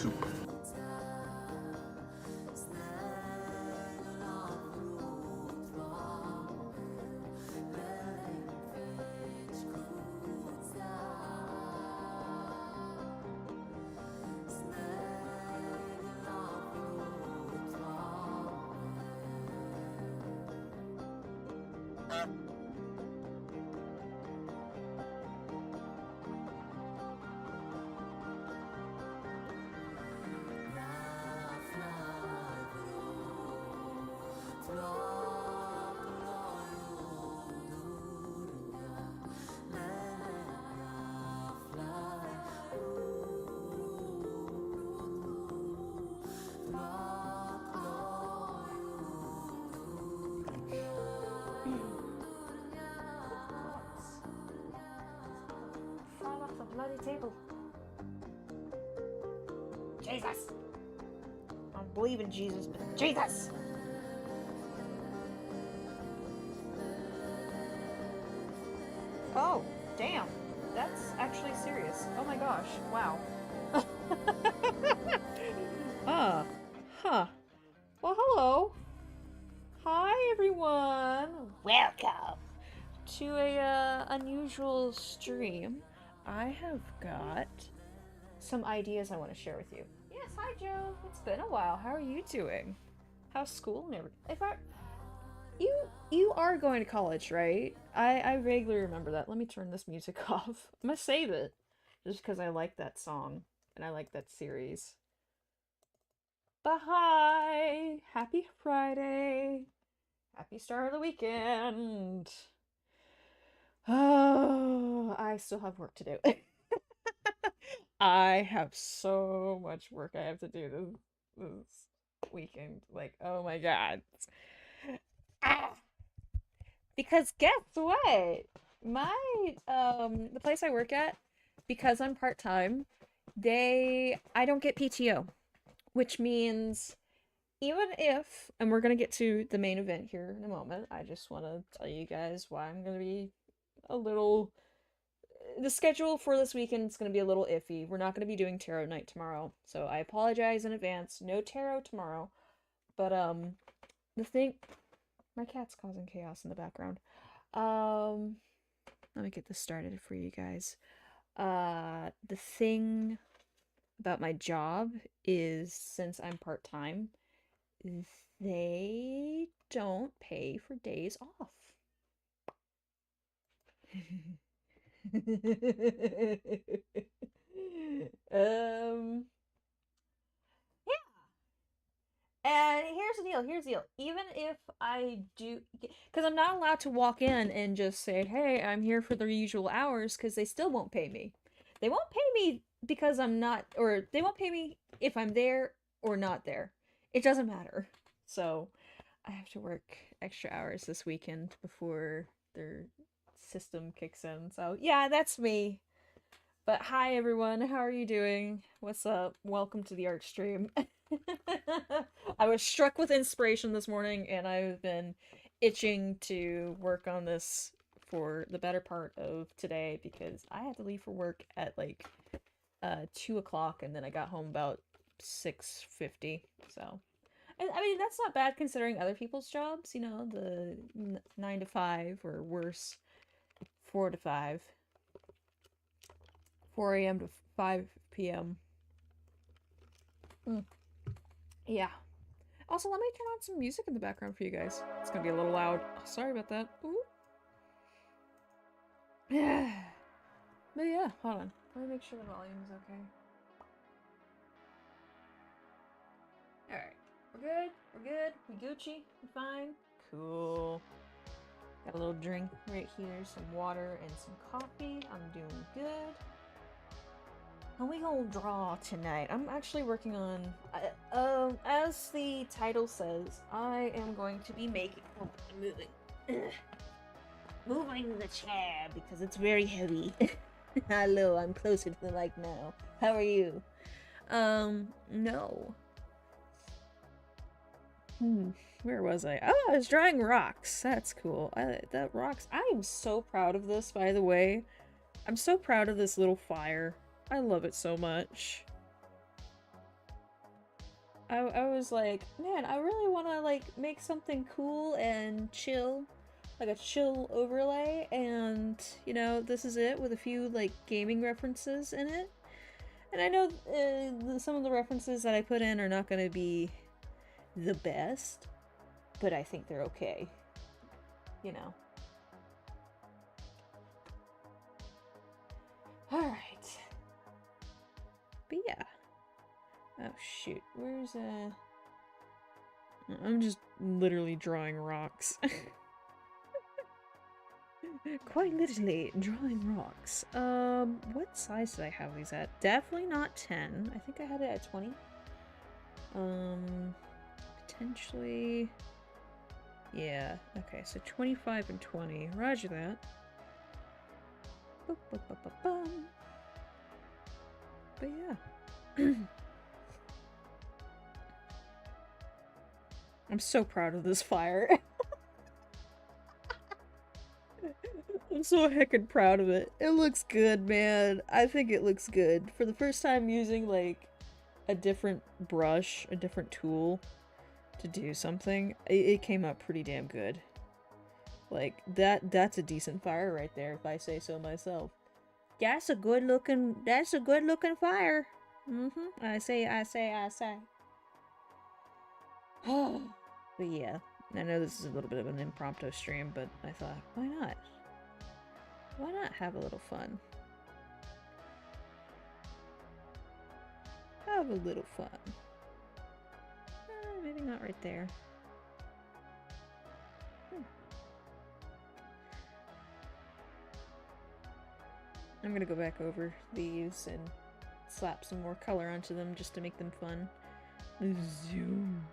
soup. Fall off the bloody table. Jesus! I don't believe in Jesus, but Jesus! Oh, damn. That's actually serious. Oh my gosh. Wow. uh, huh. Well, hello. Hi, everyone. Welcome to a unusual stream. I have got some ideas I want to share with you. Yes, hi Joe. It's been a while. How are you doing? How's school and everything? If I you are going to college, right? I vaguely remember that. Let me turn this music off. I'm gonna save it just because I like that song and I like that series. But hi, happy Friday, happy start of the weekend. Oh, I still have work to do. I have so much work I have to do this weekend. Like, oh my god. Ah! Because guess what? My the place I work at, because I'm part-time, I don't get PTO, which means even if, and we're gonna get to the main event here in a moment, I just want to tell you guys why I'm gonna be a little the schedule for this weekend is going to be a little iffy. We're not going to be doing tarot night tomorrow. So I apologize in advance. No tarot tomorrow. But the thing my cat's causing chaos in the background. Um let me get this started for you guys. The thing about my job is since I'm part-time, they don't pay for days off. um And here's the deal. Here's the deal. Even if I do, because I'm not allowed to walk in and just say, "Hey, I'm here for the usual hours," because they still won't pay me. They won't pay me because I'm not, or they won't pay me if I'm there or not there. It doesn't matter. So I have to work extra hours this weekend before their system kicks in. So yeah, that's me. But hi everyone, how are you doing? What's up? Welcome to the art stream. I was struck with inspiration this morning and I've been itching to work on this for the better part of today because I had to leave for work at like 2 o'clock and then I got home about 6:50. So I mean that's not bad considering other people's jobs, you know, the 9 to 5 or worse, 4 to 5. 4 a.m. to 5 p.m. Yeah. Also, let me turn on some music in the background for you guys. It's gonna be a little loud. Sorry about that. Ooh. But yeah, hold on. Let me make sure the volume is okay. Alright. We're good. We're good. We Gucci. We fine. Cool. Got a little drink right here. Some water and some coffee. I'm doing good. And we gonna draw tonight. I'm actually working on, as the title says, I am going to be making, moving the chair because it's very heavy. Hello, I'm closer to the mic now. How are you? No. Where was I? Oh, I was drawing rocks. That's cool. That rocks. I am so proud of this, by the way. I'm so proud of this little fire. I love it so much. I was like, man, I really want to like make something cool and chill, like a chill overlay, and you know, this is it with a few like gaming references in it. And I know some of the references that I put in are not going to be the best, but I think they're okay. You know. All right. But yeah. Oh shoot, where's I'm just literally drawing rocks. Quite literally drawing rocks. What size did I have these at? Definitely not 10. I think I had it at 20. Potentially... Yeah, okay, so 25 and 20. Roger that. But yeah. I'm so proud of this fire. I'm so heckin' proud of it. It looks good, man. I think it looks good. For the first time using, like, a different brush, a different tool to do something, it came out pretty damn good. Like, that's a decent fire right there, if I say so myself. That's a good looking fire. Mm-hmm. I say. But yeah, I know this is a little bit of an impromptu stream, but I thought, why not? Why not have a little fun? Have a little fun. Maybe not right there. I'm gonna go back over these and slap some more color onto them just to make them fun. Zoom.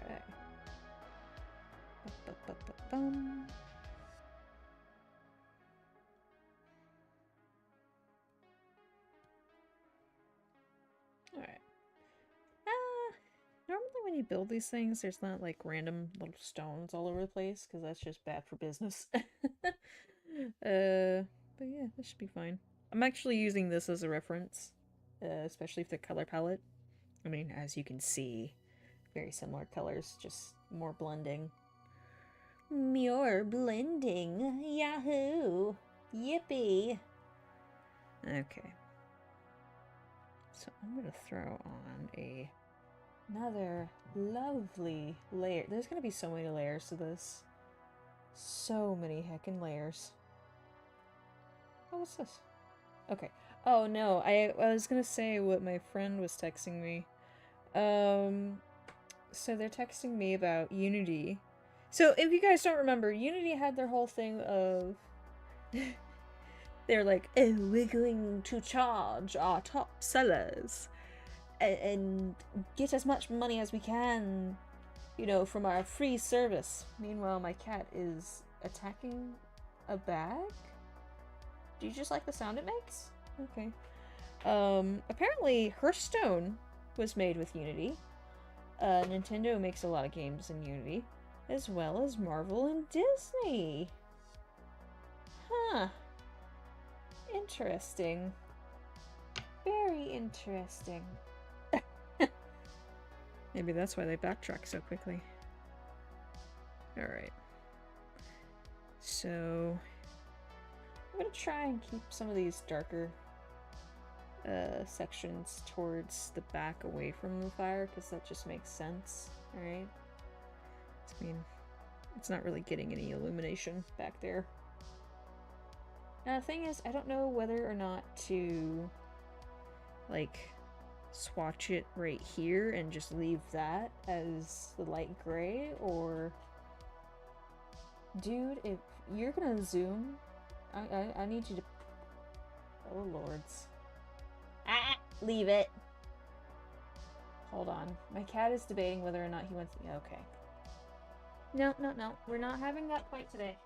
Okay. Ba-ba-ba-ba-bum. Alright. Normally when you build these things, there's not like random little stones all over the place, because that's just bad for business. But yeah, this should be fine. I'm actually using this as a reference, especially for the color palette. I mean, as you can see, very similar colors, just more blending. More blending. Yahoo! Yippee! Okay. So I'm gonna throw on another lovely layer. There's gonna be so many layers to this. So many heckin' layers. Oh, what's this? Okay. Oh no, I was gonna say what my friend was texting me. So they're texting me about Unity. So if you guys don't remember, Unity had their whole thing of they're like, oh, we're going to charge our top sellers and get as much money as we can, you know, from our free service. Meanwhile, my cat is attacking a bag? Do you just like the sound it makes? Okay. Apparently Hearthstone was made with Unity. Nintendo makes a lot of games in Unity, as well as Marvel and Disney. Huh. Interesting. Very interesting. Maybe that's why they backtrack so quickly. Alright. So... I'm gonna try and keep some of these darker sections towards the back away from the fire, because that just makes sense, alright? I mean, it's not really getting any illumination back there. Now the thing is, I don't know whether or not to, like, swatch it right here and just leave that as the light gray, or... Dude, if you're gonna zoom, I need you to... Oh lords. Ah! Leave it! Hold on. My cat is debating whether or not he wants... Yeah, okay. No. We're not having that fight today.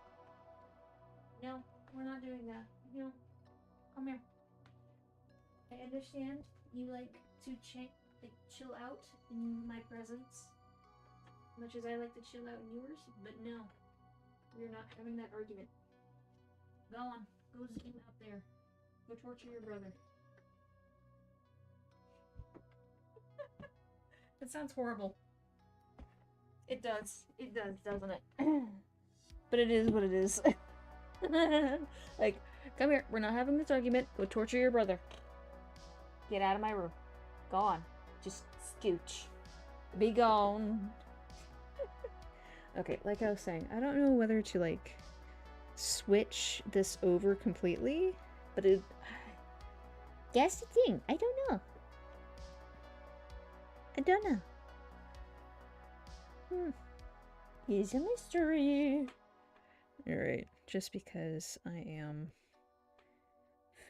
No, we're not doing that. No. Come here. I understand you like to change... like chill out in my presence, much as I like to chill out in yours. But no, we're not having that argument. Go on, go zoom out there. Go torture your brother. That sounds horrible. It does. It does, doesn't it? But it is what it is. Like, come here. We're not having this argument. Go torture your brother. Get out of my room. Go on. Just scooch. Be gone. Okay, like I was saying, I don't know whether to, like, switch this over completely, but it... That's the thing. I don't know. I don't know. Here's a mystery. Alright, just because I am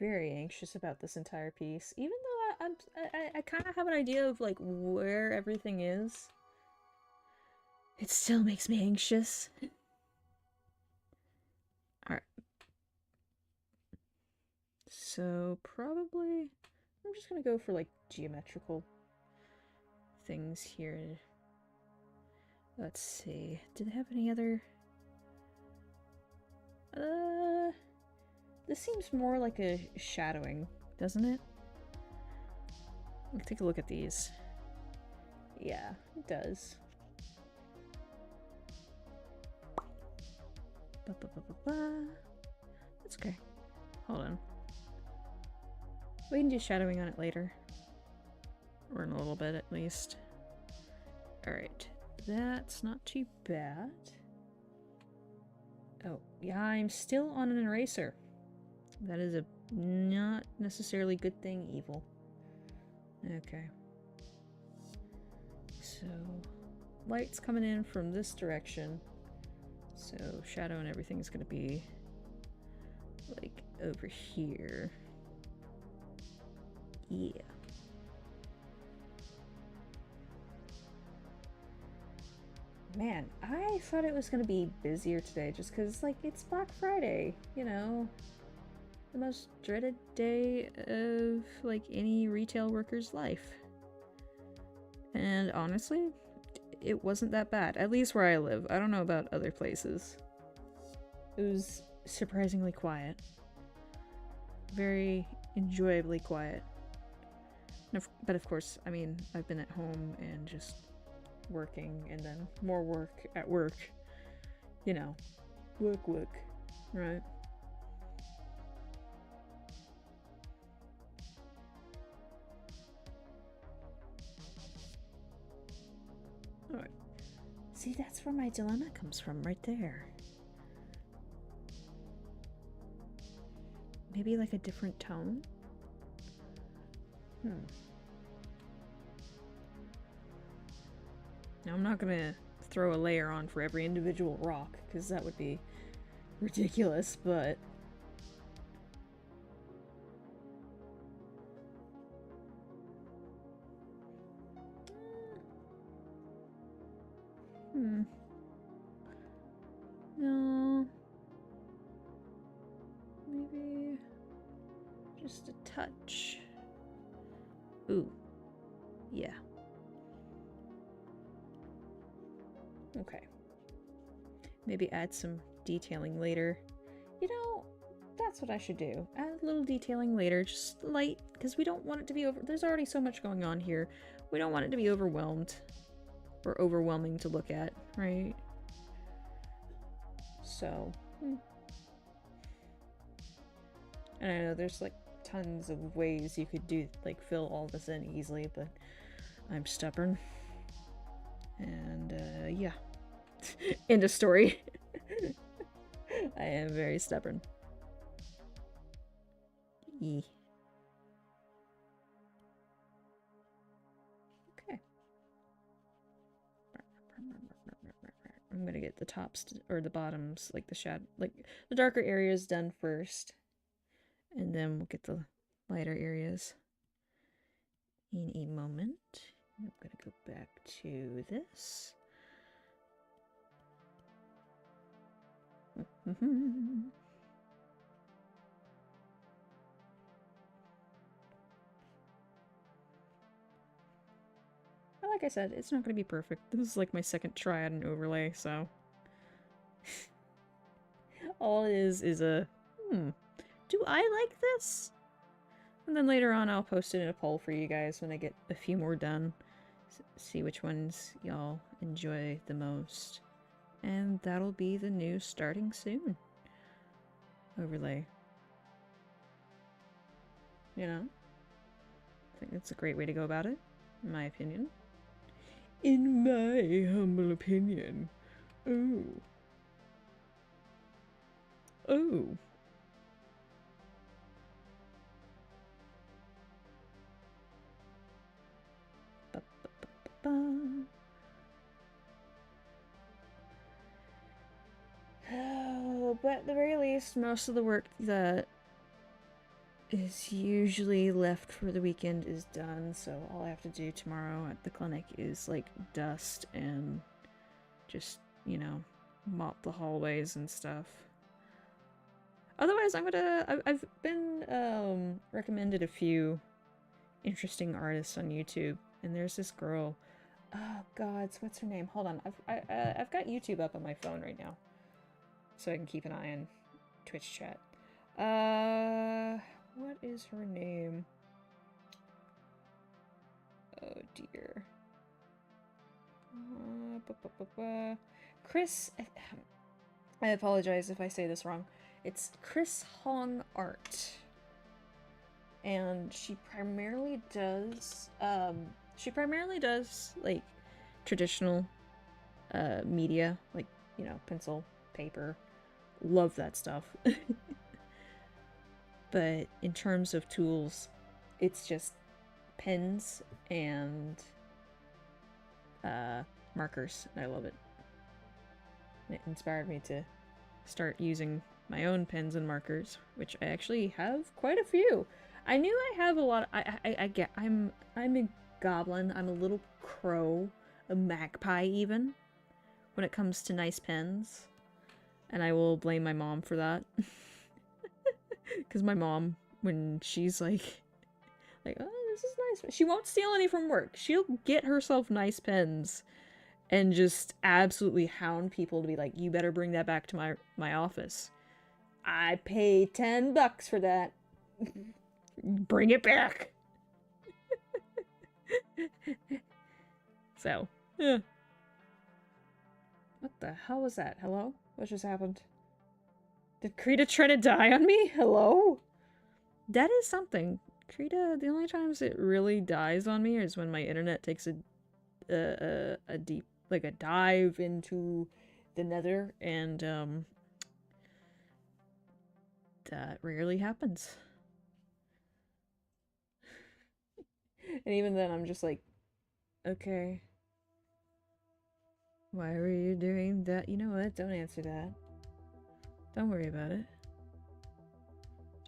very anxious about this entire piece, even though I kind of have an idea of like where everything is, it still makes me anxious. Alright. So probably I'm just gonna go for like geometrical things here. Let's see. Do they have any other? This seems more like a shadowing, doesn't it? Let's take a look at these. Yeah, it does. That's okay. Hold on. We can do shadowing on it later. Or in a little bit, at least. Alright. That's not too bad. Oh, yeah, I'm still on an eraser. That is a not necessarily good thing, evil. Okay. So, light's coming in from this direction. So, shadow and everything is going to be like over here. Yeah. Man, I thought it was going to be busier today just because, like, it's Black Friday, you know? The most dreaded day of, like, any retail worker's life. And honestly, it wasn't that bad. At least where I live. I don't know about other places. It was surprisingly quiet. Very enjoyably quiet. But of course, I mean, I've been at home and just working and then more work at work. You know, work, right? Alright. See, that's where my dilemma comes from, right there. Maybe like a different tone? Now, I'm not gonna throw a layer on for every individual rock, because that would be ridiculous, but... No... Maybe... just a touch. Ooh. Yeah. Okay. Maybe add some detailing later. You know, that's what I should do. Add a little detailing later, just light, because we don't want it to be over... There's already so much going on here. We don't want it to be overwhelmed. Or overwhelming to look at, right? So... And I know there's, like, tons of ways you could do, like, fill all this in easily, but I'm stubborn. And, yeah. End of story. I am very stubborn. Okay. I'm gonna get the tops, or the bottoms, like the shadow, like the darker areas done first. And then we'll get the lighter areas in a moment. I'm gonna go back to this. like I said, it's not going to be perfect. This is like my second try at an overlay, so... all it is a, do I like this? And then later on I'll post it in a poll for you guys when I get a few more done. See which ones y'all enjoy the most. And that'll be the new starting soon overlay. You know? I think that's a great way to go about it, in my opinion. In my humble opinion. Oh. Oh. Oh, but at the very least, most of the work that is usually left for the weekend is done, so all I have to do tomorrow at the clinic is, like, dust and just, you know, mop the hallways and stuff. Otherwise, I've been, recommended a few interesting artists on YouTube, and there's this girl, oh god, what's her name? Hold on, I've got YouTube up on my phone right now, so I can keep an eye on Twitch chat. What is her name? Oh dear. Chris, I apologize if I say this wrong. It's Chris Hong Art. And she primarily does, like, traditional, media, like, you know, pencil, paper. Love that stuff. But in terms of tools, it's just pens and, markers, and I love it. It inspired me to start using my own pens and markers, which I actually have quite a few. I knew I have a lot. I'm a goblin. I'm a little crow, a magpie even, when it comes to nice pens, and I will blame my mom for that. Because my mom, when she's like, oh, this is nice, she won't steal any from work. She'll get herself nice pens and just absolutely hound people to be like, you better bring that back to my office. I pay $10 for that. Bring it back. So, yeah. What the hell was that? Hello? What just happened? Did Krita try to die on me? Hello? That is something. Krita, the only times it really dies on me is when my internet takes a deep, like a dive into the nether, and that rarely happens. And even then I'm just like, okay, why were you doing that? You know what? Don't answer that. Don't worry about it.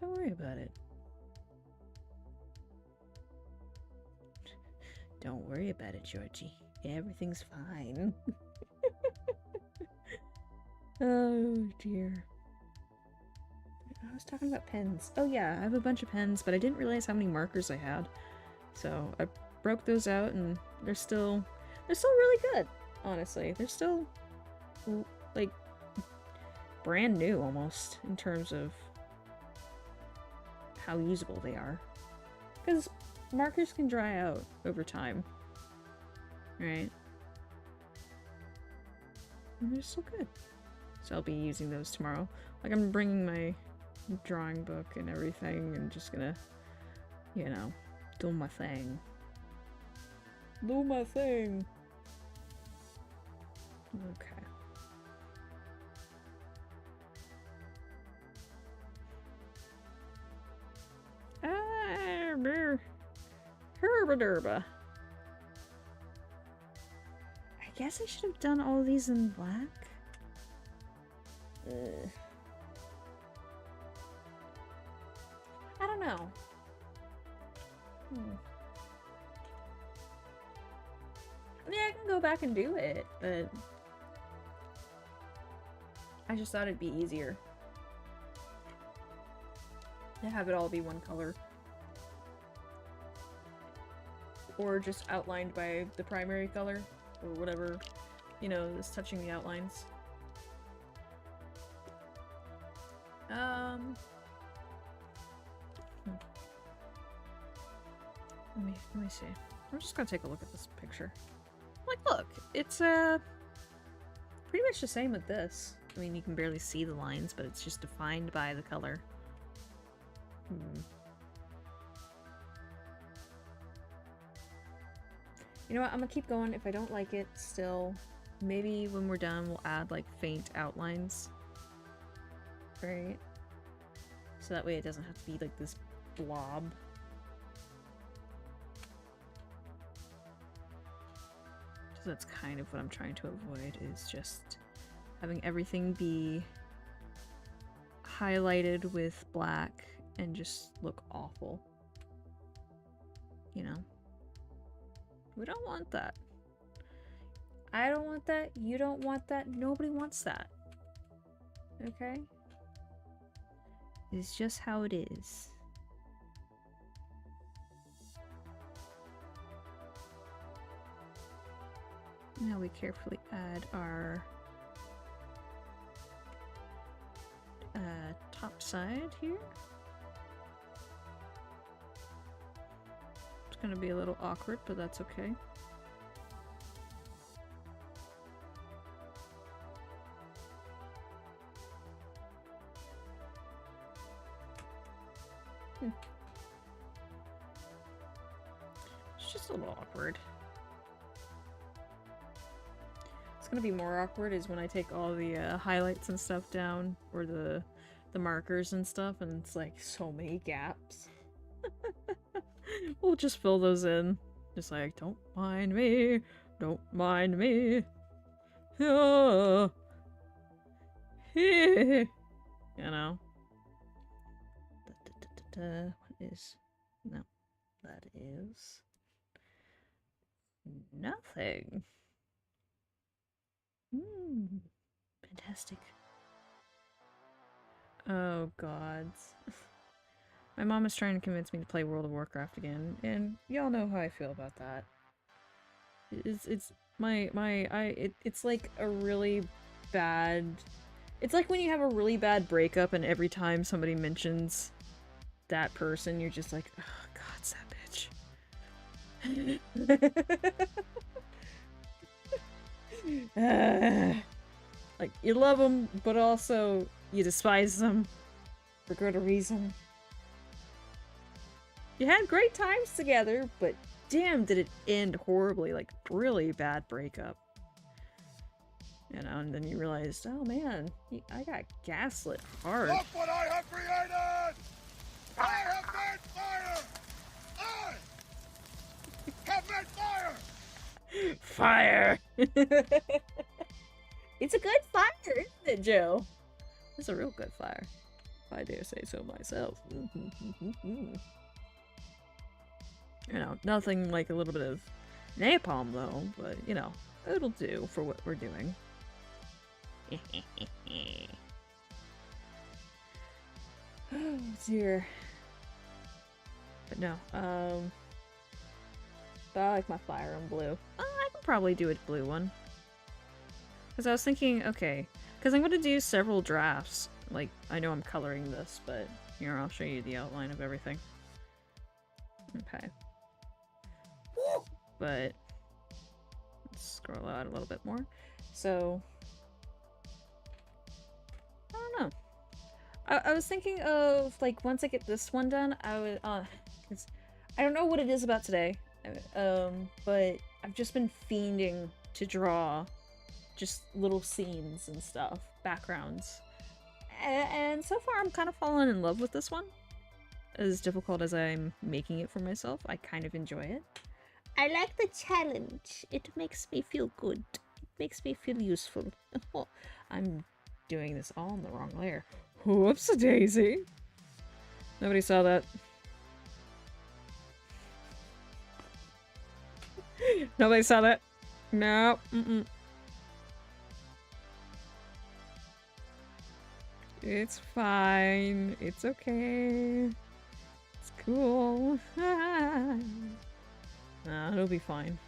Don't worry about it. Don't worry about it, Georgie. Everything's fine. Oh dear. I was talking about pens. Oh yeah, I have a bunch of pens, but I didn't realize how many markers I had. So I broke those out, and they're still really good, honestly. They're still, like, brand new almost in terms of how usable they are. Because markers can dry out over time, right? And they're still good. So I'll be using those tomorrow. Like, I'm bringing my drawing book and everything and just gonna, you know, do my thing. Do my thing. Okay. Herba. I guess I should have done all of these in black. I don't know. I mean, I can go back and do it, but I just thought it'd be easier to have it all be one color. or just outlined by the primary color, or whatever, you know, is touching the outlines. Let me see. I'm just gonna take a look at this picture. Like, look, it's pretty much the same with this. I mean, you can barely see the lines, but it's just defined by the color. You know what? I'm gonna keep going. If I don't like it still, maybe when we're done, we'll add like faint outlines. Right? So that way it doesn't have to be like this blob. So that's kind of what I'm trying to avoid, is just having everything be highlighted with black and just look awful. You know? We don't want that. I don't want that. You don't want that. Nobody wants that. Okay? It's just how it is. Now we carefully add our top side here. It's gonna be a little awkward, but that's okay. It's just a little awkward. It's gonna be more awkward is when I take all the highlights and stuff down, or the markers and stuff, and it's like so many gaps. We'll just fill those in. Just like, don't mind me, don't mind me. Oh. You know. What is... No. That is... nothing. Fantastic. Oh, gods. My mom is trying to convince me to play World of Warcraft again, and y'all know how I feel about that. It's like a really bad... It's like when you have a really bad breakup and every time somebody mentions that person, you're just like, oh, God's that bitch. Like, you love them, but also you despise them for good reason. You had great times together, but damn did it end horribly, like really bad breakup. You know, and then you realized, oh man, I got gaslit hard. Look what I have created! I have made fire! I have made fire! Fire! It's a good fire, isn't it, Joe? It's a real good fire, if I dare say so myself. You know, nothing like a little bit of napalm though, but you know, it'll do for what we're doing. Oh dear. But no, but I like my fire and blue. I can probably do a blue one. Because I was thinking, okay, because I'm going to do several drafts. Like, I know I'm coloring this, but here, I'll show you the outline of everything. Okay. But let's scroll out a little bit more. So, I don't know. I was thinking of, like, once I get this one done, I would, cause I don't know what it is about today, but I've just been fiending to draw just little scenes and stuff, backgrounds. And so far I'm kind of falling in love with this one. As difficult as I'm making it for myself, I kind of enjoy it. I like the challenge. It makes me feel good. It makes me feel useful. I'm doing this all in the wrong layer. Whoops-a-daisy. Nobody saw that. Nobody saw that. No. It's fine. It's okay. It's cool. Nah, it'll be fine.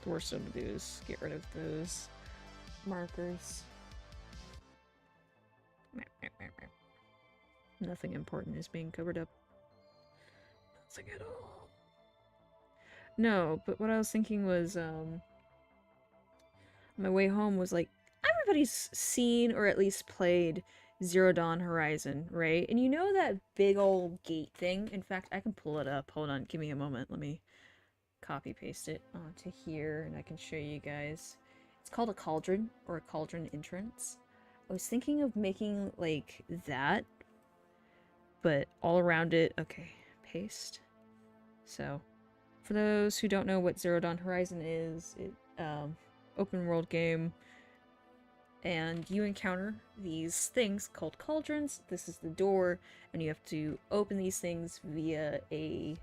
The worst it'll do is get rid of those markers. Nothing important is being covered up. Nothing at all. No, but what I was thinking was, my way home was like, everybody's seen or at least played Zero Dawn Horizon, right? And you know that big old gate thing? In fact, I can pull it up. Hold on, give me a moment. Let me copy paste it onto here and I can show you guys. It's called a cauldron or a cauldron entrance. I was thinking of making like that, but all around it. Okay, paste. So, for those who don't know what Zero Dawn Horizon is, it open world game, and you encounter these things called cauldrons. This is the door, and you have to open these things via a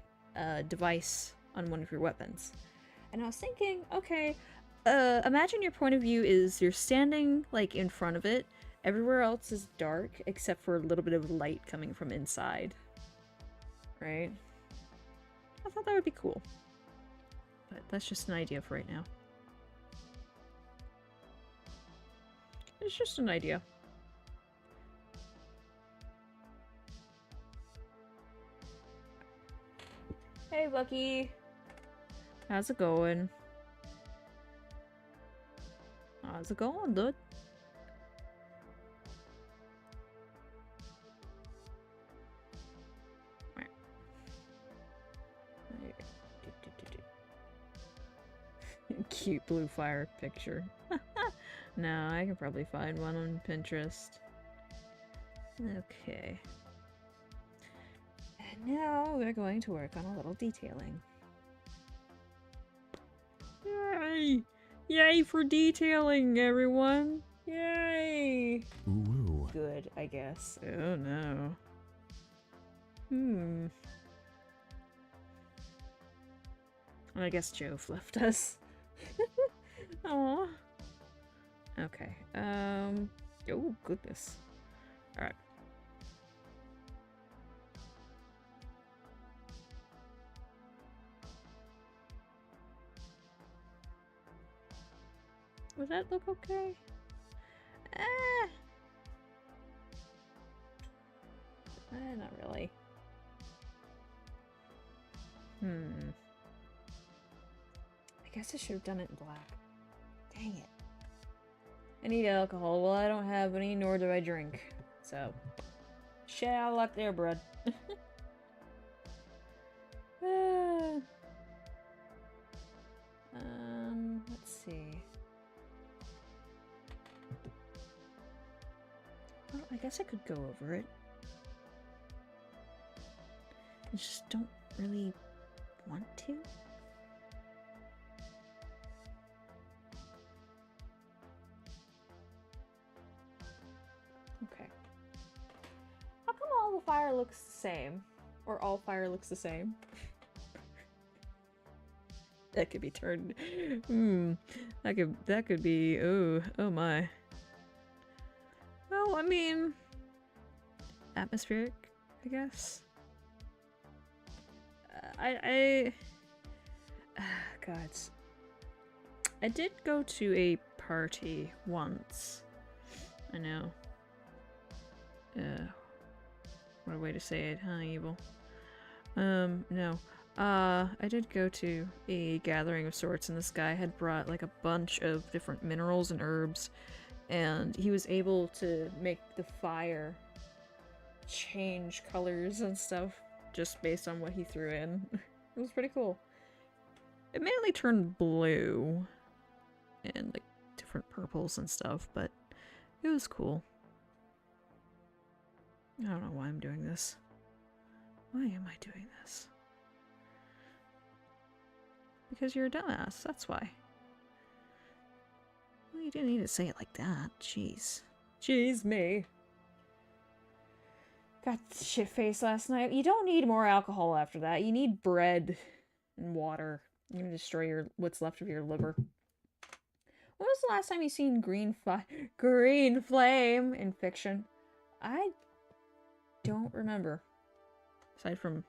device on one of your weapons. And I was thinking, okay, imagine your point of view is you're standing like in front of it. Everywhere else is dark except for a little bit of light coming from inside. Right? I thought that would be cool. But that's just an idea for right now. It's just an idea. Hey, Bucky. How's it going? How's it going, dude? Cute blue fire picture. No, I can probably find one on Pinterest. Okay. And now we're going to work on a little detailing. Yay! Yay for detailing, everyone! Yay! Ooh. Good, I guess. Oh no. I guess Jove left us. Aw. Okay. Oh, goodness. Alright. Would that look okay? Not really. I guess I should have done it in black. Dang it. I need alcohol. Well, I don't have any, nor do I drink. So, shit out of luck there, bud. Let's see. Well, I guess I could go over it. I just don't really want to. Okay. How come all the fire looks the same? Or all fire looks the same? That could be turned. That could be. Oh my. Well, I mean, atmospheric, I guess. God. I did go to a party once. I know. What a way to say it, huh, Evil? No. I did go to a gathering of sorts, and this guy had brought like a bunch of different minerals and herbs, and he was able to make the fire change colors and stuff just based on what he threw in. It was pretty cool. It mainly turned blue and like different purples and stuff, but it was cool. I don't know why I'm doing this. Why am I doing this? Because you're a dumbass, that's why. Well, you didn't need to say it like that. Jeez. Jeez me. Got shit faced last night. You don't need more alcohol after that. You need bread and water. You're gonna destroy what's left of your liver. When was the last time you seen green flame in fiction? I don't remember. Aside from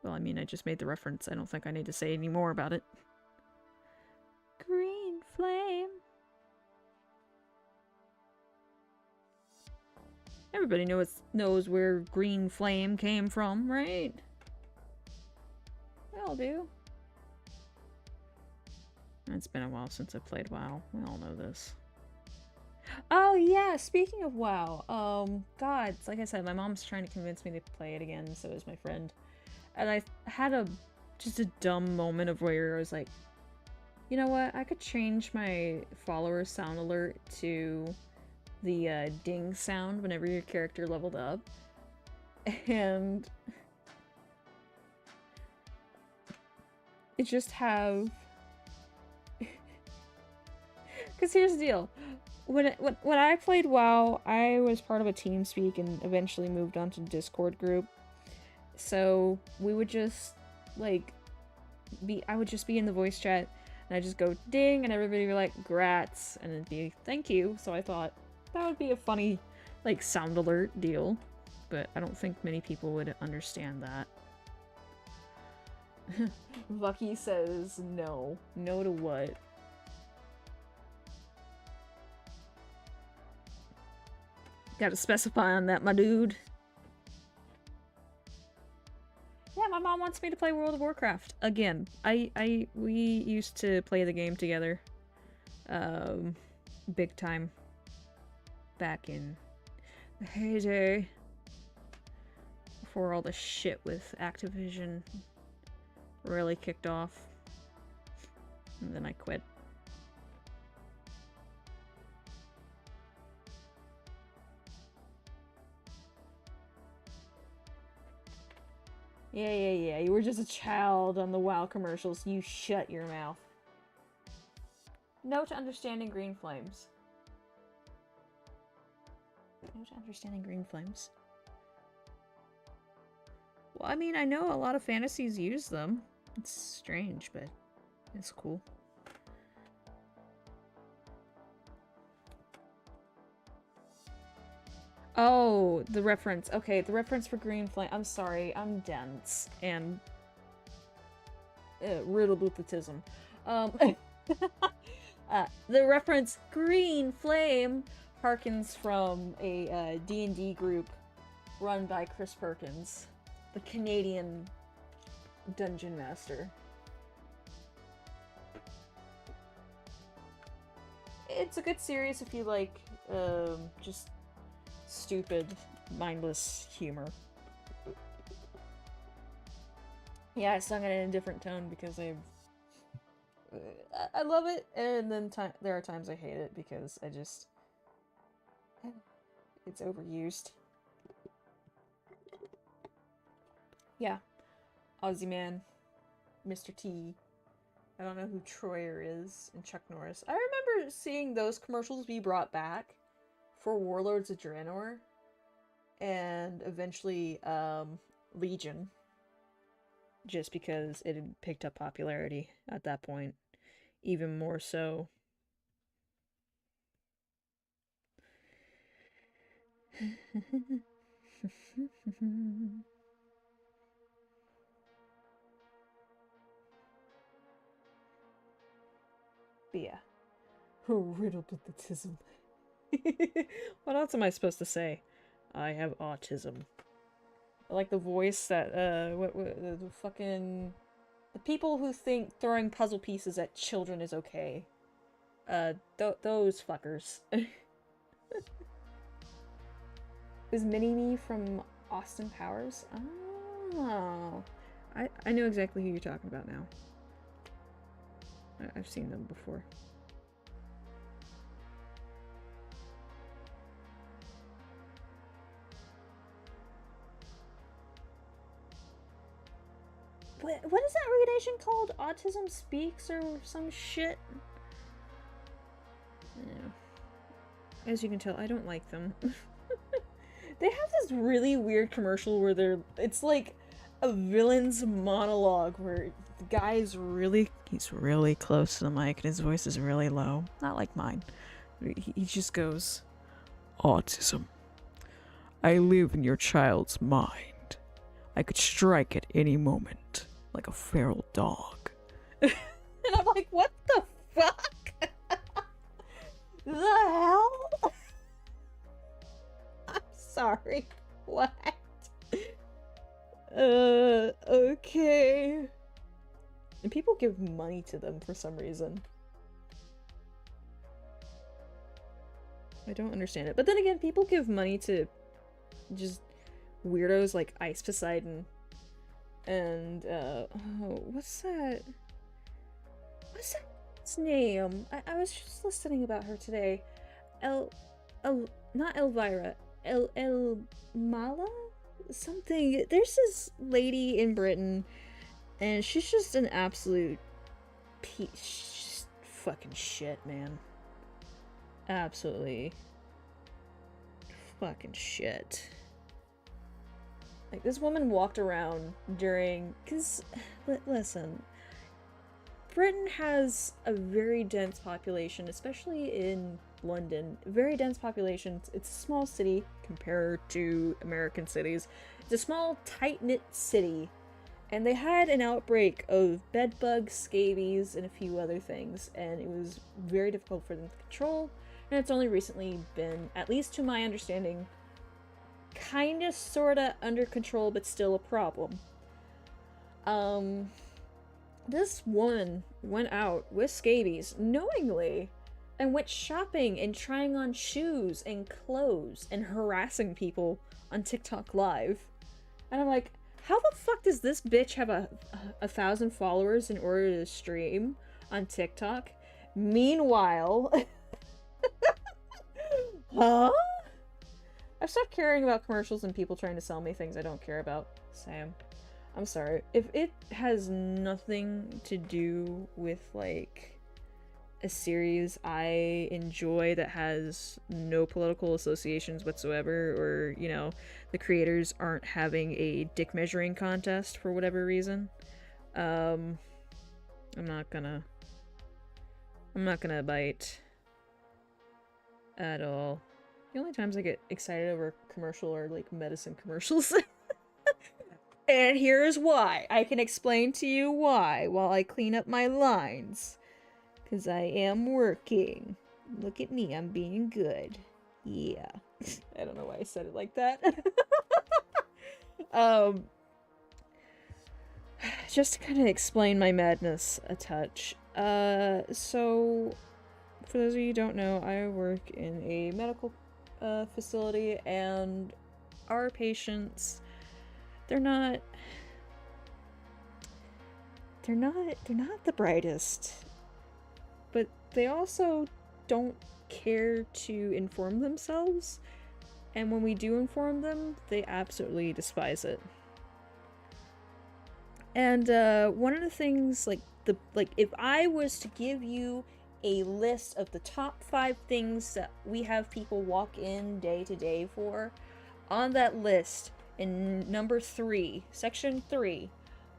Well, I mean, I just made the reference. I don't think I need to say any more about it. Green flame. Everybody knows where green flame came from, right? We all do. It's been a while since I played WoW. We all know this. Oh yeah, speaking of WoW, God, like I said, my mom's trying to convince me to play it again, so is my friend. And I had just a dumb moment of where I was like, you know what, I could change my follower sound alert to the ding sound whenever your character leveled up. And it just have... Because here's the deal. When I played WoW, I was part of a TeamSpeak and eventually moved on to Discord group. So we would just, like, I would just be in the voice chat, and I'd just go ding, and everybody would be like, grats, and it'd be thank you. So I thought that would be a funny, like, sound alert deal. But I don't think many people would understand that. Bucky says no. No to what? Gotta specify on that, my dude. Yeah, my mom wants me to play World of Warcraft again. We used to play the game together, big time, back in the heyday, before all the shit with Activision really kicked off, and then I quit. Yeah, you were just a child on the WoW commercials. You shut your mouth. No to understanding green flames. No to understanding green flames. Well, I mean, I know a lot of fantasies use them. It's strange, but it's cool. Oh, the reference. Okay, the reference for green flame. I'm sorry, I'm dense and riddled with autism. The reference green flame harkens from a D&D group run by Chris Perkins, the Canadian dungeon master. It's a good series if you like just stupid, mindless humor. Yeah, I sung it in a different tone because I love it, and then there are times I hate it because it's overused. Yeah, Aussie Man, Mr. T. I don't know who Troyer is, and Chuck Norris. I remember seeing those commercials be brought back for Warlords of Draenor, and eventually Legion, just because it had picked up popularity at that point, even more so. But yeah, riddled with autism. What else am I supposed to say? I have autism. I like the voice that, the fucking... The people who think throwing puzzle pieces at children is okay. Those fuckers. Is Mini-Me from Austin Powers? Oh. I know exactly who you're talking about now. I've seen them before. What is that relation called? Autism Speaks or some shit? Yeah. As you can tell, I don't like them. They have this really weird commercial where it's like a villain's monologue where the guy is he's really close to the mic and his voice is really low. Not like mine. He just goes, "Autism. I live in your child's mind. I could strike at any moment, like a feral dog. And I'm like, what the fuck? The hell? I'm sorry. What? Okay. And people give money to them for some reason. I don't understand it. But then again, people give money to just weirdos like Ice Poseidon and oh, what's that? What's that name? I was just listening about her today. Not Elvira. El Mala? Something. There's this lady in Britain, and she's just an absolute piece. Just fucking shit, man. Absolutely fucking shit. Like, this woman walked around during... Because, listen, Britain has a very dense population, especially in London. Very dense population. It's a small city compared to American cities. It's a small, tight-knit city. And they had an outbreak of bedbugs, scabies, and a few other things. And it was very difficult for them to control. And it's only recently been, at least to my understanding, kinda sorta under control, but still a problem. This woman went out with scabies knowingly and went shopping and trying on shoes and clothes and harassing people on TikTok Live. And I'm like, how the fuck does this bitch have a 1,000 followers in order to stream on TikTok? Meanwhile... Huh? I've stopped caring about commercials and people trying to sell me things I don't care about. Sam. I'm sorry. If it has nothing to do with, like, a series I enjoy that has no political associations whatsoever, or, you know, the creators aren't having a dick measuring contest for whatever reason, I'm not gonna bite. At all. The only times I get excited over a commercial are like medicine commercials. And here's why. I can explain to you why while I clean up my lines. Because I am working. Look at me, I'm being good. Yeah. I don't know why I said it like that. Just to kind of explain my madness a touch. So... For those of you who don't know, I work in a medical facility, and our patients, they're not the brightest, but they also don't care to inform themselves, and when we do inform them, they absolutely despise it. And one of the things, if I was to give you a list of the top 5 things that we have people walk in day to day for, on that list, in number 3, section 3,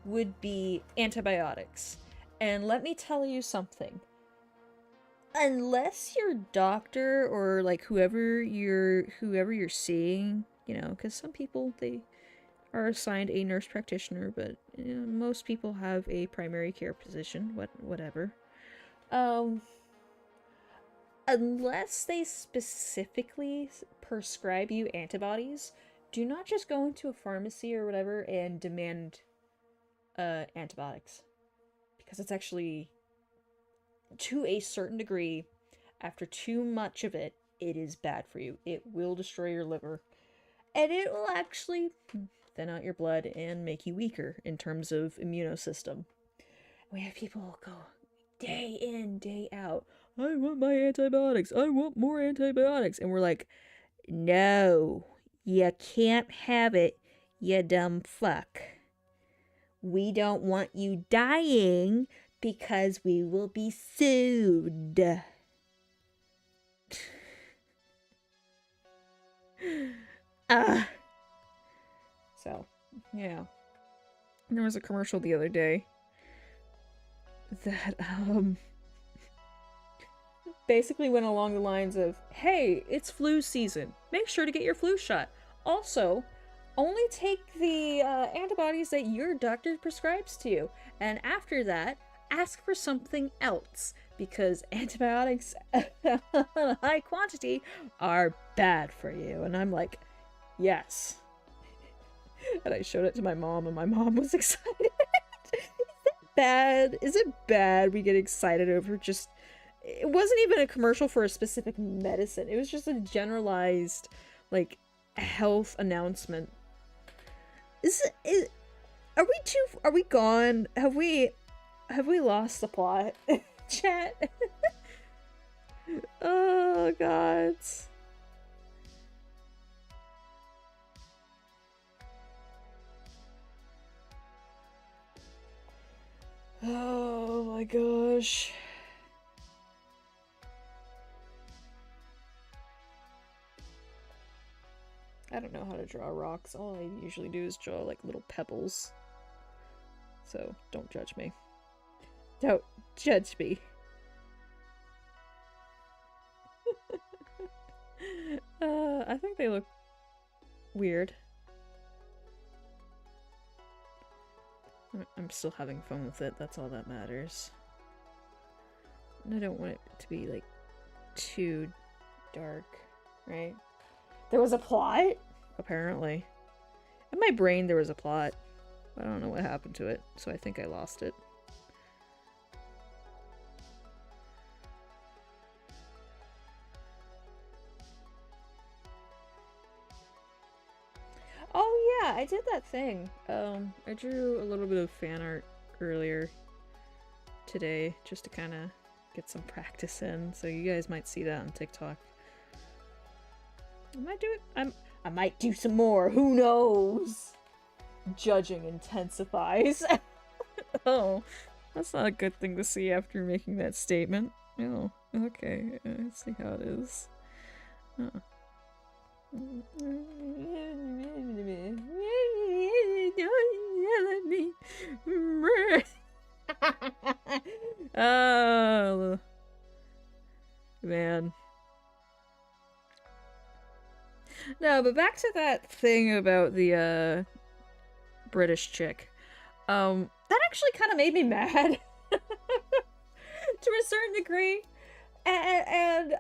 would be antibiotics. And let me tell you something. Unless your doctor or like whoever you're seeing, you know, because some people, they are assigned a nurse practitioner, but you know, most people have a primary care position, whatever. Unless they specifically prescribe you antibodies, do not just go into a pharmacy or whatever and demand antibiotics. Because it's actually, to a certain degree, after too much of it, it is bad for you. It will destroy your liver. And it will actually thin out your blood and make you weaker in terms of immunosystem. We have people go day in, day out, I want my antibiotics. I want more antibiotics. And we're like, no, you can't have it, you dumb fuck. We don't want you dying because we will be sued. So, yeah. There was a commercial the other day that, basically went along the lines of, hey, it's flu season. Make sure to get your flu shot. Also, only take the antibodies that your doctor prescribes to you. And after that, ask for something else. Because antibiotics in a high quantity are bad for you. And I'm like, yes. And I showed it to my mom, and my mom was excited. Is that bad? Is it bad we get excited over just... It wasn't even a commercial for a specific medicine. It was just a generalized, like, health announcement. Are we gone? Have we lost the plot? Chat. Oh god. Oh my gosh. I don't know how to draw rocks. All I usually do is draw like little pebbles. So don't judge me. Don't judge me. I think they look weird. I'm still having fun with it, that's all that matters. And I don't want it to be like too dark, right? There was a plot? Apparently. In my brain there was a plot. I don't know what happened to it, so I think I lost it. Oh yeah, I did that thing. I drew a little bit of fan art earlier today just to kind of get some practice in, so you guys might see that on TikTok. I might do it. I might do some more. Who knows? Judging intensifies. Oh, that's not a good thing to see after making that statement. Oh, okay. Let's see how it is. Oh. Oh, man. No, but back to that thing about the British chick. That actually kind of made me mad to a certain degree, and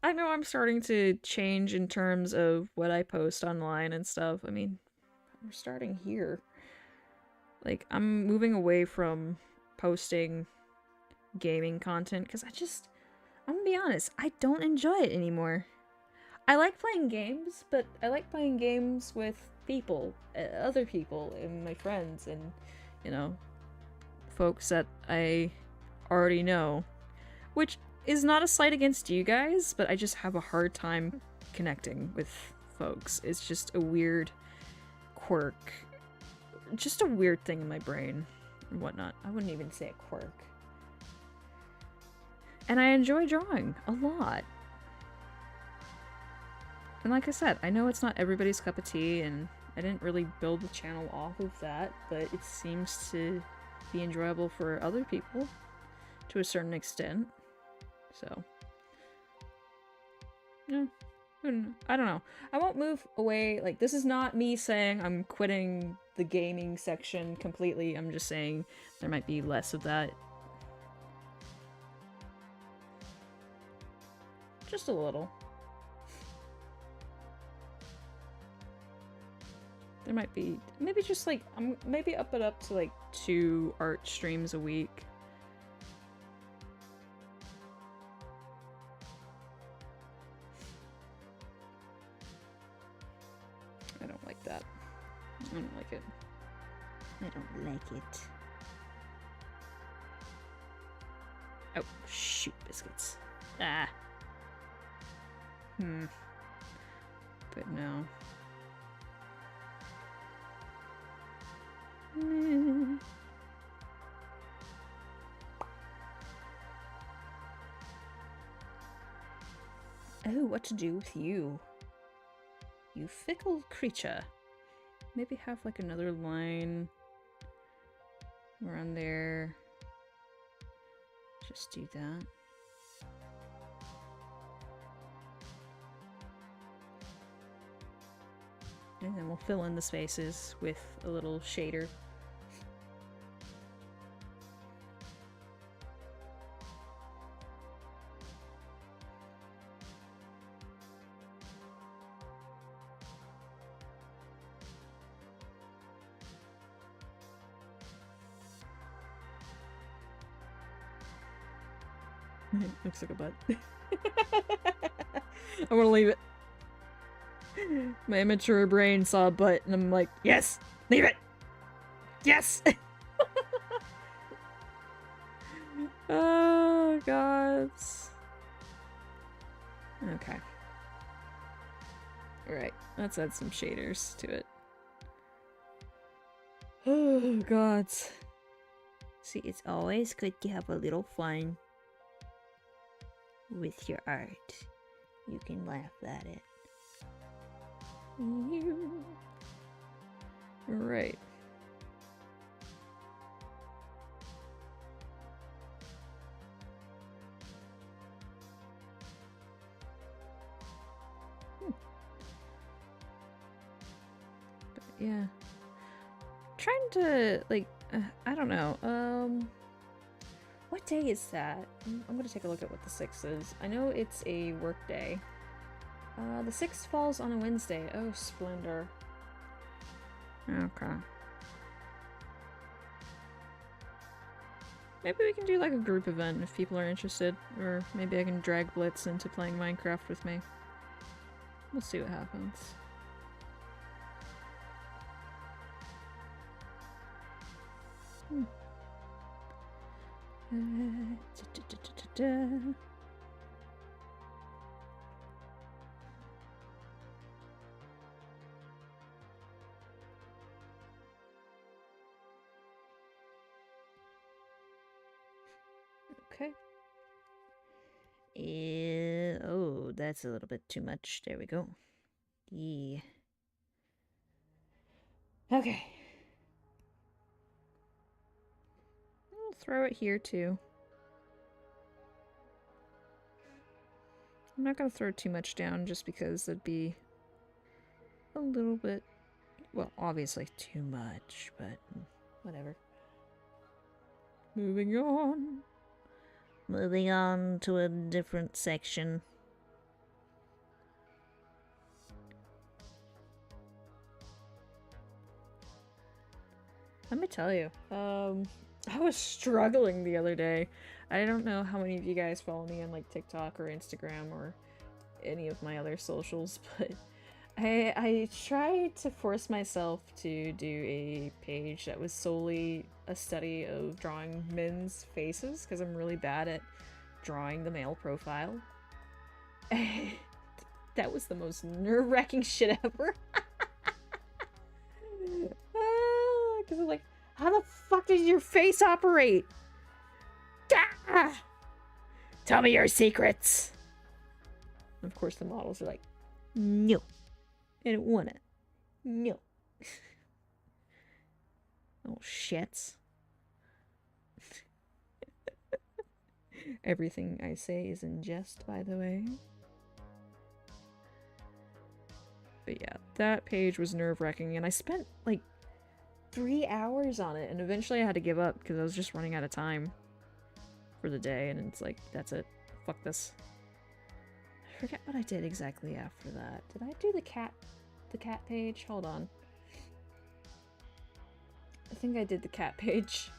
I know I'm starting to change in terms of what I post online and stuff. I mean, we're starting here. Like, I'm moving away from posting gaming content because I'm gonna be honest, I don't enjoy it anymore. I like playing games, but I like playing games with people, other people, and my friends, and, you know, folks that I already know. Which is not a slight against you guys, but I just have a hard time connecting with folks. It's just a weird quirk. Just a weird thing in my brain and whatnot. I wouldn't even say a quirk. And I enjoy drawing a lot. And like I said, I know it's not everybody's cup of tea, and I didn't really build the channel off of that, but it seems to be enjoyable for other people to a certain extent. So, yeah, I don't know. I won't move away. Like, this is not me saying I'm quitting the gaming section completely. I'm just saying there might be less of that. Just a little. There might be, maybe just like, maybe up it up to like 2 art streams a week. I don't like that. I don't like it. I don't like it. Oh, shoot, biscuits. Ah. But no. Oh, what to do with you? You fickle creature. Maybe have like another line around there. Just do that. And then we'll fill in the spaces with a little shader. Looks like a butt. I want to leave it. My immature brain saw a butt and I'm like, yes! Leave it! Yes! Oh, God. Okay. Alright, let's add some shaders to it. Oh, God. See, it's always good to have a little fun with your art. You can laugh at it. Right. But yeah. Trying to, like, I don't know. What day is that? I'm gonna take a look at what the 6th is. I know it's a work day. The 6th falls on a Wednesday. Oh, splendor. Okay. Maybe we can do like a group event if people are interested. Or maybe I can drag Blitz into playing Minecraft with me. We'll see what happens. Okay. Oh, that's a little bit too much. There we go. Yeah. Okay. I'll throw it here too. I'm not gonna throw too much down just because it'd be a little bit, well, obviously too much, but whatever. Moving on. Moving on to a different section. Let me tell you, I was struggling the other day. I don't know how many of you guys follow me on like TikTok or Instagram or any of my other socials, but I tried to force myself to do a page that was solely a study of drawing men's faces, because I'm really bad at drawing the male profile. And that was the most nerve-wracking shit ever. Because I'm like, how the fuck does your face operate? Ah! Tell me your secrets. And of course the models are like, no. I don't wanna. No. Oh, shits. Everything I say is in jest, by the way. But yeah, that page was nerve-wracking, and I spent, like, 3 hours on it, and eventually I had to give up because I was just running out of time for the day, and it's like, that's it. Fuck this. I forget what I did exactly after that. Did I do the cat page? Hold on. I think I did the cat page.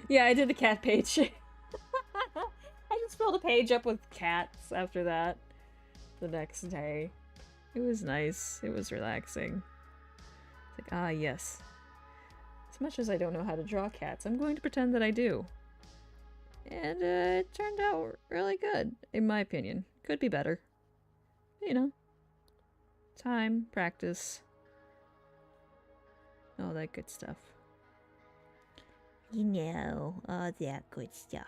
Yeah, I did the cat page. I just filled a page up with cats after that the next day. It was nice. It was relaxing. It's like, ah, yes. As much as I don't know how to draw cats, I'm going to pretend that I do. And it turned out really good, in my opinion. Could be better. You know. Time, practice. All that good stuff. You know, all that good stuff.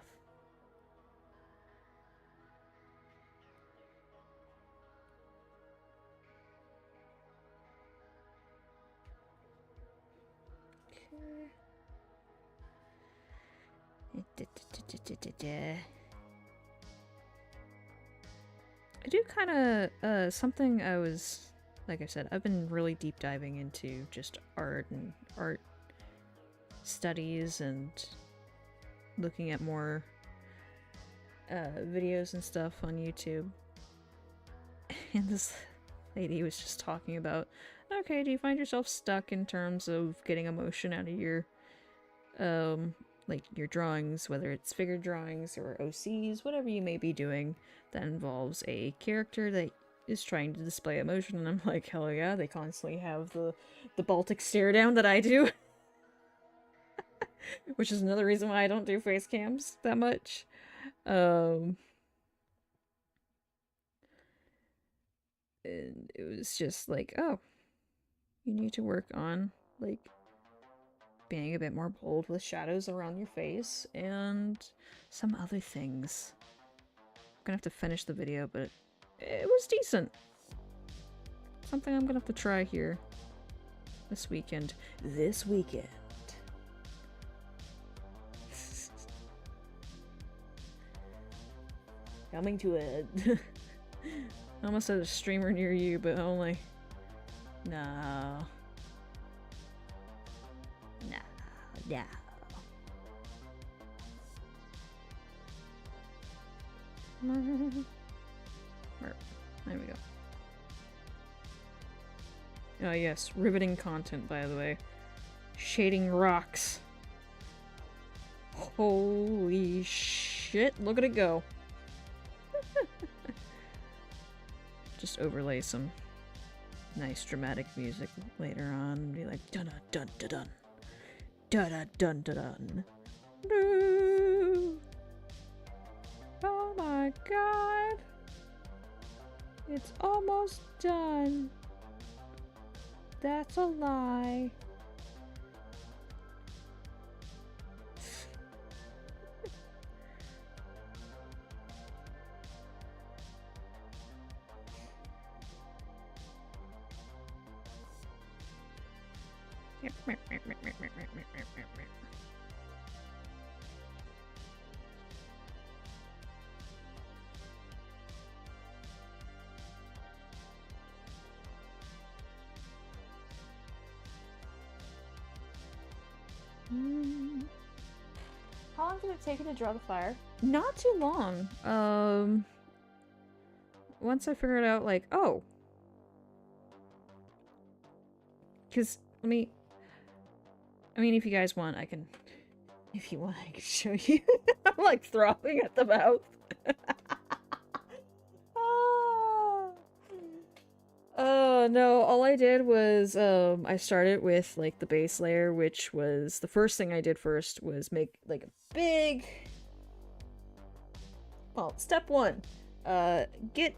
I do kind of, something I was like I said, I've been really deep diving into just art and art studies and looking at more videos and stuff on YouTube. And this lady was just talking about, okay, do you find yourself stuck in terms of getting emotion out of your like your drawings, whether it's figure drawings or OCs, whatever you may be doing that involves a character that is trying to display emotion? And I'm like, hell yeah, they constantly have the Baltic stare down that I do. Which is another reason why I don't do face cams that much. And it was just like, oh, you need to work on, like, being a bit more bold with shadows around your face and some other things. I'm gonna have to finish the video, but it was decent. Something I'm gonna have to try here this weekend. This weekend. Coming to a... I almost said a streamer near you, but only... No. No. No. There we go. Oh yes, riveting content, by the way. Shading rocks. Holy shit, look at it go. Just overlay some nice dramatic music later on and be like dun dun dun dun dun dun dun dun dun. No. Oh my god. It's almost done. That's a lie. How long did it take you to draw the fire? Not too long. Once I figured out, like, oh. Because, I mean, if you guys want, I can... If you want, I can show you. I'm, like, throbbing at the mouth. Oh, no, all I did was, I started with, like, the base layer, which was... The first thing I did first was make, like, a big... Well, step one. Get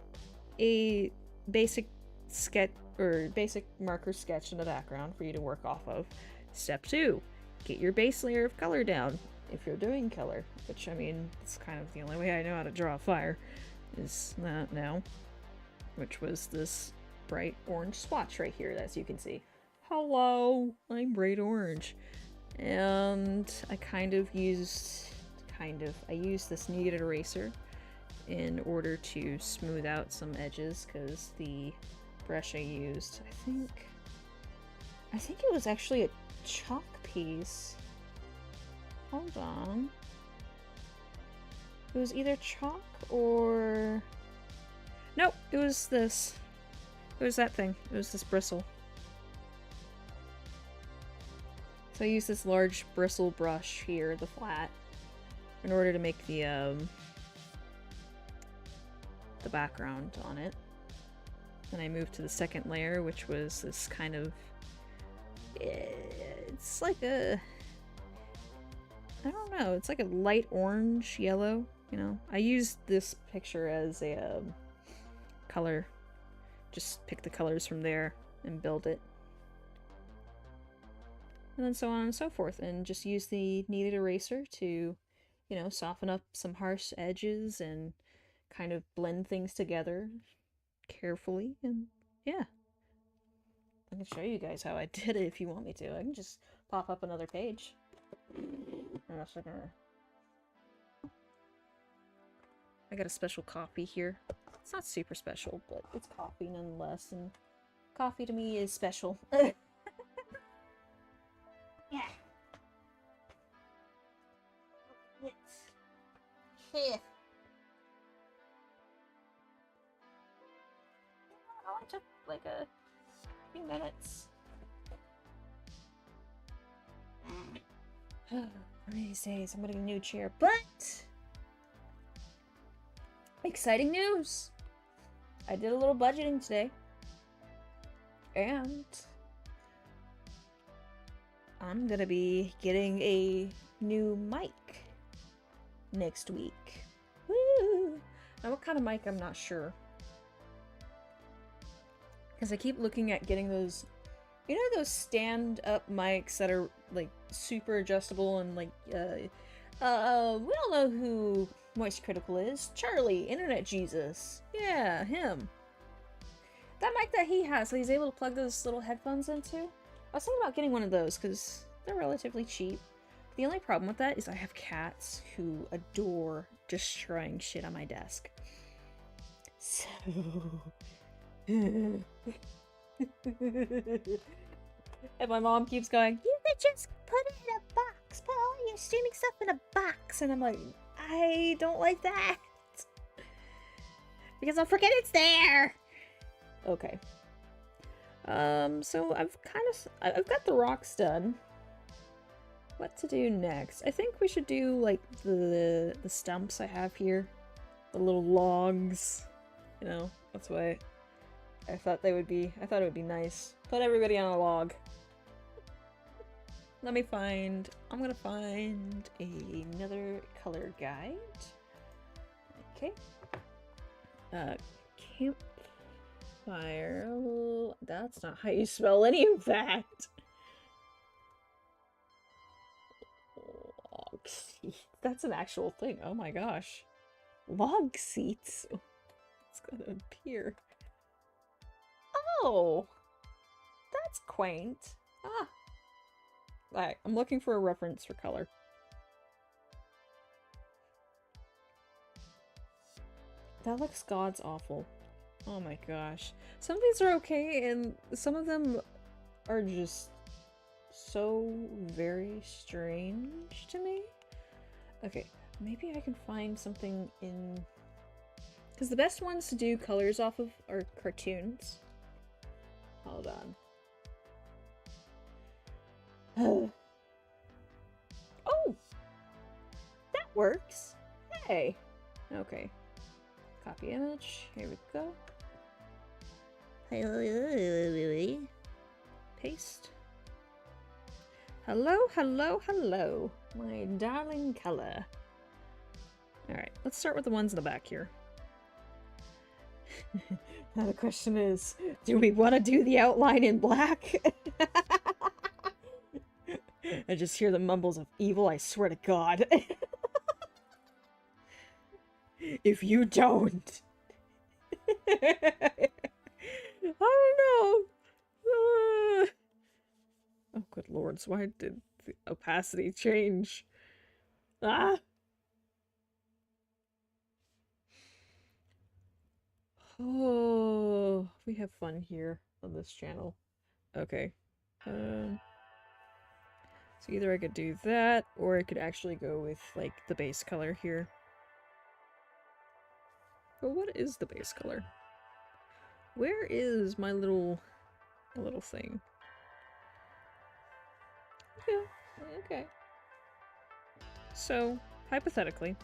a basic sketch, or basic marker sketch in the background for you to work off of. Step two. Get your base layer of color down, if you're doing color. Which, I mean, it's kind of the only way I know how to draw a fire. Is that now. Which was this bright orange swatch right here, as you can see. Hello, I'm bright orange. And I I used this kneaded eraser in order to smooth out some edges, because the brush I used, I think it was actually a chalk piece. Hold on. It was either chalk or... Nope, it was this. It was that thing. It was this bristle. So I used this large bristle brush here, the flat, in order to make the background on it. Then I moved to the second layer, which was this kind of... It's like a... I don't know, it's like a light orange, yellow, you know? I used this picture as a color. Just pick the colors from there and build it. And then so on and so forth, and just use the kneaded eraser to, you know, soften up some harsh edges and kind of blend things together carefully, and yeah. I can show you guys how I did it if you want me to. I can just pop up another page. I got a special copy here. It's not super special, but it's coffee nonetheless, and Coffee to me is special. Yeah. Here. I only took like a few minutes. One of these days I'm gonna get a new chair, but exciting news! I did a little budgeting today, and I'm gonna be getting a new mic next week. Woo! Now, what kind of mic, I'm not sure. Because I keep looking at getting those, you know, those stand-up mics that are, like, super adjustable and, like, we all know who Moist Critical is. Charlie, Internet Jesus. Yeah, him. That mic that he has, so he's able to plug those little headphones into. I was thinking about getting one of those, because they're relatively cheap. The only problem with that is I have cats who adore destroying shit on my desk. So... and my mom keeps going, you could just put it in a box, put all your streaming stuff in a box. And I'm like, I don't like that. Because I'll forget it's there. Okay. So I've got the rocks done. What to do next? I think we should do, like, the stumps I have here. The little logs. You know, that's why I thought it would be nice. Put everybody on a log. I'm gonna find another color guide. Okay. Campfire. That's not how you spell any of that. Log seats. That's an actual thing. Oh my gosh. Log seats. It's gonna appear. Oh! That's quaint. Ah. Alright, I'm looking for a reference for color. That looks god's awful. Oh my gosh. Some of these are okay, and some of them are just so very strange to me. Okay, maybe I can find something in... Because the best ones to do colors off of are cartoons. Hold on. Oh! That works! Hey! Okay. Copy image. Here we go. Paste. Hello, hello, hello. My darling color. Alright, let's start with the ones in the back here. Now the question is, do we want to do the outline in black? I just hear the mumbles of evil, I swear to God. If you don't... I don't know. Oh, good lords, why did the opacity change? Ah! Oh, we have fun here on this channel. Okay. So either I could do that, or I could actually go with, like, the base color here. But what is the base color? Where is my little thing? Yeah, okay. So, hypothetically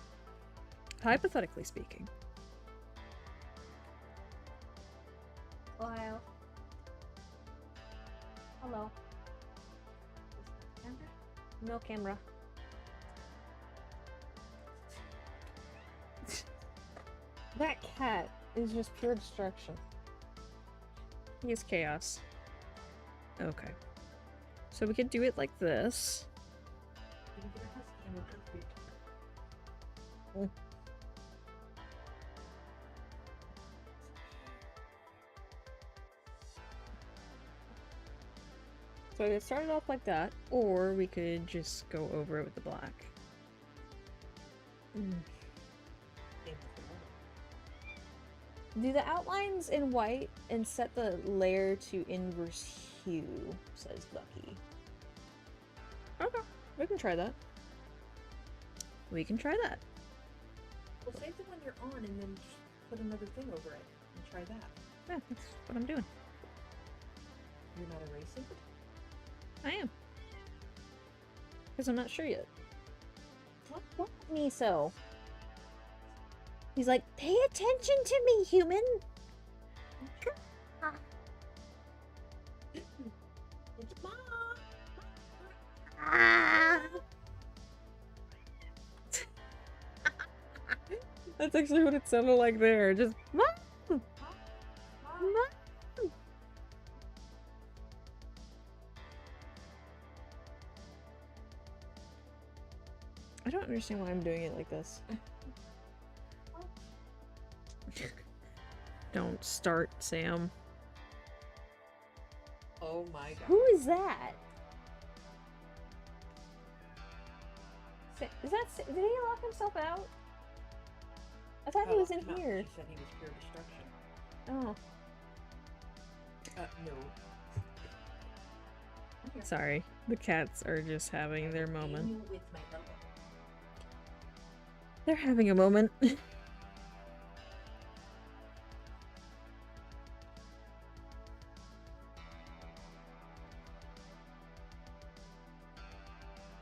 speaking. Hello. Hello. No camera. That cat is just pure destruction. He is chaos. Okay. So we could do it like this. So it started off like that, or we could just go over it with the black. Do the outlines in white and set the layer to inverse hue, says Bucky. Okay, we can try that. We can try that. Well, save the one you're on and then just put another thing over it and try that. Yeah, that's what I'm doing. You're not erasing? I am. Because I'm not sure yet. What me so? He's like, pay attention to me, human! It's mom! That's actually what it sounded like there. Just, Mom! Mom! I don't understand why I'm doing it like this. Don't start, Sam. Oh my god. Who is that? Is that? Did he lock himself out? I thought he was in no, here. She said he was pure destruction. Oh, No. sorry. The cats are just having their moment. You with my elbow. They're having a moment.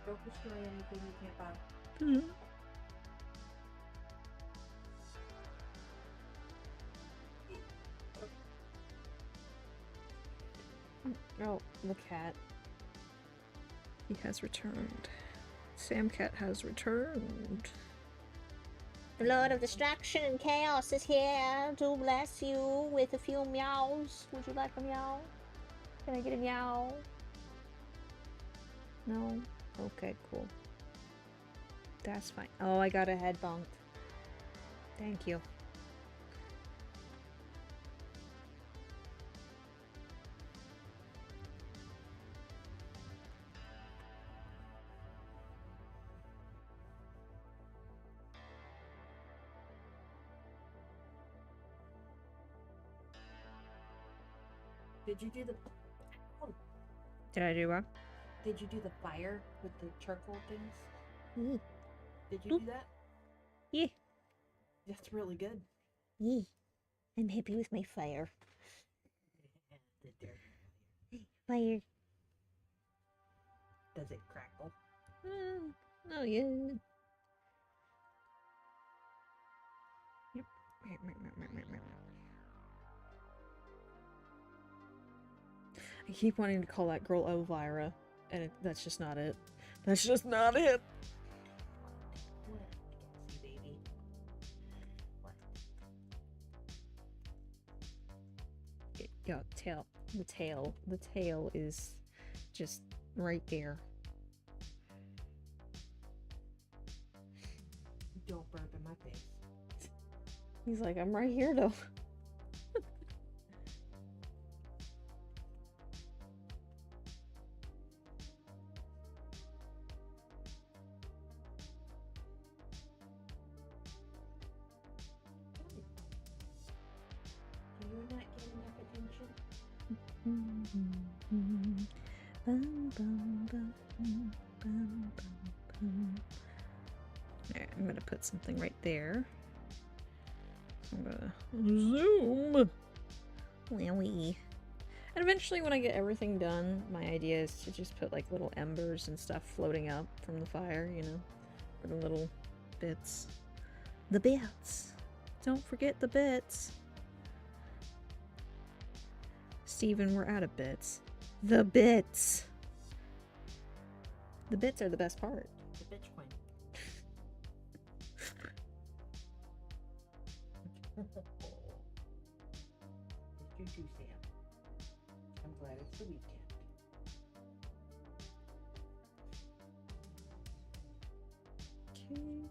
Don't destroy anything you can't buy. Oh, the cat. He has returned. Sam Cat has returned. The Lord of Distraction and Chaos is here to bless you with a few meows. Would you like a meow? Can I get a meow? No? Okay, cool. That's fine. Oh, I got a head bonked. Thank you. Did you do the... Oh, Did I do what? did you do the fire with the charcoal things? Yeah. Did you do that? Yeah. That's really good. Yeah. I'm happy with my fire. The dirt. Fire. Does it crackle? Oh, yeah. Yep. I keep wanting to call that girl Elvira, and that's just not it. That's just not it. What? I can't see, baby. What? Yeah, tail. The tail. The tail is just right there. Don't burp in my face. He's like, I'm right here though. Do you not get enough attention? Alright, I'm gonna put something right there. I'm gonna zoom. Wowie. And eventually, when I get everything done, my idea is to just put like little embers and stuff floating up from the fire, you know, for the little bits. The bits. Don't forget the bits. Steven, we're out of bits. The bits. The bits are the best part. The bitch coin. It's your Sam. I'm glad it's the weekend. Okay.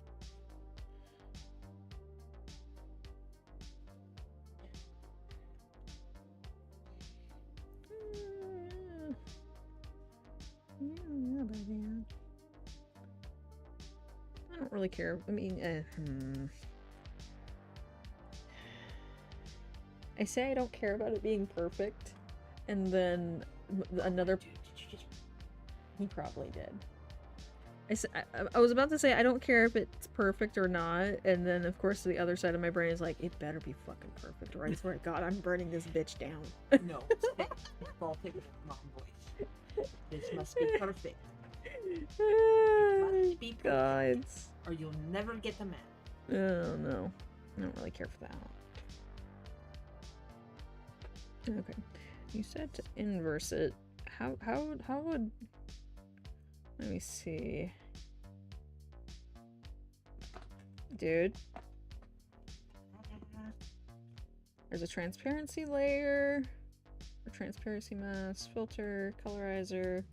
I don't really care. I mean, I say I don't care about it being perfect, and then another. Dude, did you just... He probably did. I was about to say I don't care if it's perfect or not, and then of course the other side of my brain is like, it better be fucking perfect, or I swear to God, I'm burning this bitch down. No, it's Baltic mom voice. This must be perfect. It must be perfect, God. or you'll never get the map. Oh no, I don't really care for that. Okay, you said to inverse it. How would? Let me see. Dude. There's a transparency layer, a transparency mask, filter, colorizer,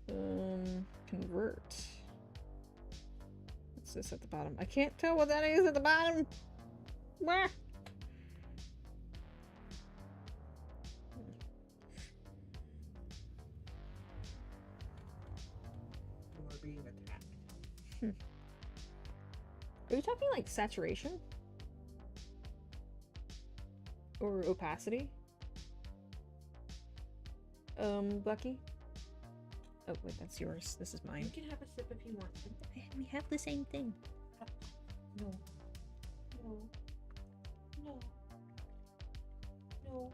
convert. What's this at the bottom? I can't tell what that is at the bottom. Wah. You are being attacked. Are you talking like saturation? Or opacity? Bucky? Oh, wait, that's yours. This is You mine. can have a sip if you want to. We have the same thing. No. No. No. No.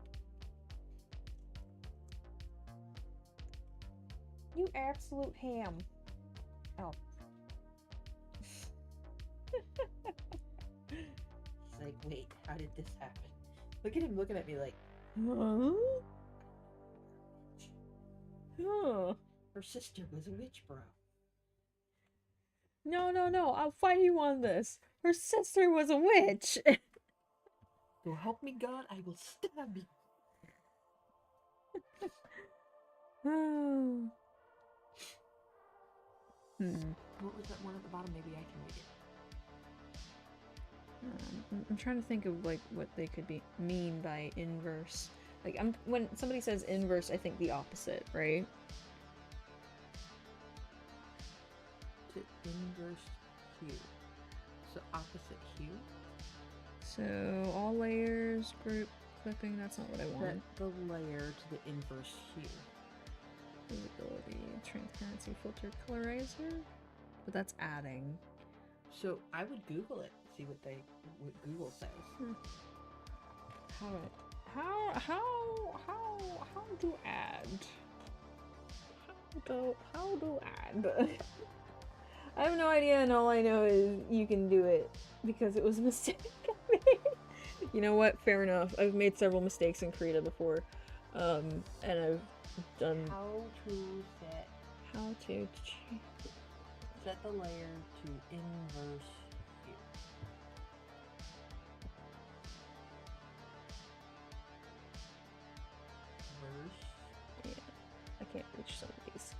You absolute ham. Oh. He's like, wait, how did this happen? Look at him looking at me like, Huh? Huh. her sister was a witch, bro. No, no, no. I'll fight you on this. Her sister was a witch. So help me God, I will stab you. Hmm. What was that one at the bottom? Maybe I can read it. I'm trying to think of like what they could mean by inverse. Like when somebody says inverse, I think the opposite, right? To inverse hue. So opposite hue? So all layers, group, clipping, that's not what I Set want. the layer to the inverse hue. Visibility, transparency, filter, colorizer. But that's adding. So I would Google it, see what Google says. How do add? How do add? I have no idea, and all I know is you can do it because it was a mistake I made. You know what? Fair enough. I've made several mistakes in Krita before, and I've done How to set the layer to inverse hue. Inverse. I can't reach some of these.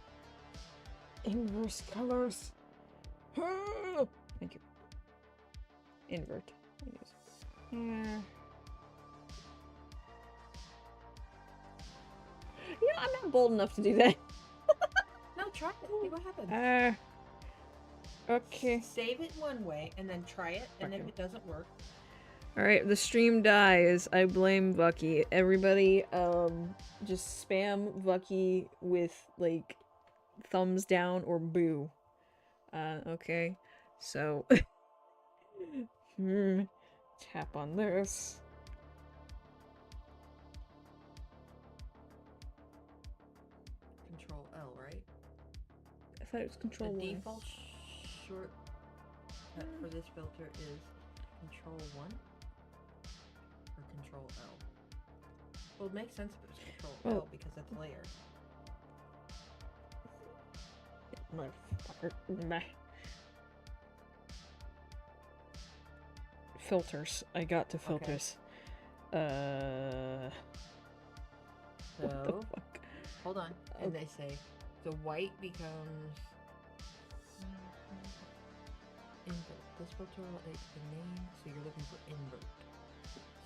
Inverse colors. Thank you. Invert. Yeah. You know, I'm not bold enough to do that. No, try it. See what happens. Okay. Save it one way and then try it, and if Okay. it doesn't work, Alright, the stream dies. I blame Vucky. Everybody, just spam Vucky with, like, thumbs down or boo. Okay. So, tap on this. Control L, right? I thought it was Control The Y. default shortcut for this filter is Control 1 or Control L. Well, it makes sense if it was Control L because that's a layer. Motherfucker. Meh. Filters. I got to filters. So, What the fuck? hold on. And they say the white becomes invert. This filter will update the name, so you're looking for invert.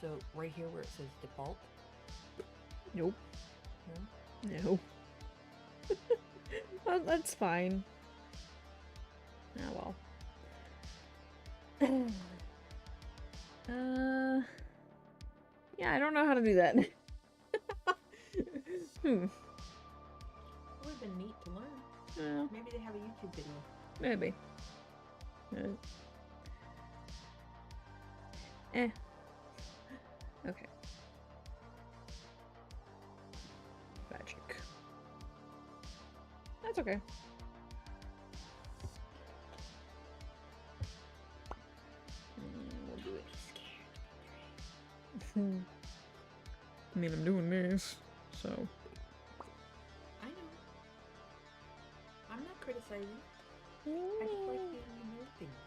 So right here where it says default. Nope. No? No. Well, that's fine. Ah, well. Yeah, Yeah, I don't know how to do that. It would have been neat to learn. Yeah, Maybe they have a YouTube video. maybe. Eh. Okay. Magic. That's okay. We'll do it. I mean, I'm doing this, so. I know. I'm not criticizing. I just like seeing you know things.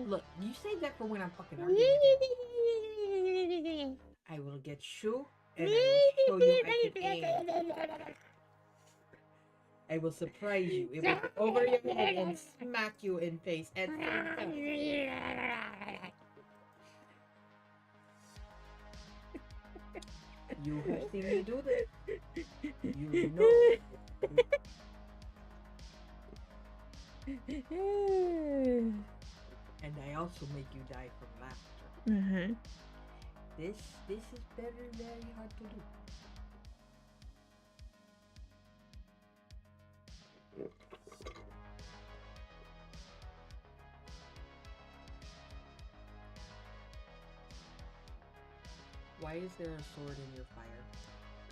Look, you say that for when I'm fucking arguing with you. I will get you, and I will show you I can aim. I will surprise you. It will go over your head and smack you in face at the same time. You have seen me do this. You know. And I also make you die from laughter. This is very, very hard to do. Why is there a sword in your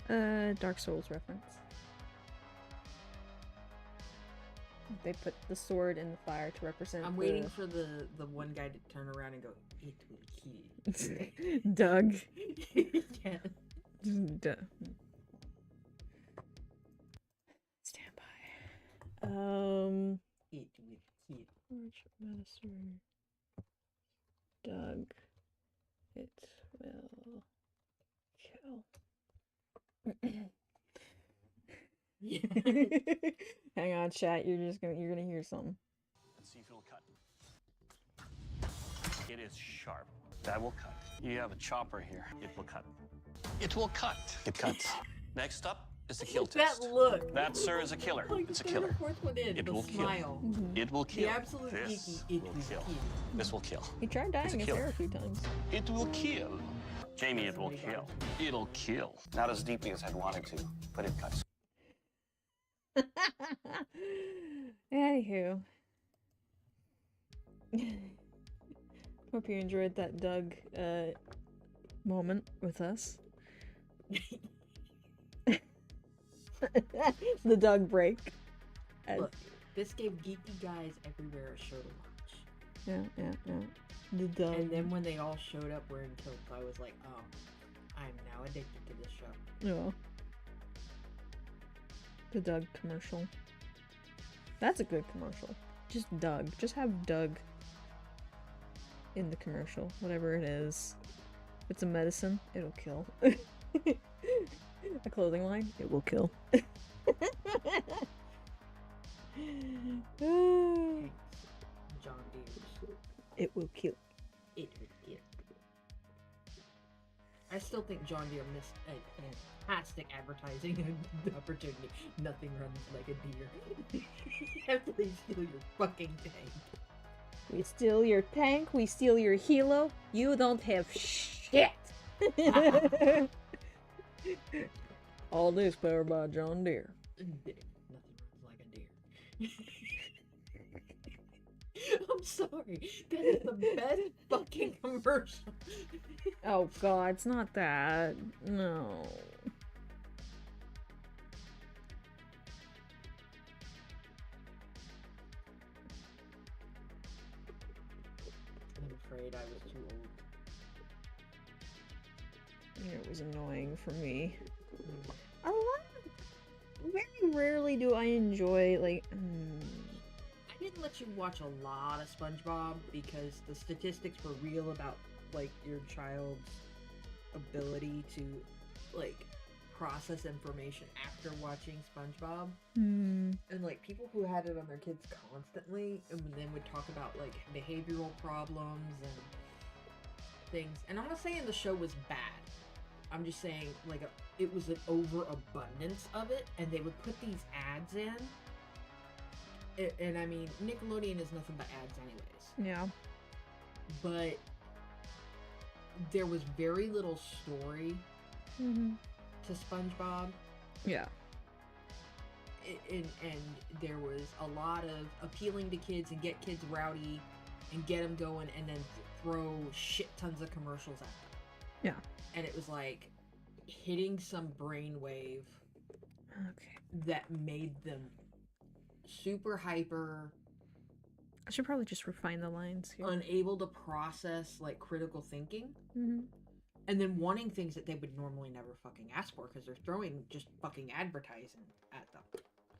fire? Dark Souls reference. They put the sword in the fire to represent. I'm waiting for the one guy to turn around and go, "It will kill." Doug. Yeah. Duh. Stand by. It will kill. Arch Master. Doug. It will kill. Hang on, chat. You're gonna hear something. Let's see if it'll cut. It is sharp. That will cut. You have a chopper here. It will cut. It will cut. It cuts. Next up is the kill test. That look. That, sir, is a killer. Like It's a the killer. fourth one in, It the will smile. kill. It will kill. The absolute This geeky, it will will kill. kill. This will kill. He tried It's dying a his killer. hair a few times. It will kill. Jamie, it will kill. It'll kill. Not as deeply as I'd wanted to, but it cuts. Anywho. Hope you enjoyed that Doug moment with us. The Doug break. Look, this gave geeky guys everywhere a show to watch. Yeah. The Doug. And then when they all showed up wearing kilts, I was like, oh, I'm now addicted to this show. Yeah. The Doug commercial. That's a good commercial. Just Doug. Just have Doug in the commercial. Whatever it is. If it's a medicine, it'll kill. A clothing line, it will kill. John Deere's. It will kill. It will kill. I still think John Deere missed a fantastic advertising opportunity. Nothing runs like a deer. Please steal your fucking tank. We steal your tank, we steal your helo. You don't have shit. All this powered by John Deere. Nothing runs like a deer. I'm sorry. That is the best fucking commercial. Oh god, it's not that. No. I'm afraid I was too old. It was annoying for me. Very rarely do I enjoy, like, I didn't let you watch a lot of SpongeBob because the statistics were real about, like, your child's ability to, like, process information after watching SpongeBob. And, like, people who had it on their kids constantly and then would talk about, like, behavioral problems and things. And I'm not saying the show was bad. I'm just saying, like, it was an overabundance of it, and they would put these ads in. And I mean, Nickelodeon is nothing but ads anyways. yeah. But there was very little story Mm-hmm. to SpongeBob. Yeah. And there was a lot of appealing to kids and get kids rowdy and get them going and then throw shit tons of commercials at them. Yeah. And it was like hitting some brainwave Okay. that made them super hyper, I should probably just refine the lines here. unable to process like critical thinking, Mm-hmm. and then wanting things that they would normally never fucking ask for because they're throwing just fucking advertising at them.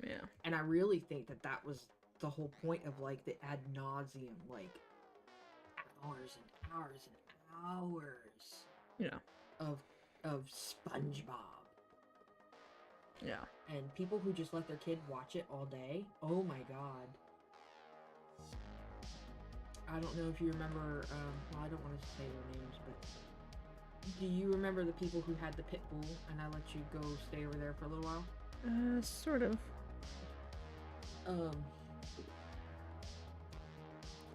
Yeah. And I really think that that was the whole point of like the ad nauseum, like hours and hours and hours Yeah. of SpongeBob. Yeah. And people who just let their kid watch it all day, oh my god. I don't know if you remember, well, I don't want to say their names, but do you remember the people who had the pit bull and I let you go stay over there for a little while? Sort of.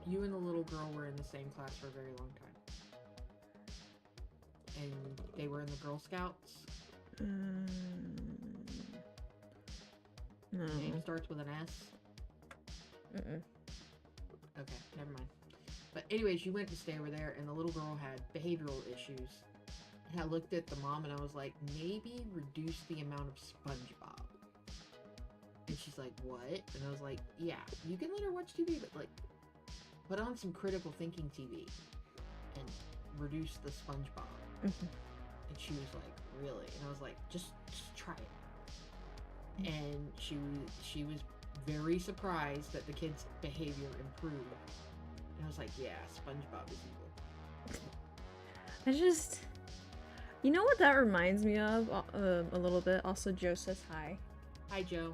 You and the little girl were in the same class for a very long time. And they were in the Girl Scouts. No. Name starts with an S. Mm-mm. Okay, never mind. But anyways, you went to stay over there, and the little girl had behavioral issues. And I looked at the mom, and I was like, maybe reduce the amount of SpongeBob. And she's like, what? And I was like, yeah, you can let her watch TV, but like, put on some critical thinking TV and reduce the SpongeBob. Mhm. And she was like, really? And I was like, just try it. And she was very surprised that the kid's behavior improved. And I was like, yeah, SpongeBob is evil. I just, you know what that reminds me of a little bit. Also, Joe says hi. Hi, Joe.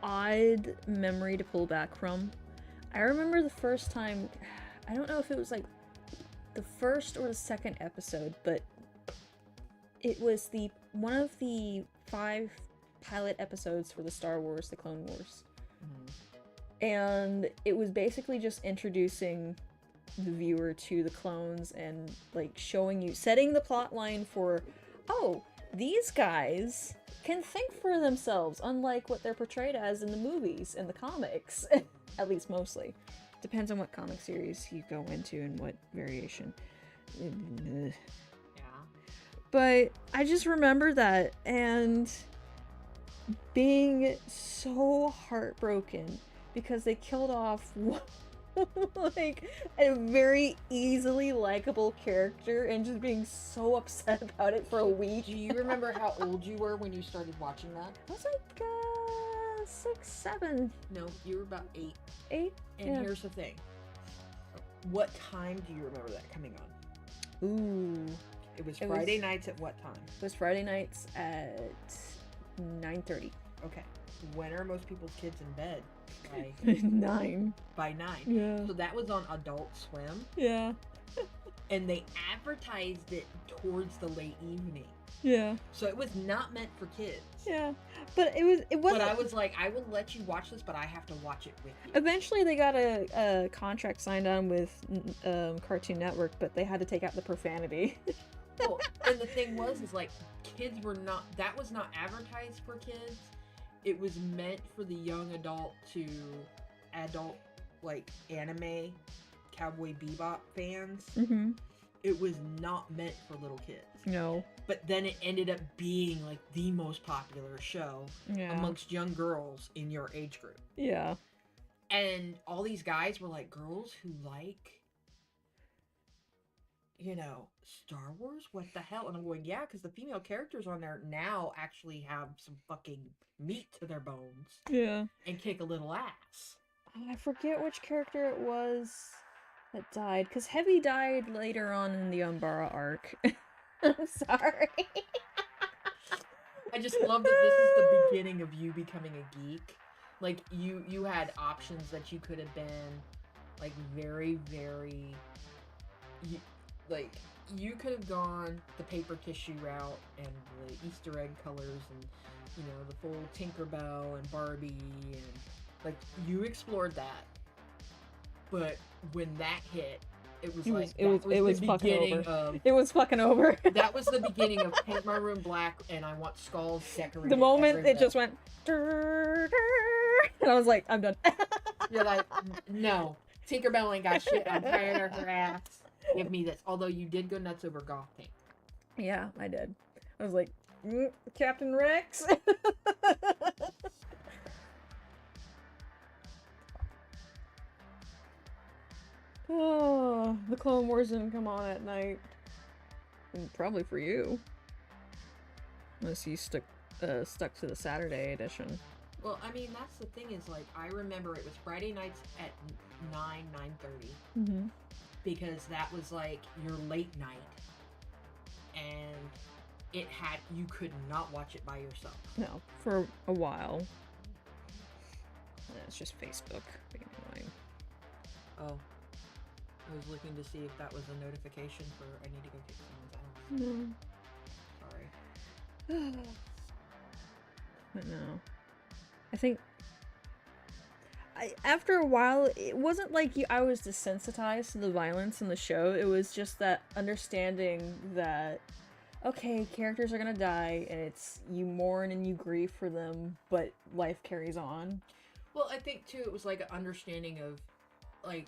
Odd memory to pull back from. I remember the first time. I don't know if it was like the first or the second episode, but it was one of the 5 pilot episodes for the Star Wars, the Clone Wars. And it was basically just introducing the viewer to the clones and like setting the plot line for, oh, these guys can think for themselves, unlike what they're portrayed as in the movies and the comics. At least mostly. Depends on what comic series you go into and what variation. Yeah. But I just remember that and being so heartbroken because they killed off like a very easily likable character and just being so upset about it for a week. Do you remember how old you were when you started watching that? I was like 6, 7, No, you were about 8. 8. And Yeah. here's the thing. What time do you remember that coming on? Ooh. It was It Friday was- nights at what time? It was Friday nights at 9:30. Okay. When are most people's kids in bed? 9. By 9. Yeah. So that was on Adult Swim, Yeah. and they advertised it towards the late evening. Yeah. So it was not meant for kids. Yeah. But it wasn't. But I was like, I will let you watch this, but I have to watch it with you. Eventually, they got a contract signed on with Cartoon Network, but they had to take out the profanity. Well, and the thing was, is like, kids were not, that was not advertised for kids. It was meant for the young adult to adult, like, anime, Cowboy Bebop fans. Mm-hmm. It was not meant for little kids. No. But then it ended up being, like, the most popular show Yeah. amongst young girls in your age group. Yeah. And all these guys were like, girls who like, you know, Star Wars? What the hell? And I'm going, yeah, because the female characters on there now actually have some fucking meat to their bones Yeah. and kick a little ass. I forget which character it was that died, because Heavy died later on in the Umbara arc. I'm sorry. I just love that this is the beginning of you becoming a geek. Like, you had options that you could have been, like, very, very, you could have gone the paper tissue route and the Easter egg colors and, you know, the full Tinkerbell and Barbie and, like, you explored that. But when that hit, it was It like was- it was- that it was the fucking beginning over. of It was fucking over. that was the beginning of paint my room black and I want skulls decorated. The moment everywhere. it just went, "Durr, durr," and I was like, I'm done. You're like, no, Tinkerbell ain't got shit. I'm tired of her ass. Give me this. Although you did go nuts over goth paint. Yeah, I did. I was like, Captain Rex. Oh, the Clone Wars didn't come on at night. Probably for you. Unless you stuck to the Saturday edition. Well, I mean, that's the thing is, like, I remember it was Friday nights at 9:30. Mm-hmm. Because that was, like, your late night. And you could not watch it by yourself. No, for a while. It's just Facebook being annoying. Oh. I was looking to see if that was a notification for I need to go kick someone's ass. No. Sorry. But no. I think after a while, it wasn't like I was desensitized to the violence in the show. It was just that understanding that, okay, characters are gonna die, and it's you mourn and you grieve for them, but life carries on. Well, I think too it was like an understanding of, like,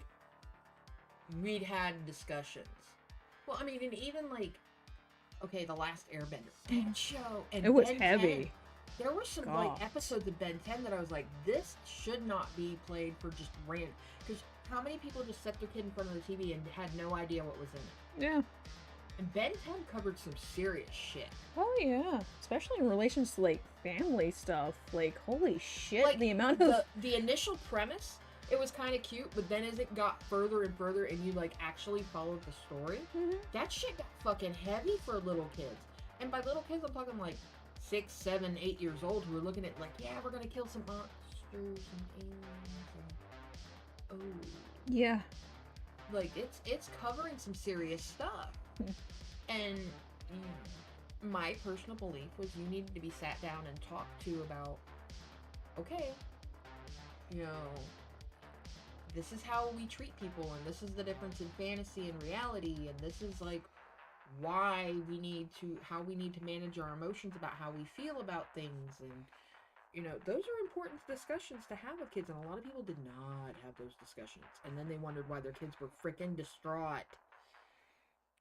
we'd had discussions. Well, I mean, and even like, okay, The Last Airbender, that show, and It was Ben heavy. 10, there were some God. like episodes of Ben 10 that I was like, this should not be played for just random. Because how many people just set their kid in front of the TV and had no idea what was in it? Yeah. And Ben 10 covered some serious shit. Oh yeah. Especially in relations to like family stuff. Like, holy shit, Like, the amount of the initial premise, it was kind of cute, but then as it got further and further and you like actually followed the story, Mhm. that shit got fucking heavy for little kids. And by little kids, I'm talking like 6, 7, 8 years old who are looking at like, yeah, we're gonna kill some monsters and aliens and Yeah. like it's covering some serious stuff. And my personal belief was you needed to be sat down and talked to about, okay, you know, this is how we treat people, and this is the difference in fantasy and reality, and this is like why how we need to manage our emotions about how we feel about things. And you know, those are important discussions to have with kids, and a lot of people did not have those discussions, and then they wondered why their kids were freaking distraught.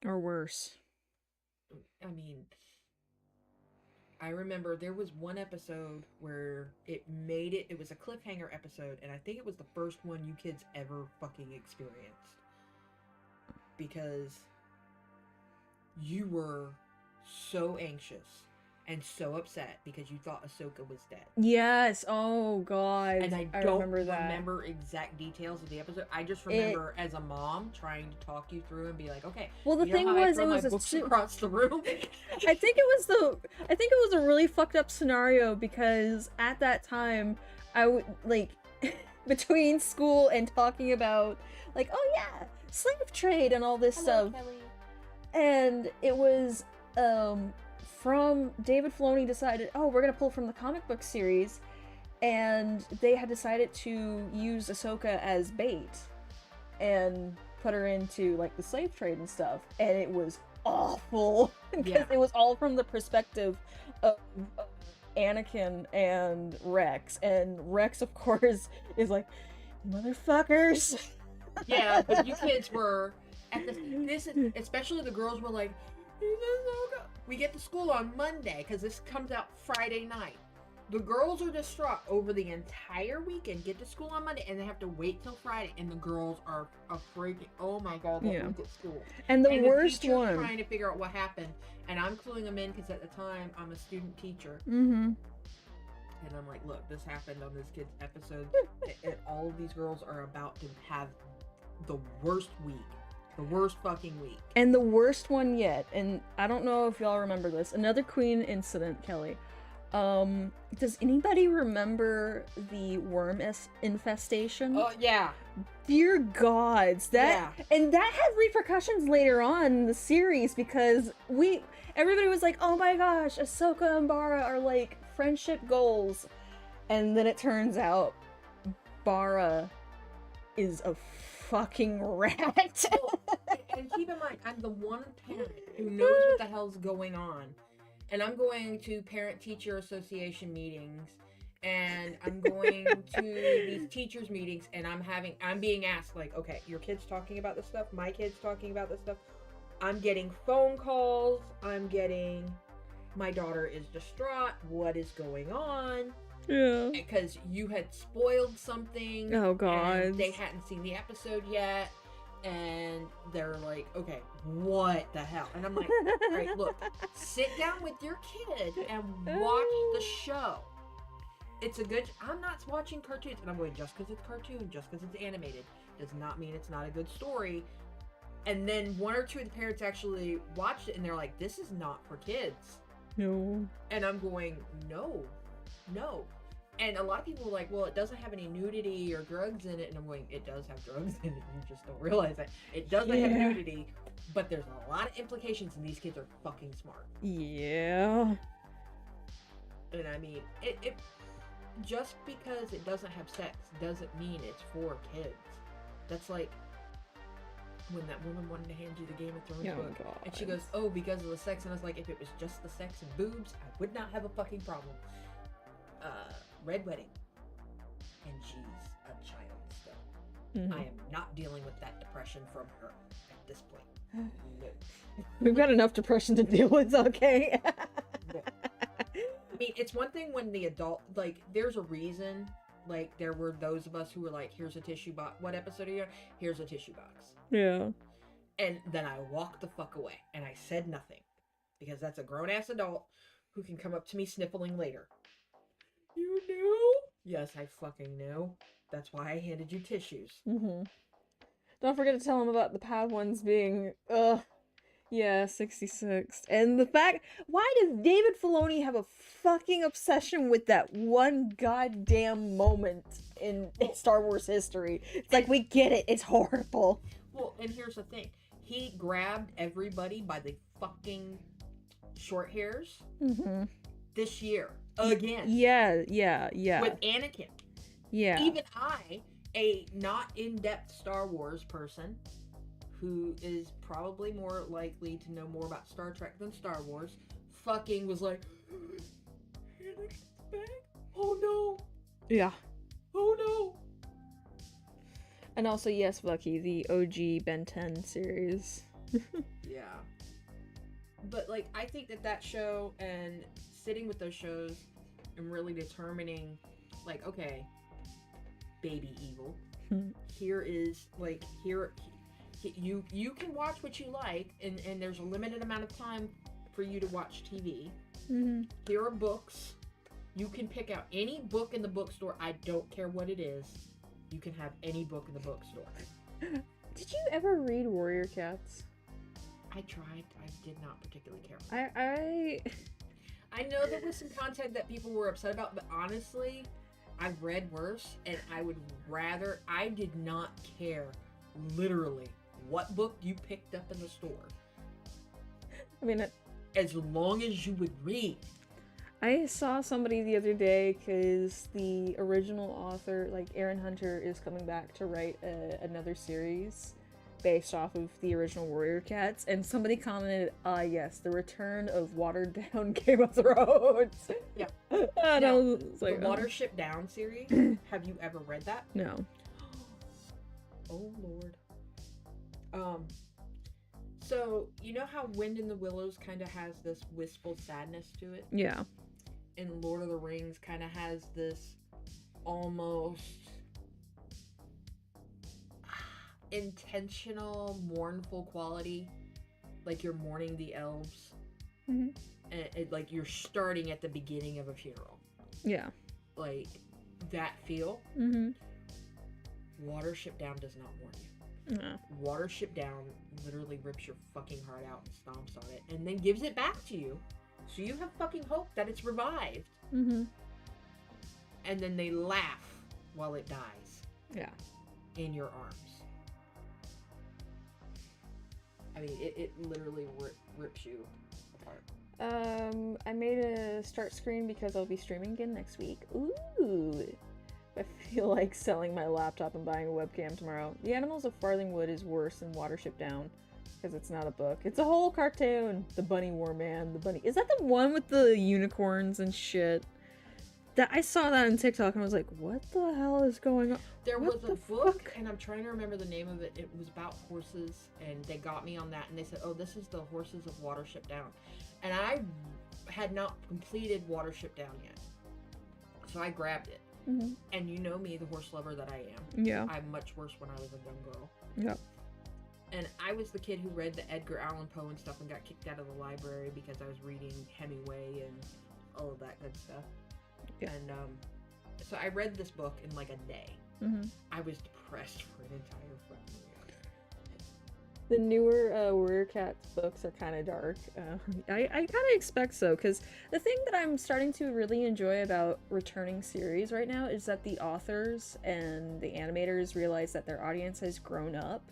Or worse. I mean, I remember there was one episode where it was a cliffhanger episode, and I think it was the first one you kids ever fucking experienced. Because you were so anxious and so upset because you thought Ahsoka was dead. Yes. Oh god. And I don't remember that. remember exact details of the episode. I just remember as a mom trying to talk you through and be like, okay. Well, the you know thing how I was, throw it my was a books across the room. I think it was a really fucked up scenario because at that time I would like between school and talking about like, oh yeah, slave trade and all this stuff. And it was from David Filoni decided, oh, we're gonna pull from the comic book series, and they had decided to use Ahsoka as bait and put her into like the slave trade and stuff, and it was awful because Yeah. it was all from the perspective of Anakin and Rex, and Rex of course is like, motherfuckers. Yeah, but you kids were at especially the girls were like, we get to school on Monday because this comes out Friday night. The girls are distraught over the entire weekend, get to school on Monday, and they have to wait till Friday, and the girls are freaking, oh my god, that Yeah. week at school. And the And worst teacher's one. trying to figure out what happened, and I'm cluing them in because at the time I'm a student teacher, Mm-hmm. and I'm like, look, this happened on this kid's episode, and all of these girls are about to have the worst week. The worst fucking week. And the worst one yet, and I don't know if y'all remember this, another Queen incident, Kelly. Does anybody remember the worm infestation? Oh, yeah. Dear gods, that and that had repercussions later on in the series because everybody was like, oh my gosh, Ahsoka and Bara are like friendship goals, and then it turns out Bara is a fucking rat. And keep in mind, I'm the one parent who knows what the hell's going on. And I'm going to parent-teacher association meetings, and I'm going to these teachers' meetings, and I'm being asked, like, okay, your kid's talking about this stuff, my kid's talking about this stuff. I'm getting phone calls, my daughter is distraught, what is going on? Yeah. Because you had spoiled something. Oh, God. And they hadn't seen the episode yet. And they're like, okay, what the hell? And I'm like, all right, look, sit down with your kid and watch the show. It's a good, I'm not watching cartoons. And I'm going, just because it's cartoon, just because it's animated, does not mean it's not a good story. And then one or two of the parents actually watched it and they're like, this is not for kids. No. And I'm going, no. And a lot of people are like, well, it doesn't have any nudity or drugs in it. And I'm going, it does have drugs in it. You just don't realize that. It doesn't have nudity, but there's a lot of implications, and these kids are fucking smart. Yeah. And I mean, it just because it doesn't have sex doesn't mean it's for kids. That's like when that woman wanted to hand you the Game of Thrones book. God. And she goes, oh, because of the sex. And I was like, if it was just the sex and boobs, I would not have a fucking problem. Red Wedding. And she's a child still. Mhm. I am not dealing with that depression from her at this point. No. We've got enough depression to deal with, okay? No. I mean, it's one thing when the adult, like, there's a reason, like, there were those of us who were like, here's a tissue box. What episode are you on? Here's a tissue box. Yeah. And then I walked the fuck away. And I said nothing. Because that's a grown-ass adult who can come up to me sniffling later. You knew? Yes, I fucking knew. That's why I handed you tissues. Mm-hmm. Don't forget to tell him about the Padawans being, 66. And the fact, why does David Filoni have a fucking obsession with that one goddamn moment in Star Wars history? It's like, we get it, it's horrible. Well, and here's the thing. He grabbed everybody by the fucking short hairs Mm-hmm. this year. Again. Yeah. With Anakin. Yeah. Even I, a not in-depth Star Wars person, who is probably more likely to know more about Star Trek than Star Wars, fucking was like, Anakin's back? Oh no! Yeah. Oh no! And also, yes, Lucky, the OG Ben 10 series. Yeah. But, like, I think that show and sitting with those shows and really determining, like, okay, baby evil, here is, like, you can watch what you like, and there's a limited amount of time for you to watch TV. Mm-hmm. Here are books. You can pick out any book in the bookstore. I don't care what it is. You can have any book in the bookstore. Did you ever read Warrior Cats? I tried. I did not particularly care. I I know there was some content that people were upset about, but honestly, I've read worse, and I did not care, literally, what book you picked up in the store. I mean, As long as you would read. I saw somebody the other day, because the original author, like Aaron Hunter, is coming back to write another series based off of the original Warrior Cats, and somebody commented, yes, the return of watered down Game of Thrones. Yeah. And I Now, was like, the Watership Down series, have you ever read that? No. Oh, Lord. So, you know how Wind in the Willows kind of has this wistful sadness to it? Yeah. And Lord of the Rings kind of has this almost intentional, mournful quality, like you're mourning the elves, Mhm. and like you're starting at the beginning of a funeral, Yeah. like that feel. Mm-hmm. Watership Down does not mourn you. No. Watership Down literally rips your fucking heart out and stomps on it, and then gives it back to you, so you have fucking hope that it's revived. Mm-hmm. And then they laugh while it dies Yeah. in your arms. I mean, it literally rips you apart. I made a start screen because I'll be streaming again next week. Ooh. I feel like selling my laptop and buying a webcam tomorrow. The Animals of Farthingwood is worse than Watership Down because it's not a book. It's a whole cartoon. The Bunny War Man. The bunny. Is that the one with the unicorns and shit? That I saw that on TikTok and I was like, what the hell is going on? There What was a the book, fuck? and I'm trying to remember the name of it. It was about horses, and they got me on that, and they said, "Oh, this is the Horses of Watership Down," and I had not completed Watership Down yet, so I grabbed it. Mm-hmm. And you know me, the horse lover that I am. Yeah. I'm much worse when I was a young girl. Yeah. And I was the kid who read the Edgar Allan Poe and stuff and got kicked out of the library because I was reading Hemingway and all of that good stuff. Yeah. And so I read this book in like a day. Mm-hmm. I was depressed for an entire fucking year. The newer Warrior Cats books are kind of dark. I kind of expect so, because the thing that I'm starting to really enjoy about returning series right now is that the authors and the animators realize that their audience has grown up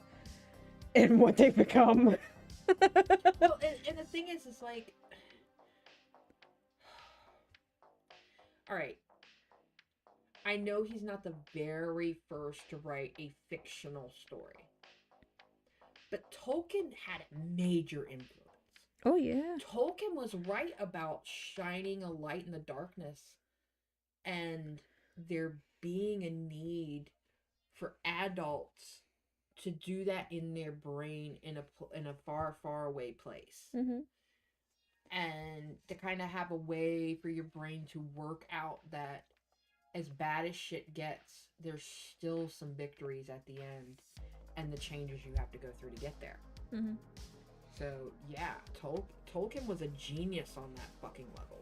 and what they've become. Well, and the thing is, it's like, all right, I know he's not the very first to write a fictional story, but Tolkien had major influence. Oh, yeah. Tolkien was right about shining a light in the darkness and there being a need for adults to do that in their brain in a far, far away place. Mm-hmm. And to kind of have a way for your brain to work out that as bad as shit gets, there's still some victories at the end and the changes you have to go through to get there. Mm-hmm. So, yeah, Tolkien was a genius on that fucking level.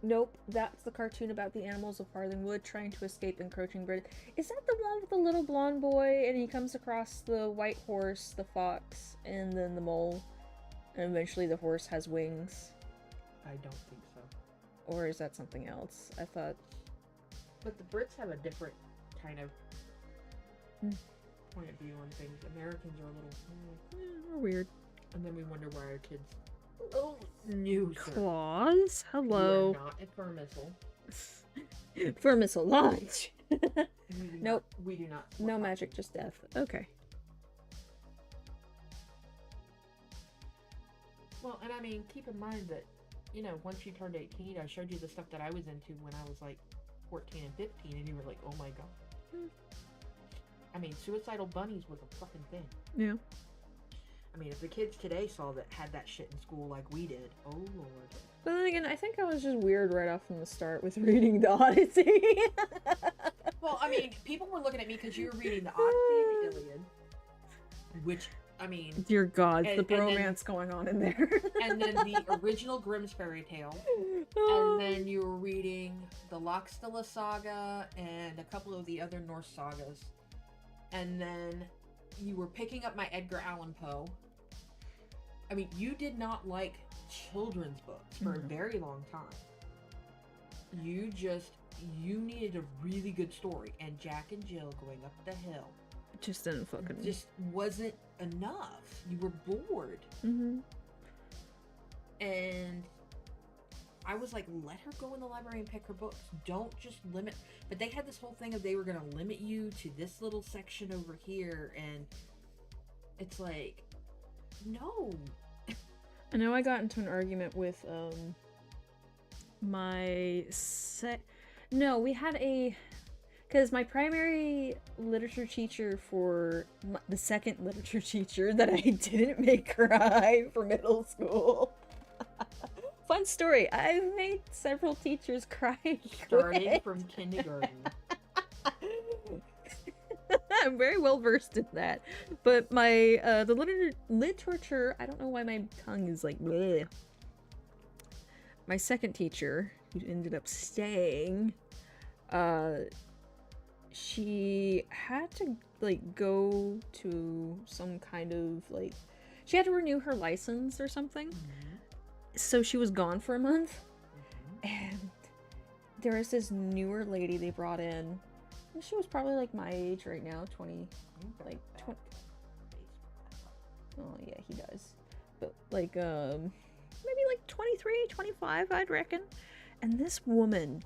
Nope, that's the cartoon about the animals of Farthingwood trying to escape encroaching Brit. Is that the one with the little blonde boy and he comes across the white horse, the fox, and then the mole, and eventually the horse has wings? I don't think so. Or is that something else? I thought... But the Brits have a different kind of Hmm. point of view on things. Americans are a little... we're weird. And then we wonder why our kids... Oh, new sir. Claws? You Hello. are not at Firmissile. For missile launch. We do Nope. Not, we do not. No magic, just death. Okay. Well, and I mean, keep in mind that, you know, once you turned 18, I showed you the stuff that I was into when I was like 14 and 15, and you were like, oh my god. I mean, suicidal bunnies was a fucking thing. Yeah. I mean, if the kids today saw that, had that shit in school like we did, oh lord. But then again, I think I was just weird right off from the start with reading the Odyssey. Well, I mean, people were looking at me because you were reading the Odyssey and the Iliad, which, I mean, Dear God, And- the and then- bromance going on in there. and then the original Grimm's fairy tale, and then you were reading the Lockstilla saga and a couple of the other Norse sagas, and then you were picking up my Edgar Allan Poe. I mean, you did not like children's books for a No. very long time. You needed a really good story, and Jack and Jill going up the hill Just didn't fucking... just wasn't enough. You were bored. Mm-hmm. And I was like, let her go in the library and pick her books. Don't just limit. But they had this whole thing of they were going to limit you to this little section over here. And it's like, no. I know I got into an argument with, No, we had a... Because my primary literature teacher for... The second literature teacher that I didn't make cry for middle school. Fun story. I've made several teachers cry. Starting from kindergarten. I'm very well versed in that. But my the literature, I don't know why my tongue is like bleh. My second teacher, who ended up staying, she had to like go to some kind of like she had to renew her license or something. So she was gone for a month. And there was this newer lady they brought in. She was probably like my age right now, 20, like 20. Oh yeah, he does. But like maybe like 23, 25, I'd reckon. And this woman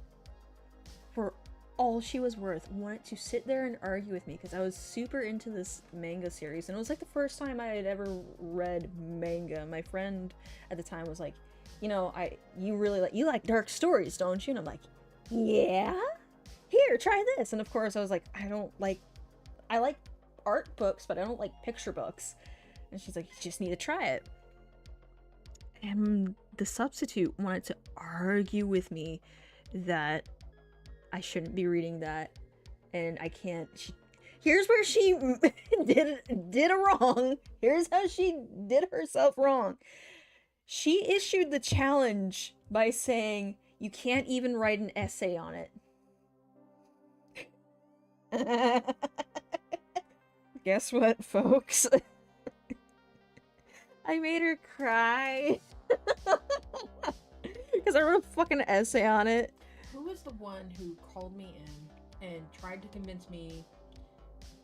all she was worth, wanted to sit there and argue with me because I was super into this manga series, and it was like the first time I had ever read manga. My friend at the time was like, you know, you like dark stories, don't you? And I'm like, yeah? Here, try this. And of course I was like, I like art books, but I don't like picture books. And she's like, you just need to try it. And the substitute wanted to argue with me that I shouldn't be reading that, and I can't. Here's where she did a wrong. Here's how she did herself wrong. She issued the challenge by saying you can't even write an essay on it. Guess what, folks? I made her cry because I wrote a fucking essay on it. Who was the one who called me in and tried to convince me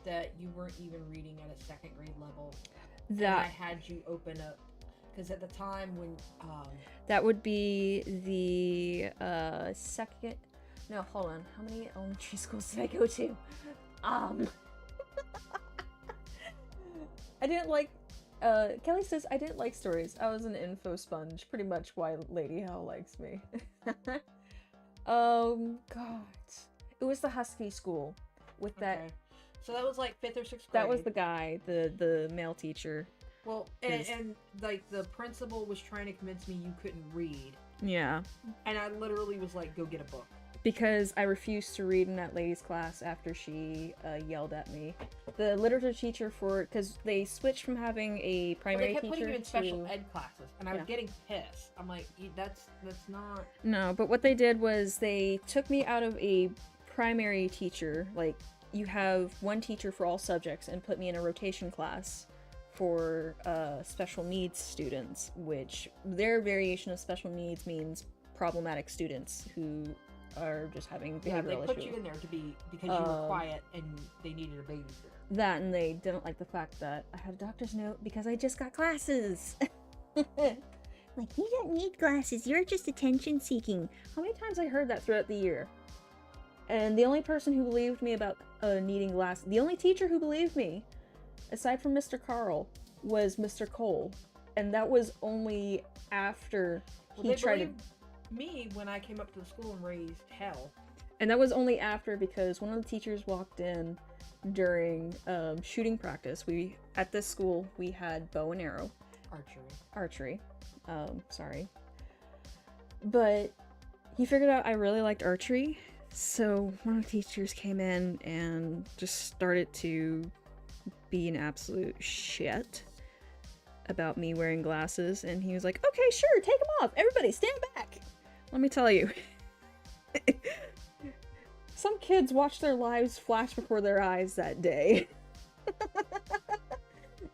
that you weren't even reading at a second grade level? And I had you open up, because at the time when that would be the second. No, hold on. How many elementary schools did I go to? I didn't like. Kelly says I didn't like stories. I was an info sponge. Pretty much why Lady Hell likes me. God. It was the Husky school with that. Okay. So that was like 5th or 6th grade. That was the guy, the male teacher. Well, and like the principal was trying to convince me you couldn't read. Yeah. And I literally was like, go get a book. Because I refused to read in that lady's class after she yelled at me. The literature teacher because they switched from having a primary teacher to... They kept putting you in special ed classes, and I was getting pissed. I'm like, that's not... No, but what they did was they took me out of a primary teacher, like, you have one teacher for all subjects, and put me in a rotation class for special needs students, which their variation of special needs means problematic students who are just having behavioral they put issues. you in there because you were quiet and they needed a babysitter. That, and they didn't like the fact that I had a doctor's note because I just got glasses. Like, you don't need glasses, you're just attention seeking. How many times I heard that throughout the year? And the only person who believed me about needing glasses, the only teacher who believed me, aside from Mr. Carl, was Mr. Cole. And that was only after he tried to... me when I came up to the school and raised hell. And that was only after, because one of the teachers walked in during shooting practice. At this school, we had bow and arrow. Archery. Sorry. But he figured out I really liked archery, so one of the teachers came in and just started to be an absolute shit about me wearing glasses, and he was like, okay, sure, take them off. Everybody, stand back. Let me tell you. Some kids watched their lives flash before their eyes that day.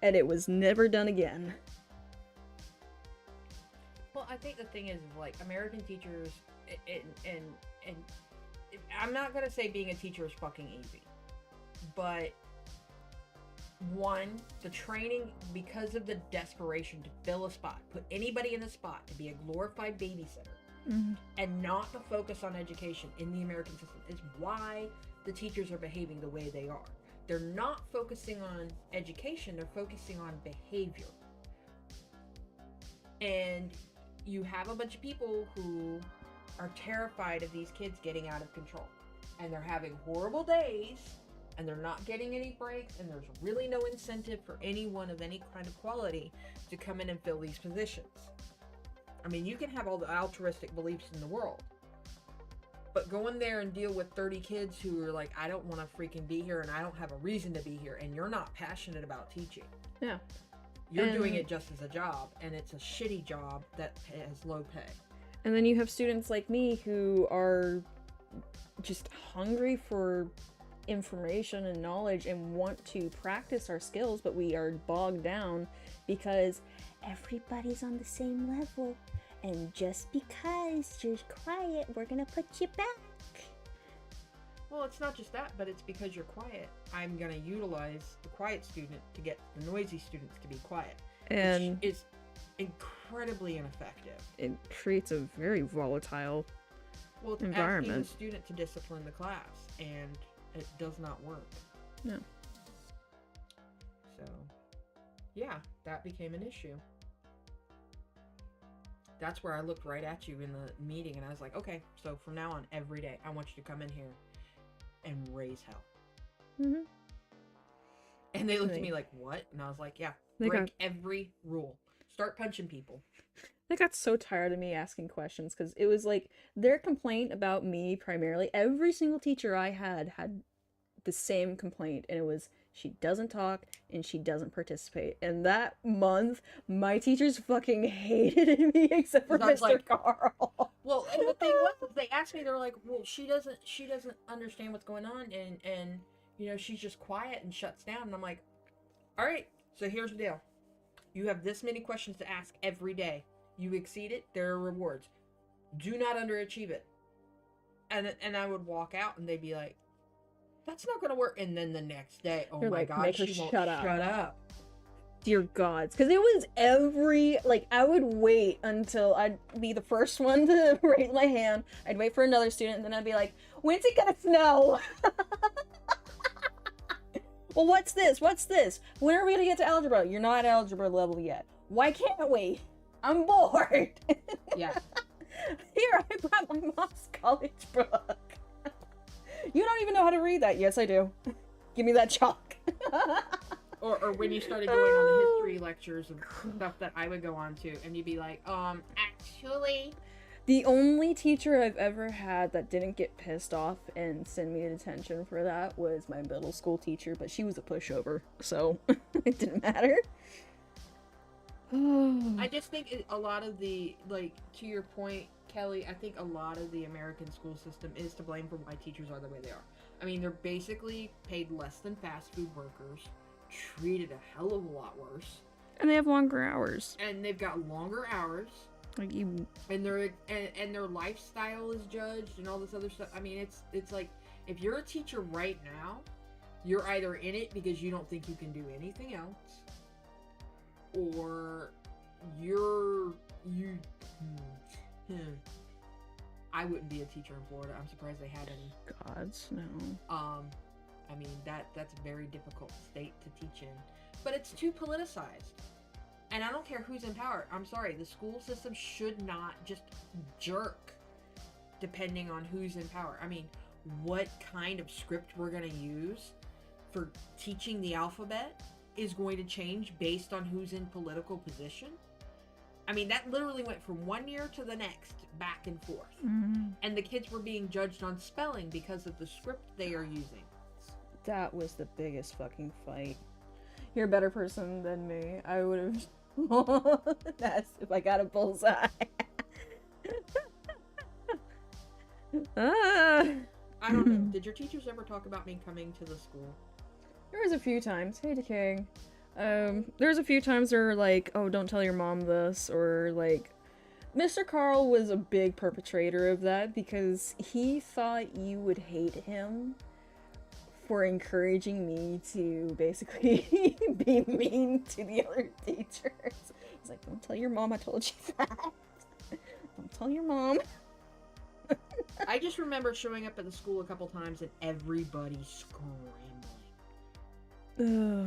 And it was never done again. Well, I think the thing is, like, American teachers, and I'm not gonna say being a teacher is fucking easy, but one, the training, because of the desperation to fill a spot, put anybody in a spot to be a glorified babysitter, and not to focus on education in the American system, is why the teachers are behaving the way they are. They're not focusing on education, they're focusing on behavior. And you have a bunch of people who are terrified of these kids getting out of control. And they're having horrible days, and they're not getting any breaks, and there's really no incentive for anyone of any kind of quality to come in and fill these positions. I mean, you can have all the altruistic beliefs in the world, but go in there and deal with 30 kids who are like, I don't want to freaking be here, and I don't have a reason to be here, and you're not passionate about teaching. Yeah. You're doing it just as a job, and it's a shitty job that has low pay. And then you have students like me who are just hungry for information and knowledge and want to practice our skills, but we are bogged down because everybody's on the same level, and just because you're quiet, we're gonna put you back. Well, it's not just that, but it's because you're quiet. I'm gonna utilize the quiet student to get the noisy students to be quiet, And which is incredibly ineffective. it creates a very volatile Well, it's asking the environment. student to discipline the class, and it does not work. No. So, yeah, that became an issue. That's where I looked right at you in the meeting, and I was like, okay, so from now on, every day, I want you to come in here and raise hell. Mm-hmm. And they looked at me like, what? And I was like, yeah, They break got- every rule. Start punching people. They got so tired of me asking questions because it was like their complaint about me primarily. Every single teacher I had the same complaint, and it was she doesn't talk and she doesn't participate. And that month, my teachers fucking hated me except for That's Mr. like- Carl. Well, and the thing was, they asked me, they're like, well, she doesn't understand what's going on, and you know, she's just quiet and shuts down. And I'm like, all right, so here's the deal. You have this many questions to ask every day. You exceed it, there are rewards. Do not underachieve it. And I would walk out, and they'd be like, that's not going to work. And then the next day, oh They're my like, God, "Make her she won't shut up." shut up. Dear gods, because it was I would wait until I'd be the first one to raise my hand. I'd wait for another student, and then I'd be like, when's it gonna snow? Well, what's this? What's this? When are we gonna get to algebra? You're not at algebra level yet. Why can't we? I'm bored. Yeah. Here, I brought my mom's college book. You don't even know how to read that. Yes, I do. Give me that chalk. Or when you started going on the history lectures and stuff that I would go on to, and you'd be like, actually... The only teacher I've ever had that didn't get pissed off and send me to detention for that was my middle school teacher, but she was a pushover, so it didn't matter. I just think a lot of the, like, to your point, Kelly, I think a lot of the American school system is to blame for why teachers are the way they are. I mean, they're basically paid less than fast food workers, treated a hell of a lot worse, And they have longer hours. and they've got longer hours, Like you, and their lifestyle is judged and all this other stuff. I mean, it's like, if you're a teacher right now, you're either in it because you don't think you can do anything else, or I wouldn't be a teacher in Florida. I'm surprised they had any. gods, no. I mean, that's a very difficult state to teach in, but it's too politicized. And I don't care who's in power. I'm sorry, the school system should not just jerk depending on who's in power. I mean, what kind of script we're going to use for teaching the alphabet is going to change based on who's in political position. I mean, that literally went from one year to the next, back and forth. Mm. And the kids were being judged on spelling because of the script they are using. That was the biggest fucking fight. You're a better person than me. I would have. That's if I got a bullseye. Ah. I don't know. Did your teachers ever talk about me coming to the school? There was a few times. Hey, Decay. There's a few times where like, oh, don't tell your mom this, or like, Mr. Carl was a big perpetrator of that because he thought you would hate him for encouraging me to basically be mean to the other teachers. He's like, don't tell your mom I told you that. Don't tell your mom. I just remember showing up at the school a couple times and everybody scrambling.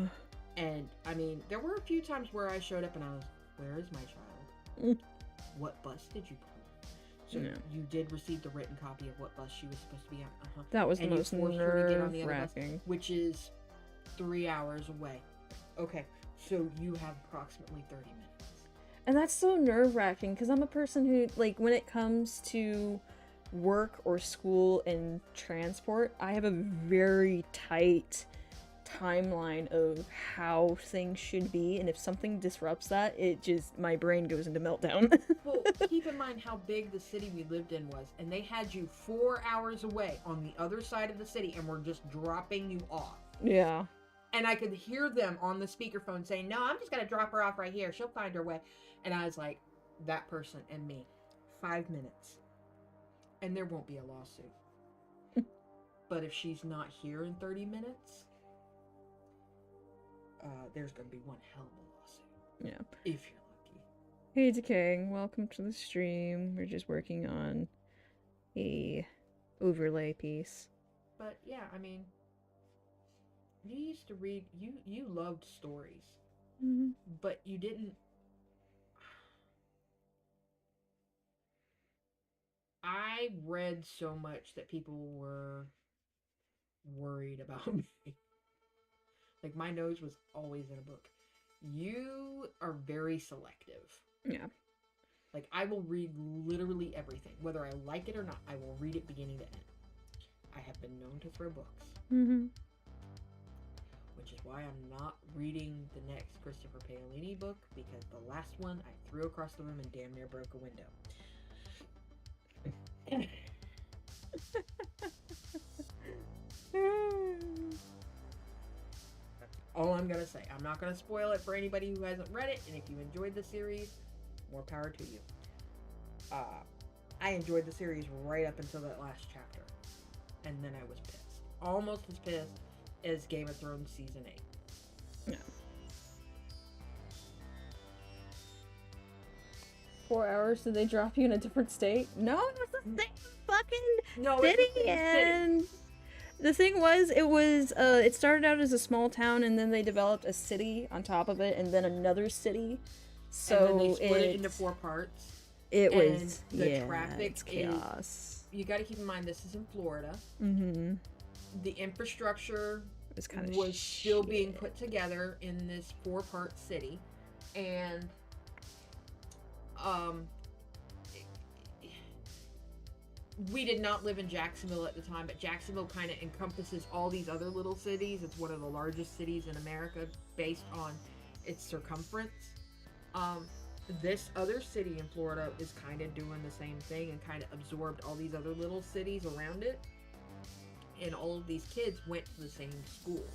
Ugh. And, I mean, there were a few times where I showed up and I was, where is my child? Mm. What bus did you pull? So Yeah. you did receive the written copy of what bus she was supposed to be on. Uh-huh. That was the And you most forced her to get on the other bus, nerve-wracking. which is 3 hours away. Okay, so you have approximately 30 minutes. And that's so nerve-wracking because I'm a person who, like, when it comes to work or school and transport, I have a very tight timeline of how things should be, and if something disrupts that, it just, my brain goes into meltdown. Well, keep in mind how big the city we lived in was, and they had you 4 hours away on the other side of the city and were just dropping you off. Yeah. And I could hear them on the speakerphone saying, no, I'm just going to drop her off right here. She'll find her way. And I was like, that person and me, 5 minutes. And there won't be a lawsuit. But if she's not here in 30 minutes, there's going to be one hell of a lawsuit. Yeah. If you're lucky. Hey, Decaying, welcome to the stream. We're just working on a overlay piece. But yeah, I mean, you used to read. You loved stories, Mm-hmm. but you didn't. I read so much that people were worried about me. Like my nose was always in a book. You are very selective. Yeah. Like I will read literally everything, whether I like it or not. I will read it beginning to end. I have been known to throw books, Mm-hmm. which is why I'm not reading the next Christopher Paolini book because the last one I threw across the room and damn near broke a window. That's all I'm gonna say. I'm not gonna spoil it for anybody who hasn't read it, and if you enjoyed the series, more power to you. I enjoyed the series right up until that last chapter, and then I was pissed. Almost as pissed as Game of Thrones season 8. Yeah. 4 hours, did they drop you in a different state? No, it's the same fucking No, city. it's the same And the thing was, it started out as a small town, and then they developed a city on top of it, and then another city. So and then they split it into 4 parts. It and was the traffic it's is- chaos. You got to keep in mind this is in Florida. Mm-hmm. The infrastructure It was kind of was still being put together in this 4-part city, and we did not live in Jacksonville at the time, but Jacksonville kind of encompasses all these other little cities. It's one of the largest cities in America based on its circumference. This other city in Florida is kind of doing the same thing and kind of absorbed all these other little cities around it. And all of these kids went to the same schools.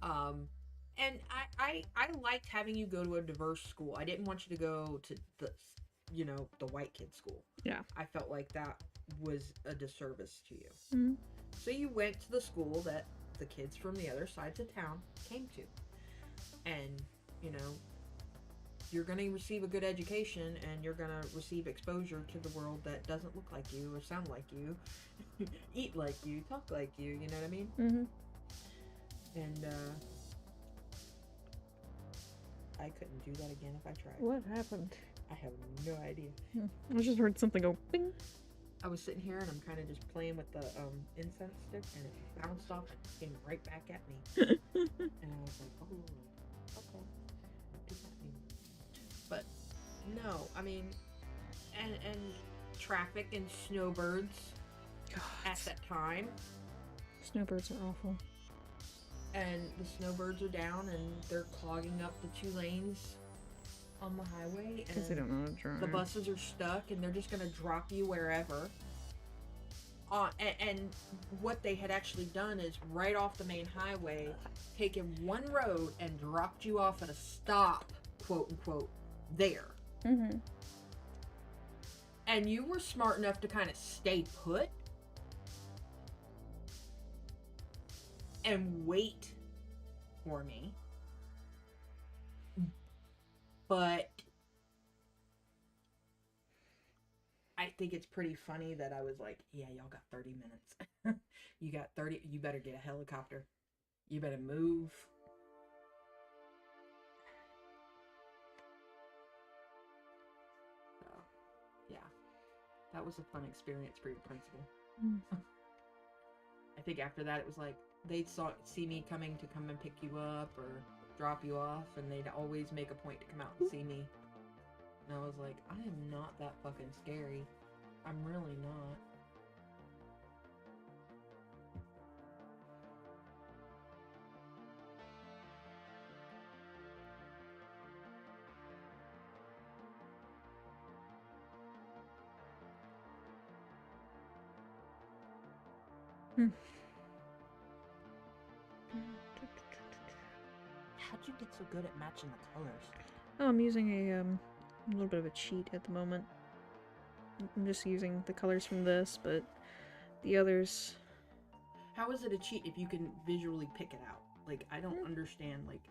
And I liked having you go to a diverse school. I didn't want you to go to the white kid school. Yeah. I felt like that was a disservice to you. Mhm. So you went to the school that the kids from the other sides of town came to. And, you're going to receive a good education and you're going to receive exposure to the world that doesn't look like you or sound like you, eat like you, talk like you know what I mean? Mm-hmm. And I couldn't do that again if I tried. What happened? I have no idea. I just heard something go bing. I was sitting here and I'm kind of just playing with the incense stick and it bounced off and came right back at me. And I was like, oh, okay. What does that mean? But no, I mean, and traffic and snowbirds at that time. Snowbirds are awful. And the snowbirds are down and they're clogging up the 2 lanes on the highway. Because they And don't know how to drive. the buses are stuck and they're just going to drop you wherever. And what they had actually done is right off the main highway, taken one road and dropped you off at a stop, quote unquote, there. Mm-hmm. And you were smart enough to kind of stay put and wait for me. But I think it's pretty funny that I was like, yeah, y'all got 30 minutes. You got 30. You better get a helicopter. You better move. So, yeah. That was a fun experience for your principal. Mm. I think after that, it was like, they'd see me coming to come and pick you up or drop you off, and they'd always make a point to come out and see me. And I was like, I am not that fucking scary. I'm really not. How'd you get so good at matching the colors? Oh, I'm using a little bit of a cheat at the moment. I'm just using the colors from this, but the others. How is it a cheat if you can visually pick it out? Like, I don't understand. Like,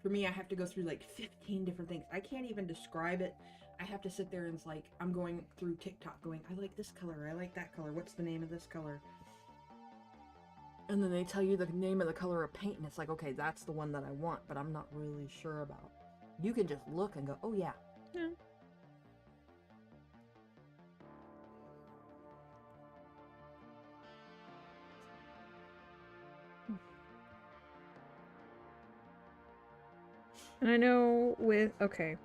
For me, I have to go through like 15 different things. I can't even describe it. I have to sit there and it's like, I'm going through TikTok going, I like this color, I like that color, what's the name of this color? And then they tell you the name of the color of paint, and it's like, okay, that's the one that I want, but I'm not really sure about. You can just look and go, oh yeah. Yeah. And I know with, okay,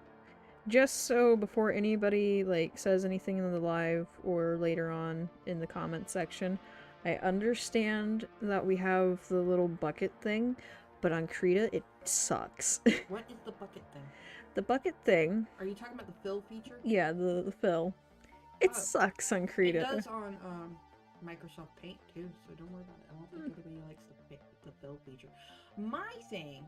just so before anybody like says anything in the live or later on in the comment section, I understand that we have the little bucket thing, but on Krita it sucks. What is the bucket thing? The bucket thing, Are you talking about the fill feature? yeah, the fill. It Oh. sucks on It Krita. does on Microsoft Paint too, so don't worry about it. I don't think anybody likes the fill feature. My thing,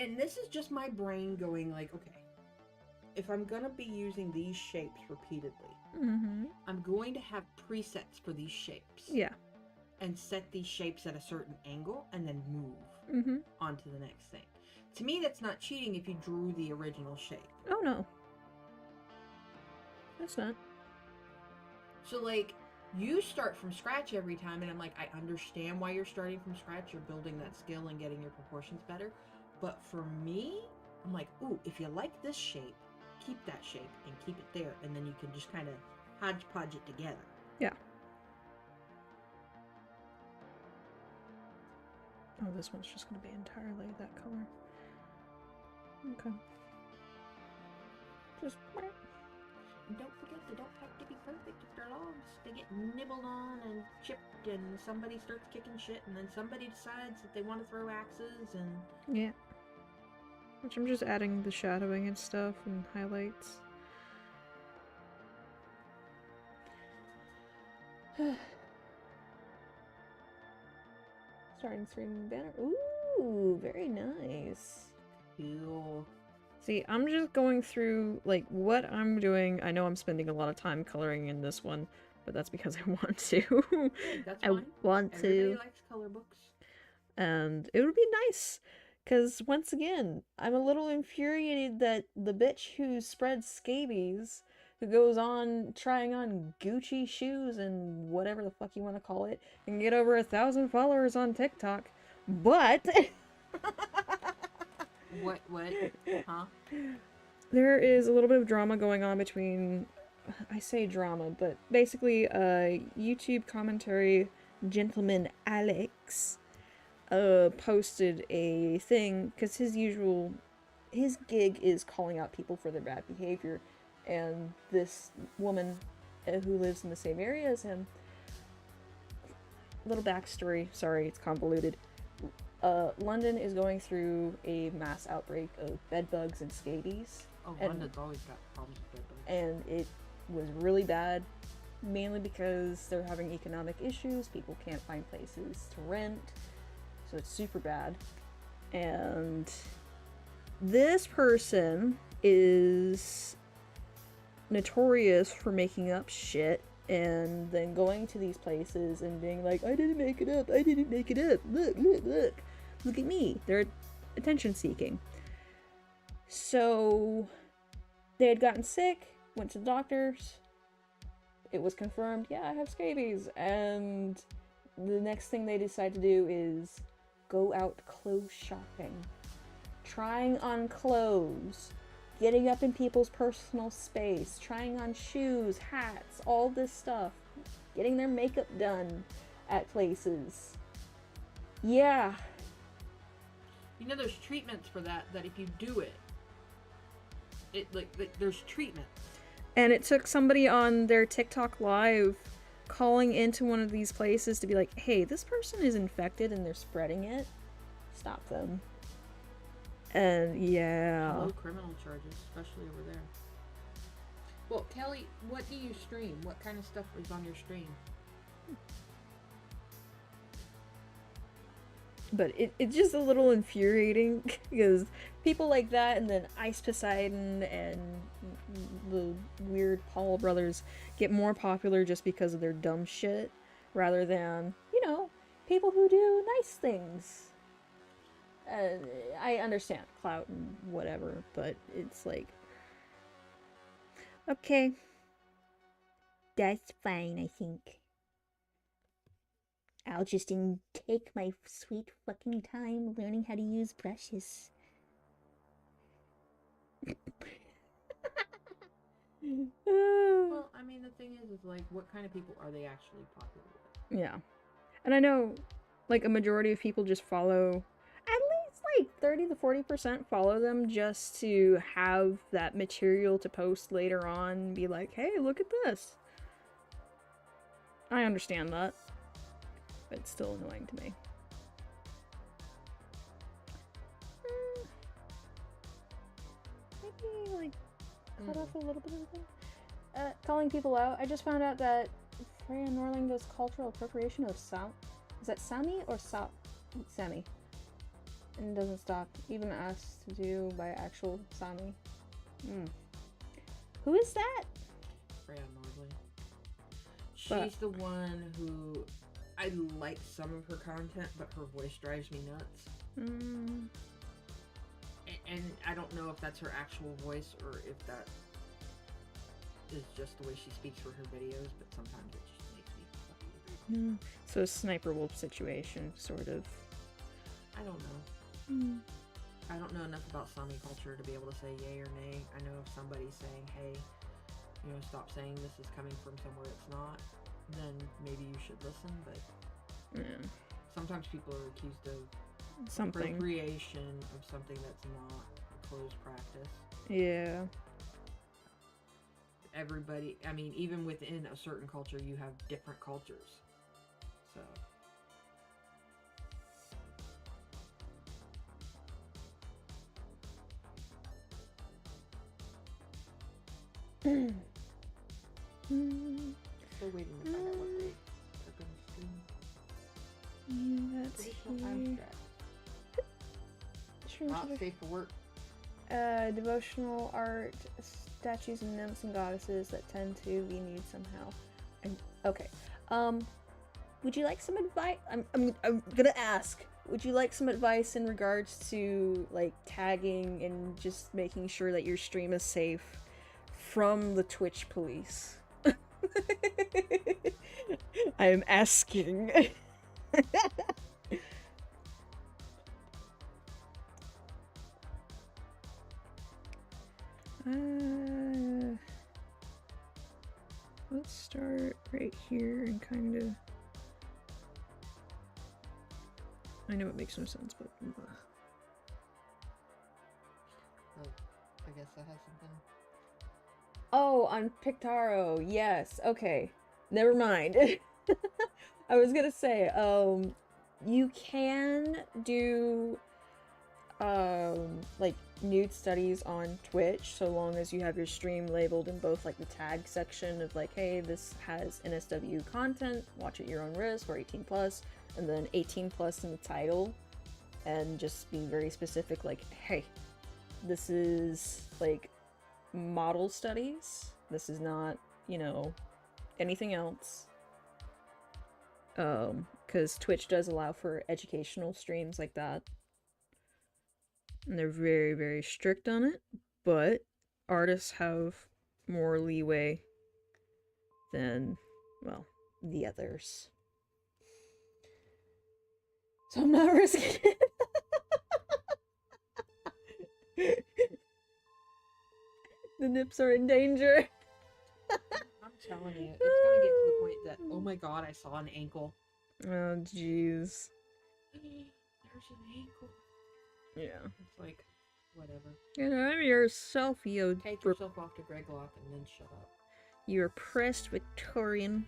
and this is just my brain going like, okay, if I'm gonna be using these shapes repeatedly, Mm-hmm. I'm going to have presets for these shapes. Yeah. And set these shapes at a certain angle and then move Mm-hmm. on to the next thing. To me, that's not cheating if you drew the original shape. Oh no. That's not. So, like, you start from scratch every time, and I'm like, I understand why you're starting from scratch. You're building that skill and getting your proportions better. But for me, I'm like, ooh, if you like this shape, keep that shape and keep it there, and then you can just kind of hodgepodge it together. Yeah. Oh, this one's just going to be entirely that color. Okay. Just... And don't forget, they don't have to be perfect if they're logs. They get nibbled on and chipped, and somebody starts kicking shit, and then somebody decides that they want to throw axes, and... Yeah. Which I'm just adding the shadowing and stuff and highlights. Starting streaming banner. Ooh, very nice. Cool. See, I'm just going through, like, what I'm doing. I know I'm spending a lot of time coloring in this one, but that's because I want to. Hey, that's I fine. want Everybody to. likes color books. And it would be nice, because once again, I'm a little infuriated that the bitch who spreads scabies, who goes on trying on Gucci shoes and whatever the fuck you want to call it, and get over 1,000 followers on TikTok, but... What? Huh? There is a little bit of drama going on between, I say drama, but basically YouTube commentary gentleman Alex posted a thing, because his gig is calling out people for their bad behavior, and this woman who lives in the same area as him, little backstory, sorry, it's convoluted. London is going through a mass outbreak of bed bugs and scabies. Oh, And- London's always got problems with bed bugs. And it was really bad, mainly because they're having economic issues. People can't find places to rent, so it's super bad. And this person is notorious for making up shit and then going to these places and being like, I didn't make it up, I didn't make it up, look at me. They're attention seeking. So they had gotten sick, went to the doctors, it was confirmed, yeah, I have scabies, and the next thing they decide to do is go out clothes shopping, trying on clothes, getting up in people's personal space, trying on shoes, hats, all this stuff, getting their makeup done at places. Yeah. You know, there's treatments for that if you do it, there's treatment. And it took somebody on their TikTok live calling into one of these places to be like, hey, this person is infected and they're spreading it. Stop them. And yeah. Low criminal charges, especially over there. Well, Kelly, what do you stream? What kind of stuff is on your stream? But it's just a little infuriating because people like that, and then Ice Poseidon and the weird Paul brothers get more popular just because of their dumb shit, rather than, you know, people who do nice things. I understand clout and whatever, but it's like, okay, that's fine. I think I'll just take my sweet fucking time learning how to use brushes. Well, I mean, the thing is like, what kind of people are they actually popular with? Yeah. And I know, like, a majority of people just follow, at least, like, 30 to 40% follow them just to have that material to post later on and be like, hey, look at this. I understand that. But it's still annoying to me. Maybe, like, cut off a little bit of it. Calling people out, I just found out that Freya Norling does cultural appropriation of is that Sami or Sami? And doesn't stop, even asked to do by actual Sami. Who is that? Freya Norley. But- She's the one who I like some of her content, but her voice drives me nuts. And I don't know if that's her actual voice or if that is just the way she speaks for her videos, but sometimes it just makes me fucking... So a Sniper Wolf situation, sort of. I don't know. I don't know enough about Sami culture to be able to say yay or nay. I know if somebody's saying, hey, you know, stop saying this is coming from somewhere it's not, then maybe you should listen, but Yeah. sometimes people are accused of Something. appropriation of something that's not a closed practice. Yeah. Everybody, I mean, even within a certain culture, you have different cultures. So, still waiting to find out what they are going to do. That's Traditional here. abstract. Not safe for work. Devotional art, statues of nymphs and goddesses that tend to be nude somehow. Okay. Would you like some advice? I'm gonna ask. Would you like some advice in regards to like tagging and just making sure that your stream is safe from the Twitch police? I am asking. Let's start right here and kind of. I know it makes no sense, but. Oh, I guess I have something. Oh, on Pictaro, yes. Okay, never mind. I was gonna say, you can do, like nude studies on Twitch so long as you have your stream labeled in both like the tag section of like, hey, this has NSW content, watch at your own risk, or 18 plus, and then 18 plus in the title, and just be very specific, like, hey, this is like model studies, this is not, you know, anything else. Because Twitch does allow for educational streams like that. And they're very, very strict on it, but artists have more leeway than, well, the others. So I'm not risking it. The nips are in danger. I'm telling you, it's gonna get to the point that, oh my god, I saw an ankle. Oh, jeez. There's an ankle. Yeah. It's like, whatever. Get out of yourself, you Take yourself off to Greg Locke and then shut up. you oppressed Victorian.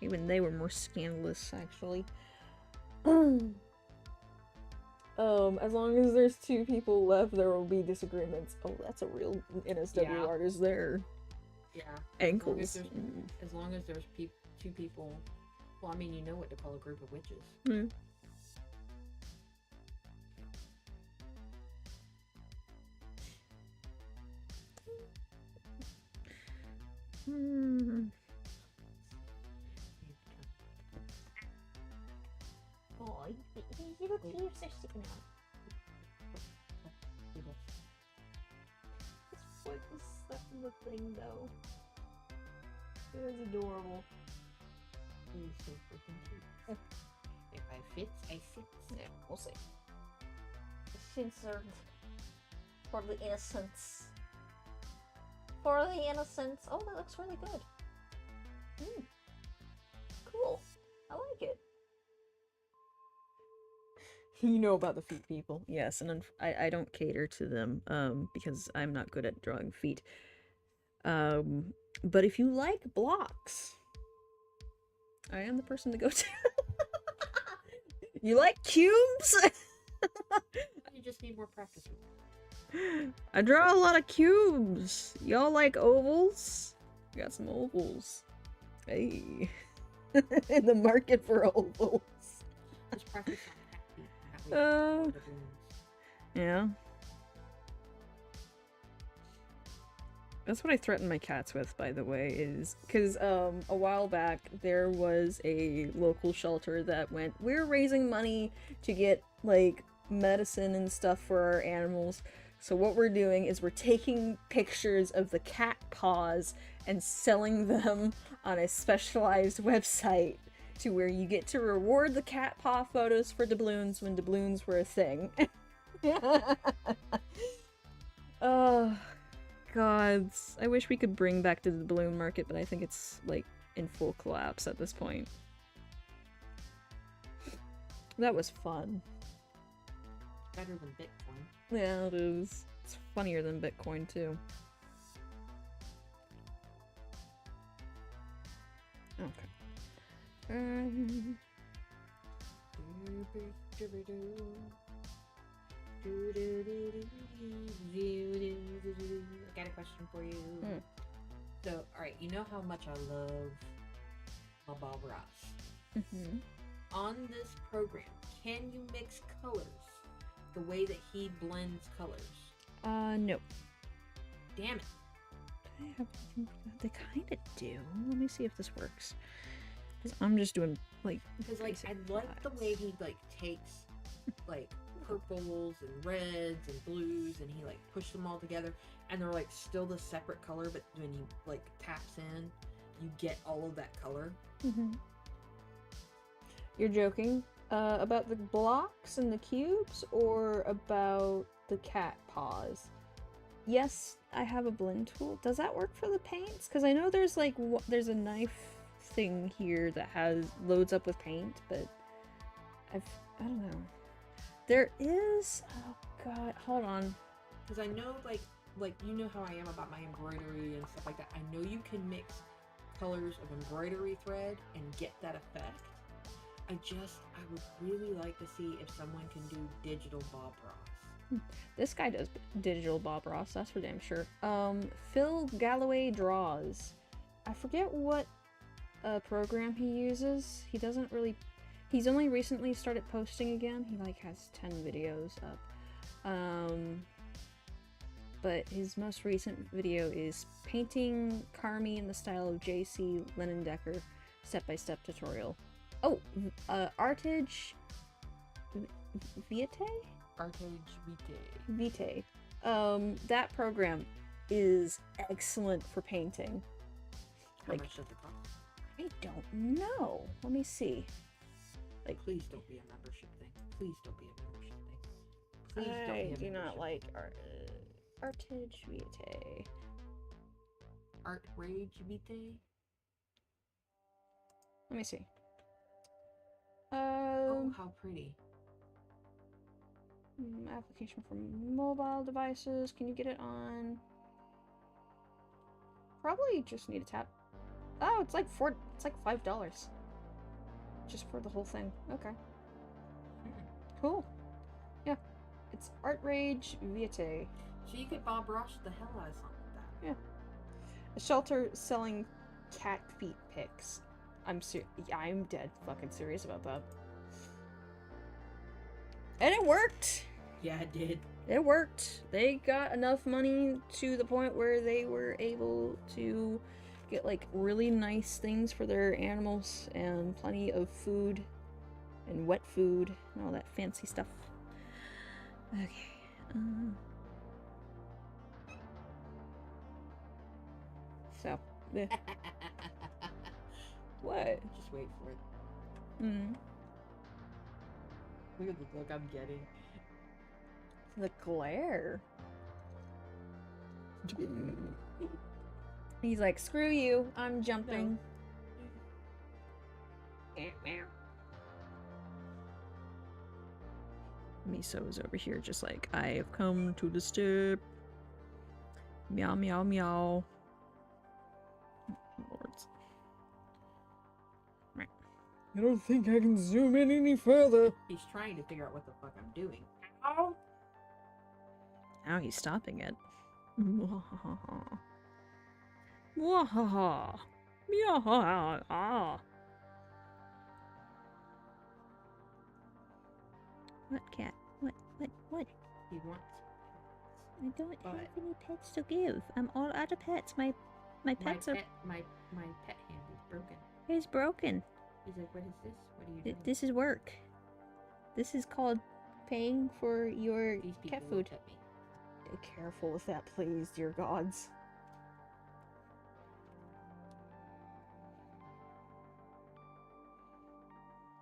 Even they were more scandalous, actually. As long as there's two people left, there will be disagreements. Oh, that's a real NSW Yeah. artist there. Yeah. Ankles. As long as there's two people. Well, I mean, you know what to call a group of witches. Mm. Hmm. Oh, you teeth are sticking out. This foot was stuck in the thing though. It was adorable. He's so freaking cute. If I fits, I fits. Yeah, we'll see. The shits are for the innocents. For the innocents. Oh, that looks really good. Cool. I like it. You know about the feet people. Yes, and I don't cater to them because I'm not good at drawing feet. But if you like blocks, I am the person to go to. You like cubes? You just need more practice. I draw a lot of cubes. Y'all like ovals? Got some ovals. Hey. In the market for ovals. Just practice on cat feet. That way you can draw the balloons. Yeah. That's what I threaten my cats with, by the way, is because a while back there was a local shelter that went, we're raising money to get like medicine and stuff for our animals. So what we're doing is we're taking pictures of the cat paws and selling them on a specialized website to where you get to reward the cat paw photos for doubloons when doubloons were a thing. Oh, gods. I wish we could bring back to the balloon market, but I think it's, like, in full collapse at this point. That was fun. Better than Bitcoin. Yeah, it is. It's funnier than Bitcoin, too. Okay. I got a question for you. So, alright, you know how much I love my Bob Ross. Mm-hmm. On this program, can you mix colors the way that he blends colors? No. Damn it. They kind of do. Let me see if this works. 'Cause I'm just doing, like... Because, like, I like the way he, like, takes, like, purples and reds and blues and he, like, pushes them all together and they're, like, still the separate color, but when he, like, taps in, you get all of that color. Mm-hmm. You're joking? About the blocks and the cubes, or about the cat paws? Yes, I have a blend tool. Does that work for the paints? Because I know there's like there's a knife thing here that loads up with paint, but I don't know. There is. Oh god, hold on. Because I know, like you know how I am about my embroidery and stuff like that. I know you can mix colors of embroidery thread and get that effect. I would really like to see if someone can do digital Bob Ross. This guy does digital Bob Ross, that's for damn sure. Phil Galloway Draws. I forget what program he uses. He's only recently started posting again. He like has 10 videos up. But his most recent video is painting Carmi in the style of J.C. Lenindecker step-by-step tutorial. Oh, Artage Vitae? Artage Vitae. That program is excellent for painting. How Like- much does it cost? I don't know. Let me see. Please don't be a membership thing. Please don't be a membership thing. Please don't I be a do not membership. like Artage Vitae. Art Rage Vitae? Let me see. Oh, how pretty. Application for mobile devices. Can you get it on? Probably just need a tap. Oh, it's like $5. Just for the whole thing. Okay. Cool. Yeah. It's Art Rage Vitae. So you could Bob Ross the hell out of something like that. A shelter selling cat feet pics. I'm dead fucking serious about that. And it worked! Yeah, it did. It worked. They got enough money to the point where they were able to get like really nice things for their animals and plenty of food and wet food and all that fancy stuff. Okay. So, eh, what? Just wait for it. Mm. Look at the look I'm getting. The glare. He's like, screw you, I'm jumping. Miso is over here just like, I have come to the step. Meow, meow, meow. Lords. Right. I don't think I can zoom in any further. He's trying to figure out what the fuck I'm doing. Now he's stopping it. Mwahaha. Mwahaha. Meow. What cat? What? He wants I don't But- have any pets to give. I'm all out of pets. My pets are my pet hand is broken. is broken. He's like, what is this? What are you doing? This is work. This is called paying for your These people cat will food. pet me. Be careful with that, please, dear gods.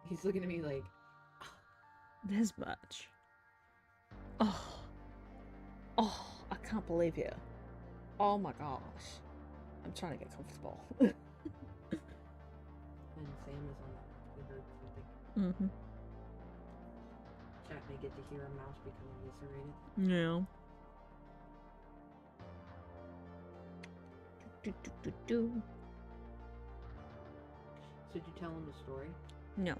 He's looking at me like, This much. Oh, I can't believe you. Oh my gosh. I'm trying to get comfortable. and Sam is on we heard something. Mm-hmm. Chat may get to hear a mouse become eviscerated. Yeah. Do. So did you tell him the story? No.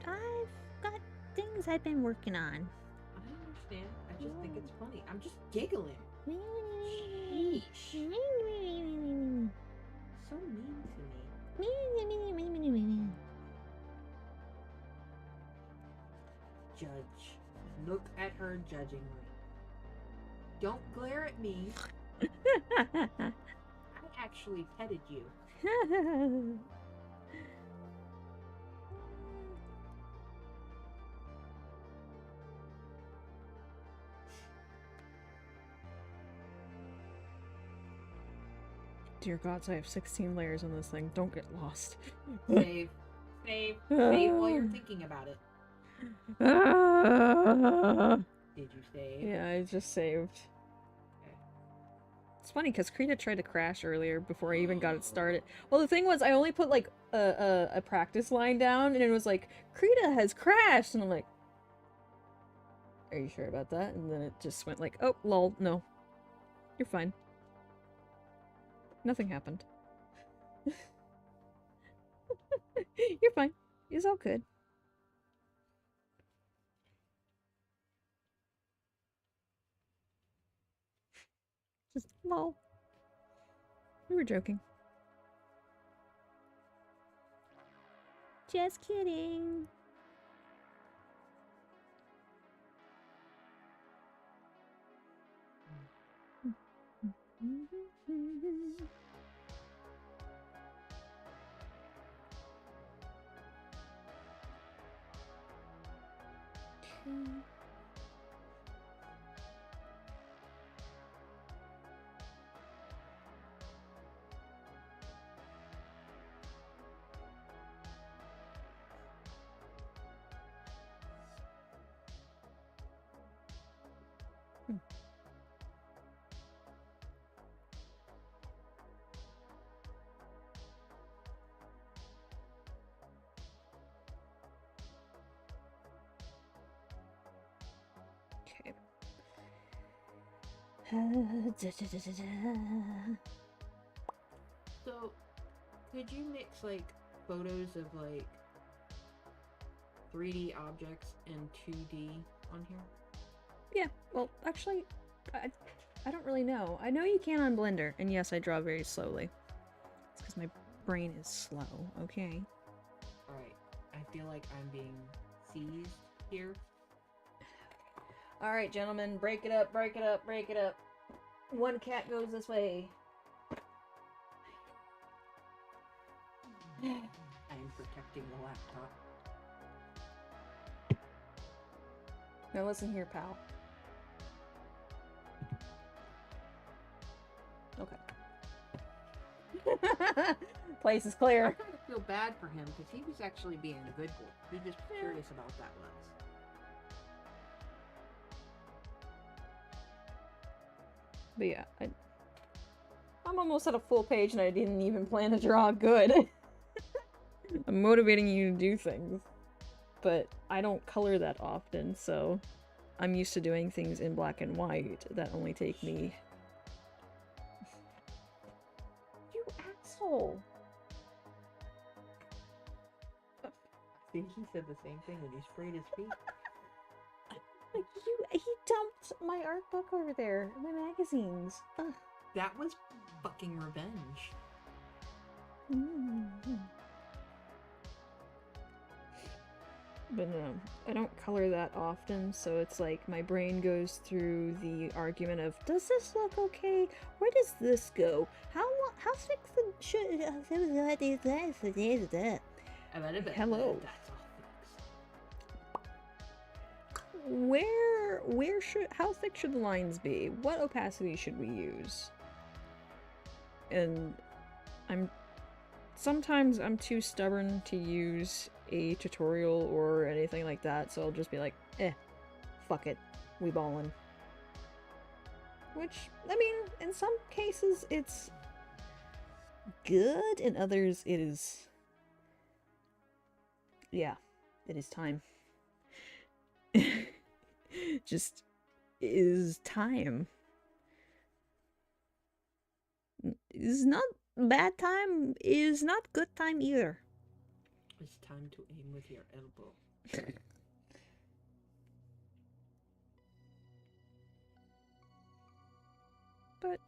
I've got things I've been working on. I understand. I just think it's funny. I'm just giggling. Sheesh. So mean to me. Judge. Look at her judgingly. Don't glare at me. I actually petted you. Dear gods, I have 16 layers on this thing. Don't get lost. Save. Save. Save while you're thinking about it. Did you save? Yeah, I just saved. Okay. It's funny because Krita tried to crash earlier before I even got it started. Well, the thing was, I only put like a practice line down, and it was like, Krita has crashed, and I'm like, are you sure about that? And then it just went like, oh, lol, no, you're fine. Nothing happened. You're fine. It's all good. Just lol. We were joking. Just kidding. Okay. So, could you mix like photos of like 3D objects and 2D on here? Yeah, well, actually, I don't really know. I know you can on Blender, and yes, I draw very slowly. It's because my brain is slow, okay? Alright, I feel like I'm being seized here. Alright, gentlemen, break it up, break it up, break it up. One cat goes this way. I am protecting the laptop. Now listen here, pal. Okay. Place is I clear. kind of feel bad for him because he was actually being a good boy. He was just curious about that lens. But yeah, I'm almost at a full page and I didn't even plan to draw good. I'm motivating you to do things. But I don't color that often, so I'm used to doing things in black and white that only take me... You asshole! I think he said the same thing when he sprayed his feet. Like, he dumped my art book over there, my magazines. Ugh. That was fucking revenge. But no, I don't color that often, so it's like my brain goes through the argument of, does this look okay? Where does this go? How thick should... Hello. That's all fixed. Where should... How thick should the lines be? What opacity should we use? And sometimes I'm too stubborn to use a tutorial or anything like that, so I'll just be like, fuck it, we ballin'. Which, I mean, in some cases it's good, in others it is... Yeah, it is time. Just is time. Is not bad time, is not good time either. It's time to aim with your elbow. But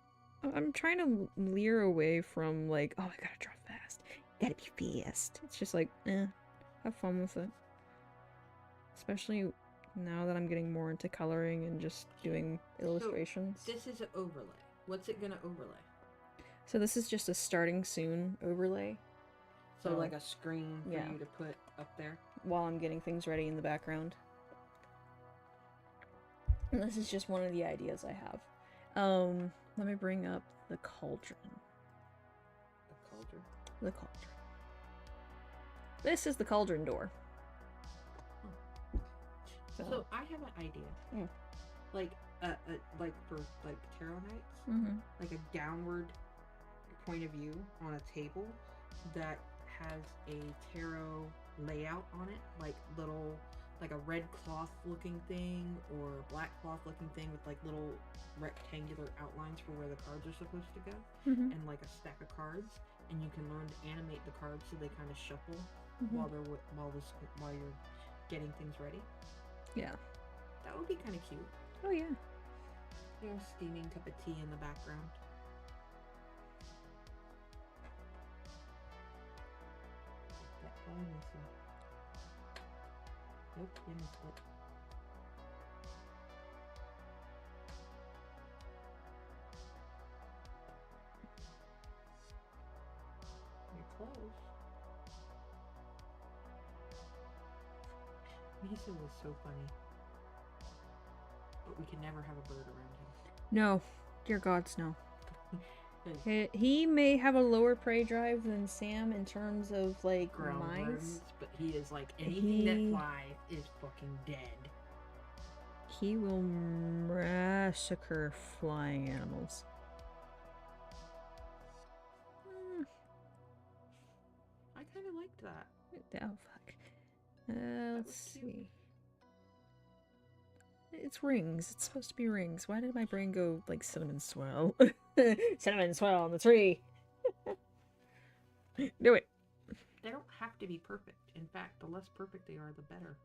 I'm trying to leer away from like, oh, I gotta draw fast. Gotta be fast. It's just like, have fun with it. Especially now that I'm getting more into coloring and just doing illustrations. So, this is an overlay. What's it gonna overlay? So this is just a starting soon overlay. So like a screen for yeah. you to put up there? While I'm getting things ready in the background. And this is just one of the ideas I have. Let me bring up the cauldron. The cauldron? The cauldron. This is the cauldron door. So I have an idea. Mm. Like for like tarot nights, like a downward point of view on a table that has a tarot layout on it, like a red cloth looking thing or a black cloth looking thing with like little rectangular outlines for where the cards are supposed to go, and like a stack of cards, and you can learn to animate the cards so they kind of shuffle while you're getting things ready. Yeah. That would be kind of cute. Oh yeah. You know, steaming cup of tea in the background. That one missing. Nope, you missed it. You're close. Misa was so funny. But we can never have a bird around him. No. Dear gods, no. He may have a lower prey drive than Sam in terms of like Ground mice. rodents, but he is like anything that flies is fucking dead. He will massacre flying animals. I kind of liked that. Oh fuck. Let's was cute. see. It's rings. It's supposed to be rings. Why did my brain go like cinnamon swirl? Cinnamon swirl on the tree. Do it. They don't have to be perfect. In fact, the less perfect they are, the better.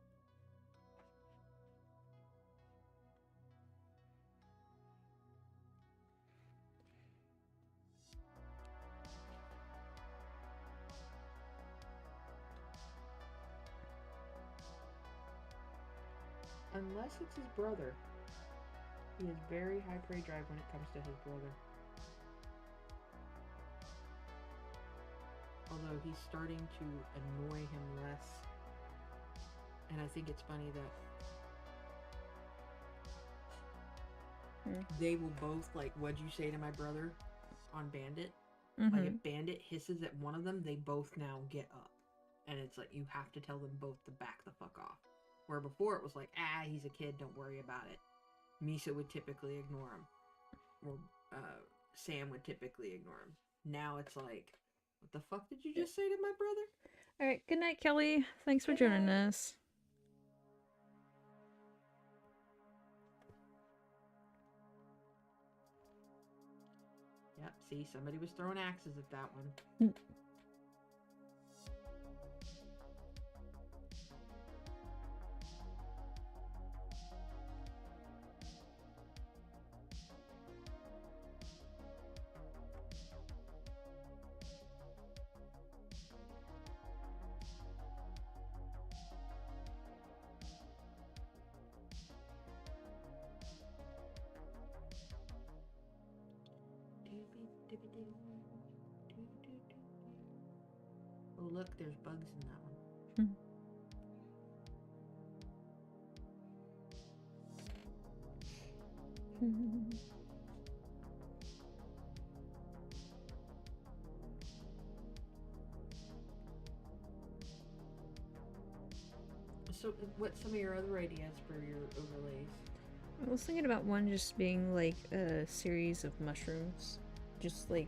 Unless it's his brother. He has very high prey drive when it comes to his brother. Although he's starting to annoy him less. And I think it's funny that they will both, like, what'd you say to my brother on Bandit? Like, if Bandit hisses at one of them, they both now get up. And it's like, you have to tell them both to back the fuck off. Where before it was like, he's a kid, don't worry about it. Misa would typically ignore him. Or Sam would typically ignore him. Now it's like, what the fuck did you just say to my brother? Alright, good night, Kelly. Thanks for joining us. Yep, see, somebody was throwing axes at that one. Oh, look, there's bugs in that one. So, what's some of your other ideas for your overlays? I was thinking about one just being like a series of mushrooms. Just like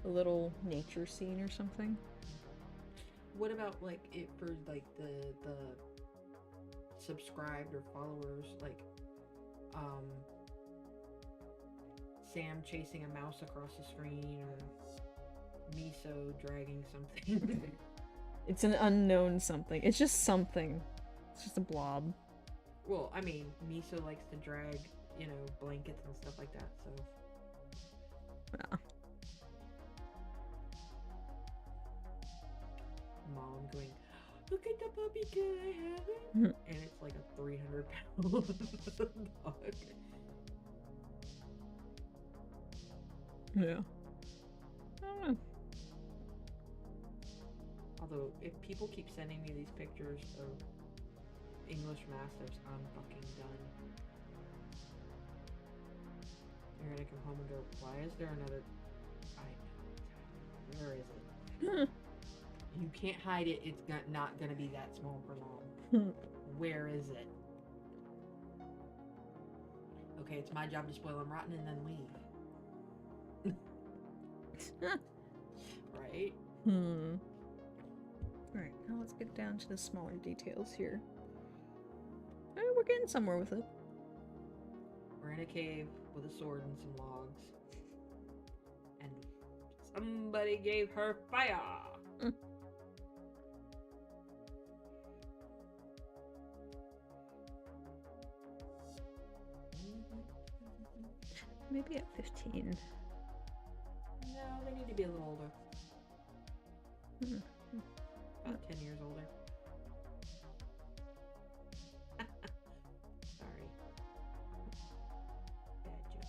a little nature scene or something. What about like it for like the subscribed or followers, like Sam chasing a mouse across the screen or Miso dragging something? It's an unknown something. It's just something. It's just a blob. Well, I mean, Miso likes to drag, you know, blankets and stuff like that, so. Yeah. Mom going, look at the puppy, can I have it? And it's like a 300-pound dog. Yeah. I don't know. Although, if people keep sending me these pictures of English Masters, I'm fucking done. You're gonna come home and go, why is there another... I know. Where is it? You can't hide it. It's not gonna be that small for long. Where is it? Okay, it's my job to spoil them rotten and then leave. Right? Alright, now let's get down to the smaller details here. We're getting somewhere with it. We're in a cave with a sword and some logs. And somebody gave her fire! Maybe at 15. No, they need to be a little older. About 10 years older. Sorry. Bad joke.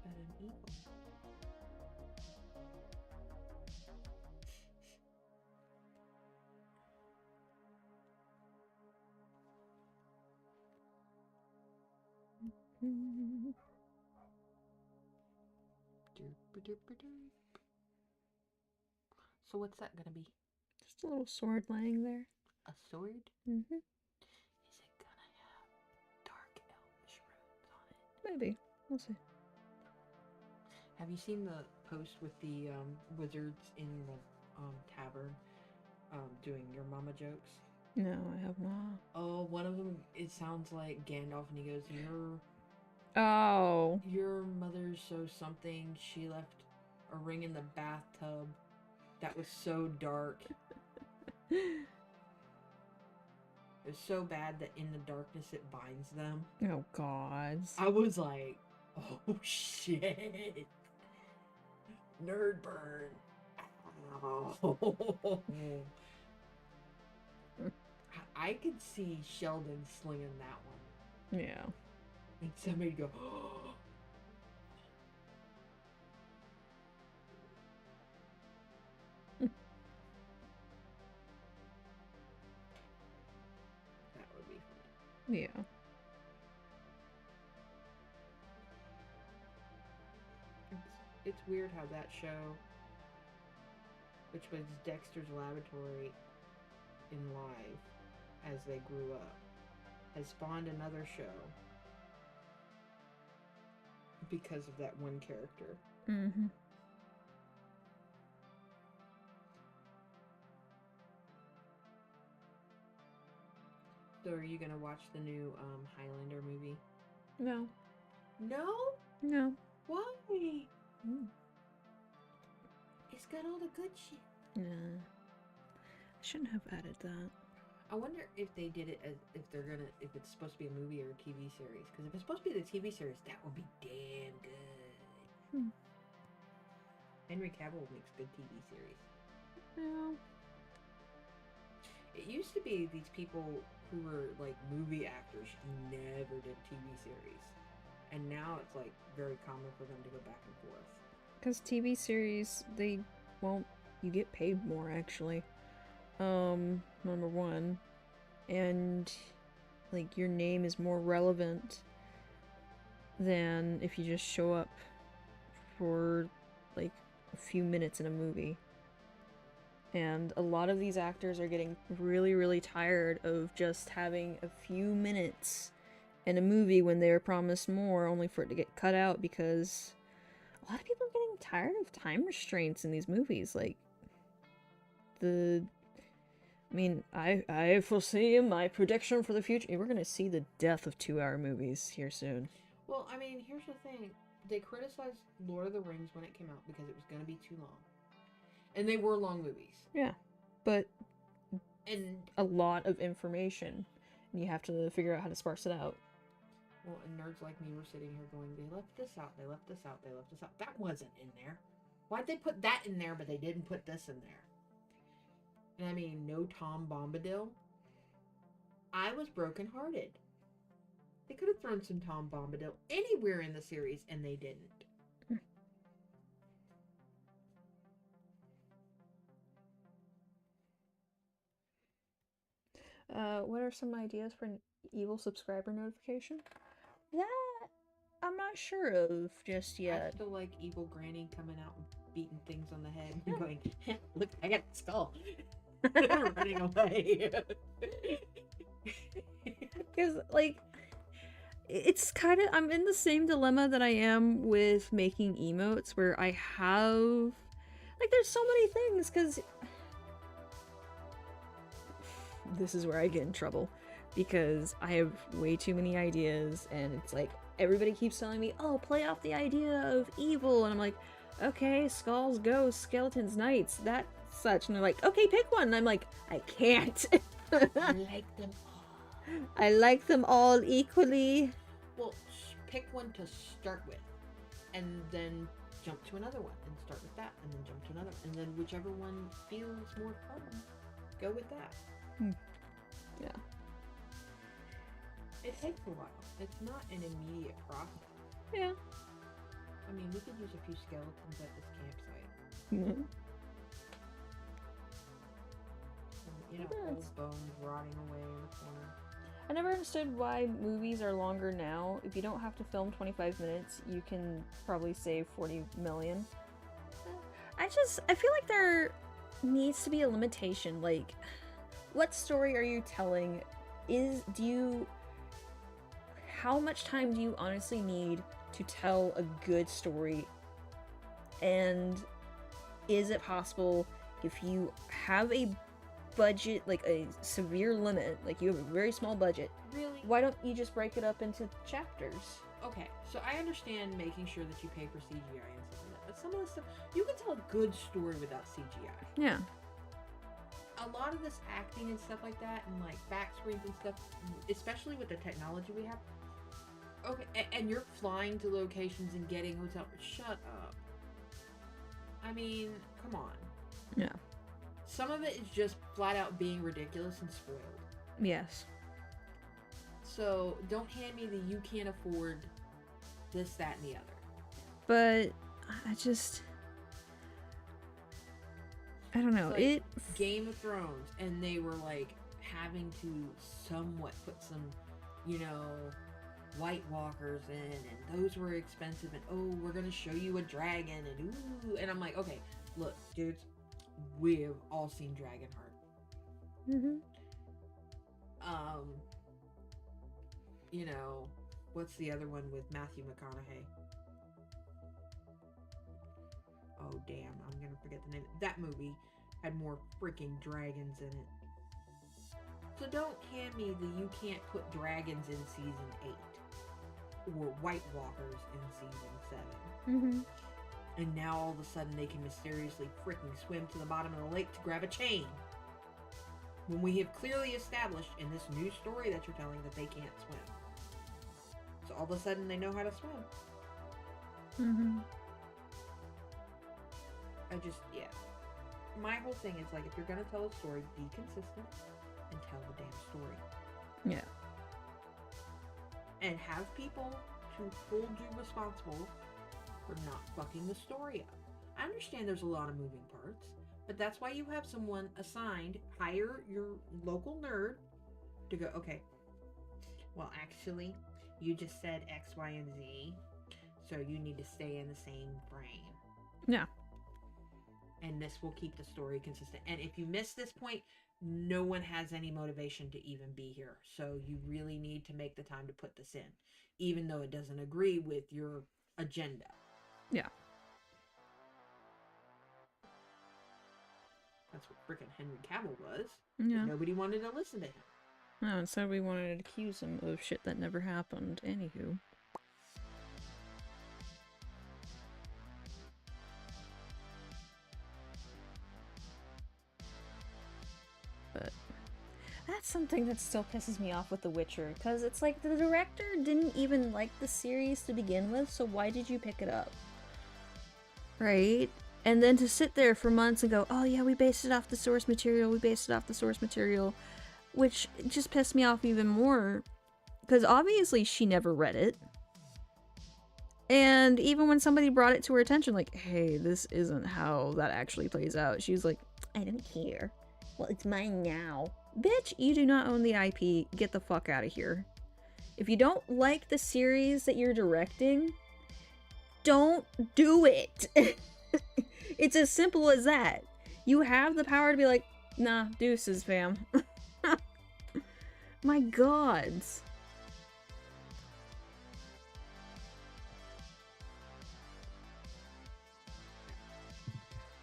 But I'm evil. So what's that gonna be? Just a little sword laying there. A sword? Mm-hmm. Is it gonna have dark elvish runes on it? Maybe. We'll see. Have you seen the post with the wizards in the tavern doing your mama jokes? No, I have not. Oh, one of them, it sounds like Gandalf, and he goes, Oh. your mother's so something, she left a ring in the bathtub that was so dark. It was so bad that in the darkness it binds them. Oh, God. I was like, oh shit. Nerd burn. Ow. I could see Sheldon slinging that one. Yeah. And somebody go, oh. It's weird how that show, which was Dexter's Laboratory in live as they grew up, has spawned another show because of that one character. Mm-hmm. So are you gonna watch the new Highlander movie? No. No? No. Why? Mm. It's got all the good shit. Yeah. I shouldn't have added that. I wonder if they did it as if it's supposed to be a movie or a TV series. Because if it's supposed to be the TV series, that would be damn good. Hmm. Henry Cavill makes good TV series. No. It used to be these people who were like movie actors who never did TV series. And now it's like very common for them to go back and forth. Because TV series, you get paid more actually. Number one. And, like, your name is more relevant than if you just show up for, like, a few minutes in a movie. And a lot of these actors are getting really, really tired of just having a few minutes in a movie when they were promised more, only for it to get cut out because a lot of people are getting tired of time restraints in these movies. Like, I foresee my prediction for the future. We're gonna see the death of 2-hour movies here soon. Well, I mean, here's the thing. They criticized Lord of the Rings when it came out because it was going to be too long. And they were long movies. Yeah, but And, a lot of information, and you have to figure out how to sparse it out. well, and nerds like me were sitting here going, they left this out, they left this out, they left this out. That wasn't in there. Why'd they put that in there, but they didn't put this in there? And I mean, no Tom Bombadil. I was brokenhearted. They could have thrown some Tom Bombadil anywhere in the series, and they didn't. What are some ideas for an evil subscriber notification? That I'm not sure of just I yet. still like evil Granny coming out and beating things on the head and going, look, I got the skull. Running away. Because, like, it's kind of, I'm in the same dilemma that I am with making emotes, where I have, like, there's so many things, because this is where I get in trouble, because I have way too many ideas, and it's like, everybody keeps telling me, oh, play off the idea of evil, and I'm like, okay, skulls, ghosts, skeletons, knights, that such, and they're like, okay, pick one, and I'm like, I can't. I like them all. I like them all equally. Well, pick one to start with, and then jump to another one, and start with that, and then jump to another, and then whichever one feels more fun, go with that. Yeah. It takes a while. It's not an immediate process. Yeah. I mean, we could use a few skeletons at this campsite. Mhm. You know, Yes. old bones rotting away in the corner. I never understood why movies are longer now. If you don't have to film 25 minutes, you can probably save 40 million. I feel like there needs to be a limitation. Like, what story are you telling? How much time do you honestly need to tell a good story? And is it possible, if you have a budget, like a severe limit, like you have a very small budget, Really? why don't you just break it up into chapters? Okay, so I understand making sure that you pay for CGI and stuff like that, but some of the stuff, you can tell a good story without CGI. Yeah. A lot of this acting and stuff like that, and like back screens and stuff, especially with the technology we have. Okay, and you're flying to locations and getting hotel. Shut up. I mean, come on. Yeah. Some of it is just flat out being ridiculous and spoiled. Yes. So don't hand me the you can't afford this, that, and the other. But I don't know. Like Game of Thrones, and they were like having to somewhat put some, you know, White Walkers in, and those were expensive, and oh, we're gonna show you a dragon, and ooh, and I'm like, okay, look, dudes, we've all seen Dragonheart. Mm-hmm. You know, what's the other one with Matthew McConaughey? Oh damn, I'm gonna forget the name. That movie had more freaking dragons in it. So don't hand me that you can't put dragons in season 8 or White Walkers in season 7. Mm-hmm. And now all of a sudden they can mysteriously freaking swim to the bottom of the lake to grab a chain. When we have clearly established in this new story that you're telling that they can't swim. So all of a sudden they know how to swim. Mm-hmm. Yeah. My whole thing is like, if you're gonna tell a story, be consistent and tell the damn story. Yeah. And have people to hold you responsible for not fucking the story up. I understand there's a lot of moving parts, but that's why you have someone assigned, hire your local nerd to go, okay, well, actually, you just said X, Y, and Z, so you need to stay in the same frame. Yeah. And this will keep the story consistent. And if you miss this point, no one has any motivation to even be here. So you really need to make the time to put this in, even though it doesn't agree with your agenda. Yeah. That's what frickin' Henry Cavill was. Yeah. Nobody wanted to listen to him. No, instead we wanted to accuse him of shit that never happened. Anywho. But that's something that still pisses me off with The Witcher, because it's like the director didn't even like the series to begin with, so why did you pick it up? Right? And then to sit there for months and go, oh yeah, we based it off the source material, which just pissed me off even more, because obviously she never read it. And even when somebody brought it to her attention, like, hey, this isn't how that actually plays out, she was like, I don't care. Well, it's mine now. Bitch, you do not own the IP. Get the fuck out of here. If you don't like the series that you're directing, don't do it. It's as simple as that. You have the power to be like, nah, deuces, fam. My gods.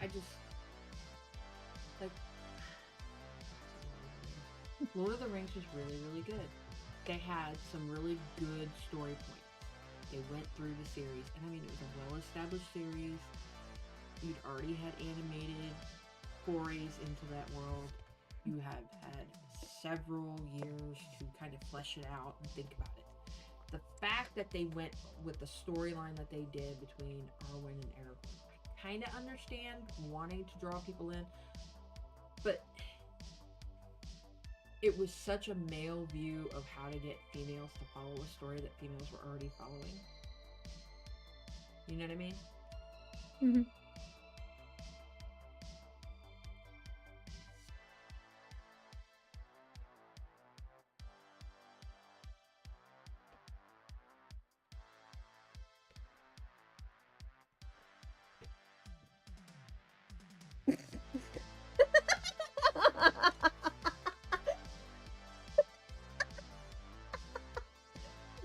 I just, like, Lord of the Rings was really, really good. They had some really good story points. They went through the series, and I mean, it was a well-established series. You'd already had animated forays into that world. You have had several years to kind of flesh it out and think about it. The fact that they went with the storyline that they did between Arwen and Aragorn, I kind of understand wanting to draw people in, but it was such a male view of how to get females to follow a story that females were already following. You know what I mean? Mm-hmm.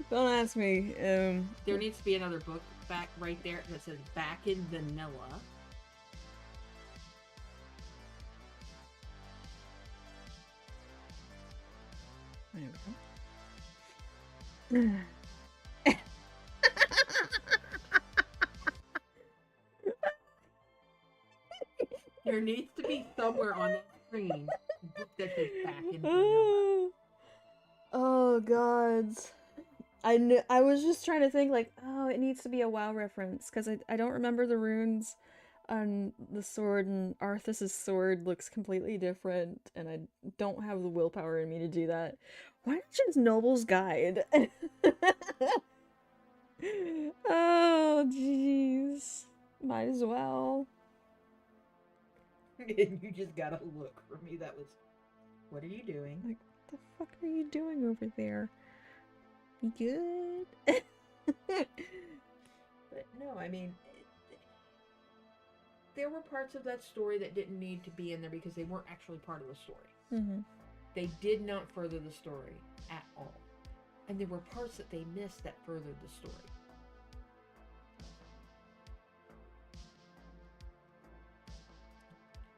Don't ask me. There needs to be another book back right there that says Back in Vanilla. There we go. There needs to be somewhere on that screen a book that says Back in Vanilla. Oh gods. I was just trying to think like, oh, it needs to be a WoW reference, because I don't remember the runes on the sword, and Arthas's sword looks completely different, and I don't have the willpower in me to do that. Why not just Noble's Guide? Oh jeez. Might as well. And you just gotta look. For me, that was, what are you doing? Like, what the fuck are you doing over there? Good. But no, I mean, there were parts of that story that didn't need to be in there because they weren't actually part of the story. Mm-hmm. They did not further the story at all. And there were parts that they missed that furthered the story.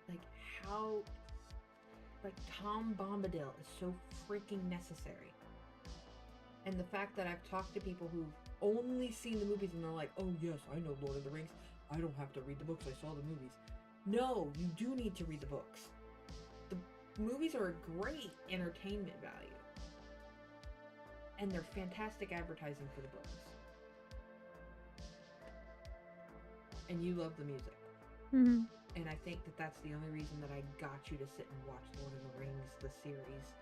Like how, like Tom Bombadil is so freaking necessary. And the fact that I've talked to people who've only seen the movies and they're like, oh yes, I know Lord of the Rings. I don't have to read the books, I saw the movies. No, you do need to read the books. The movies are a great entertainment value. And they're fantastic advertising for the books. And you love the music. Mm-hmm. And I think that that's the only reason that I got you to sit and watch Lord of the Rings, the series,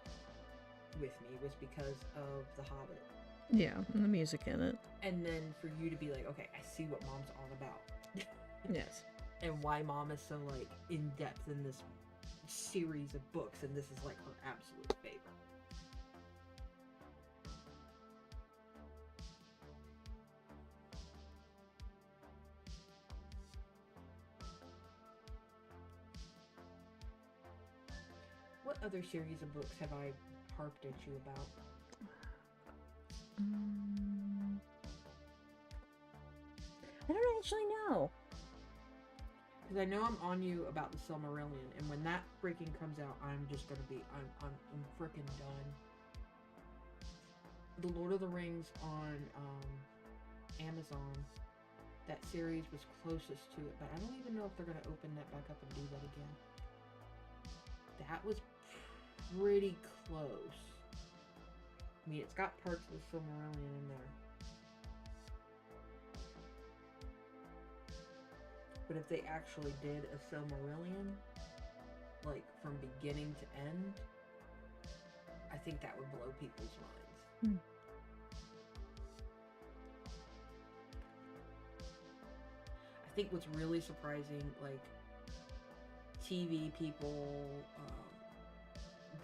with me, was because of The Hobbit. Yeah, and the music in it. And then for you to be like, okay, I see what Mom's on about. Yes. And why Mom is so, like, in-depth in this series of books, and this is, like, her absolute favorite. What other series of books have I harped at you about? I don't actually know. Because I know I'm on you about the Silmarillion, and when that freaking comes out, I'm just gonna be, I'm freaking done. The Lord of the Rings on Amazon, that series was closest to it, but I don't even know if they're gonna open that back up and do that again. That was pretty close. I mean, it's got parts of the Silmarillion in there. But if they actually did a Silmarillion, like from beginning to end, I think that would blow people's minds. I think what's really surprising, like TV people,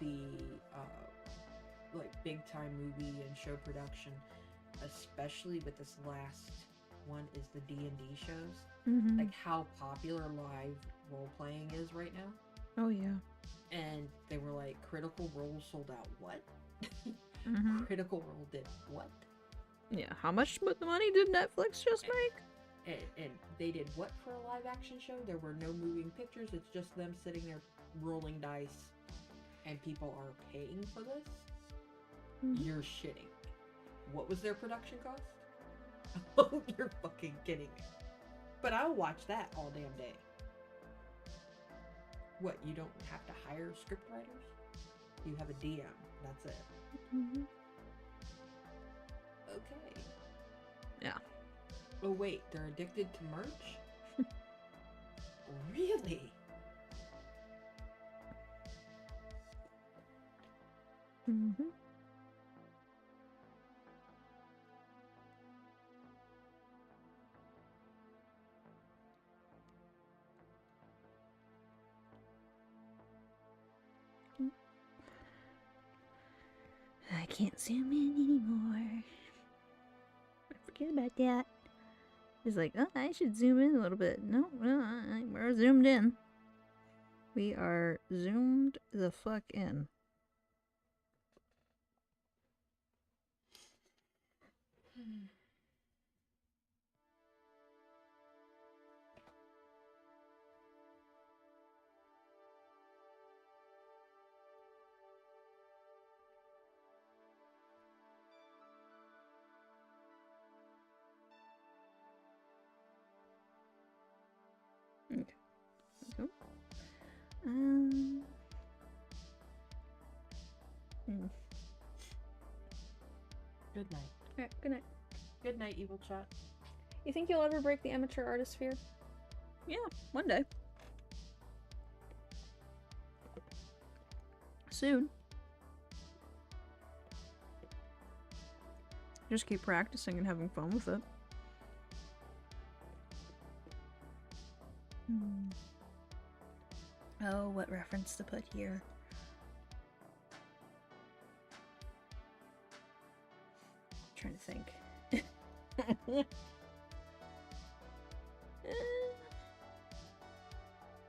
the like big time movie and show production, especially with this last one, is the D&D shows. Mm-hmm. Like how popular live role playing is right now. Oh yeah. And they were like, Critical Role sold out what? Mm-hmm. Critical Role did what? Yeah. How much money did Netflix just make? And they did what for a live action show? There were no moving pictures. It's just them sitting there rolling dice, and people are paying for this? Mm-hmm. You're shitting. What was their production cost? Oh, you're fucking kidding me. But I'll watch that all damn day. What, you don't have to hire script writers? You have a DM. That's it. Mm-hmm. Okay. Yeah. Oh wait, they're addicted to merch? Really? Mm-hmm. I can't zoom in anymore. I forget about that. It's like, oh, I should zoom in a little bit. No, we're zoomed in. We are zoomed the fuck in. Okay. There we go. Good night. Alright, good night. Good night, Evil Chat. You think you'll ever break the amateur artist sphere? Yeah, one day. Soon. Just keep practicing and having fun with it. Oh, what reference to put here? trying to think.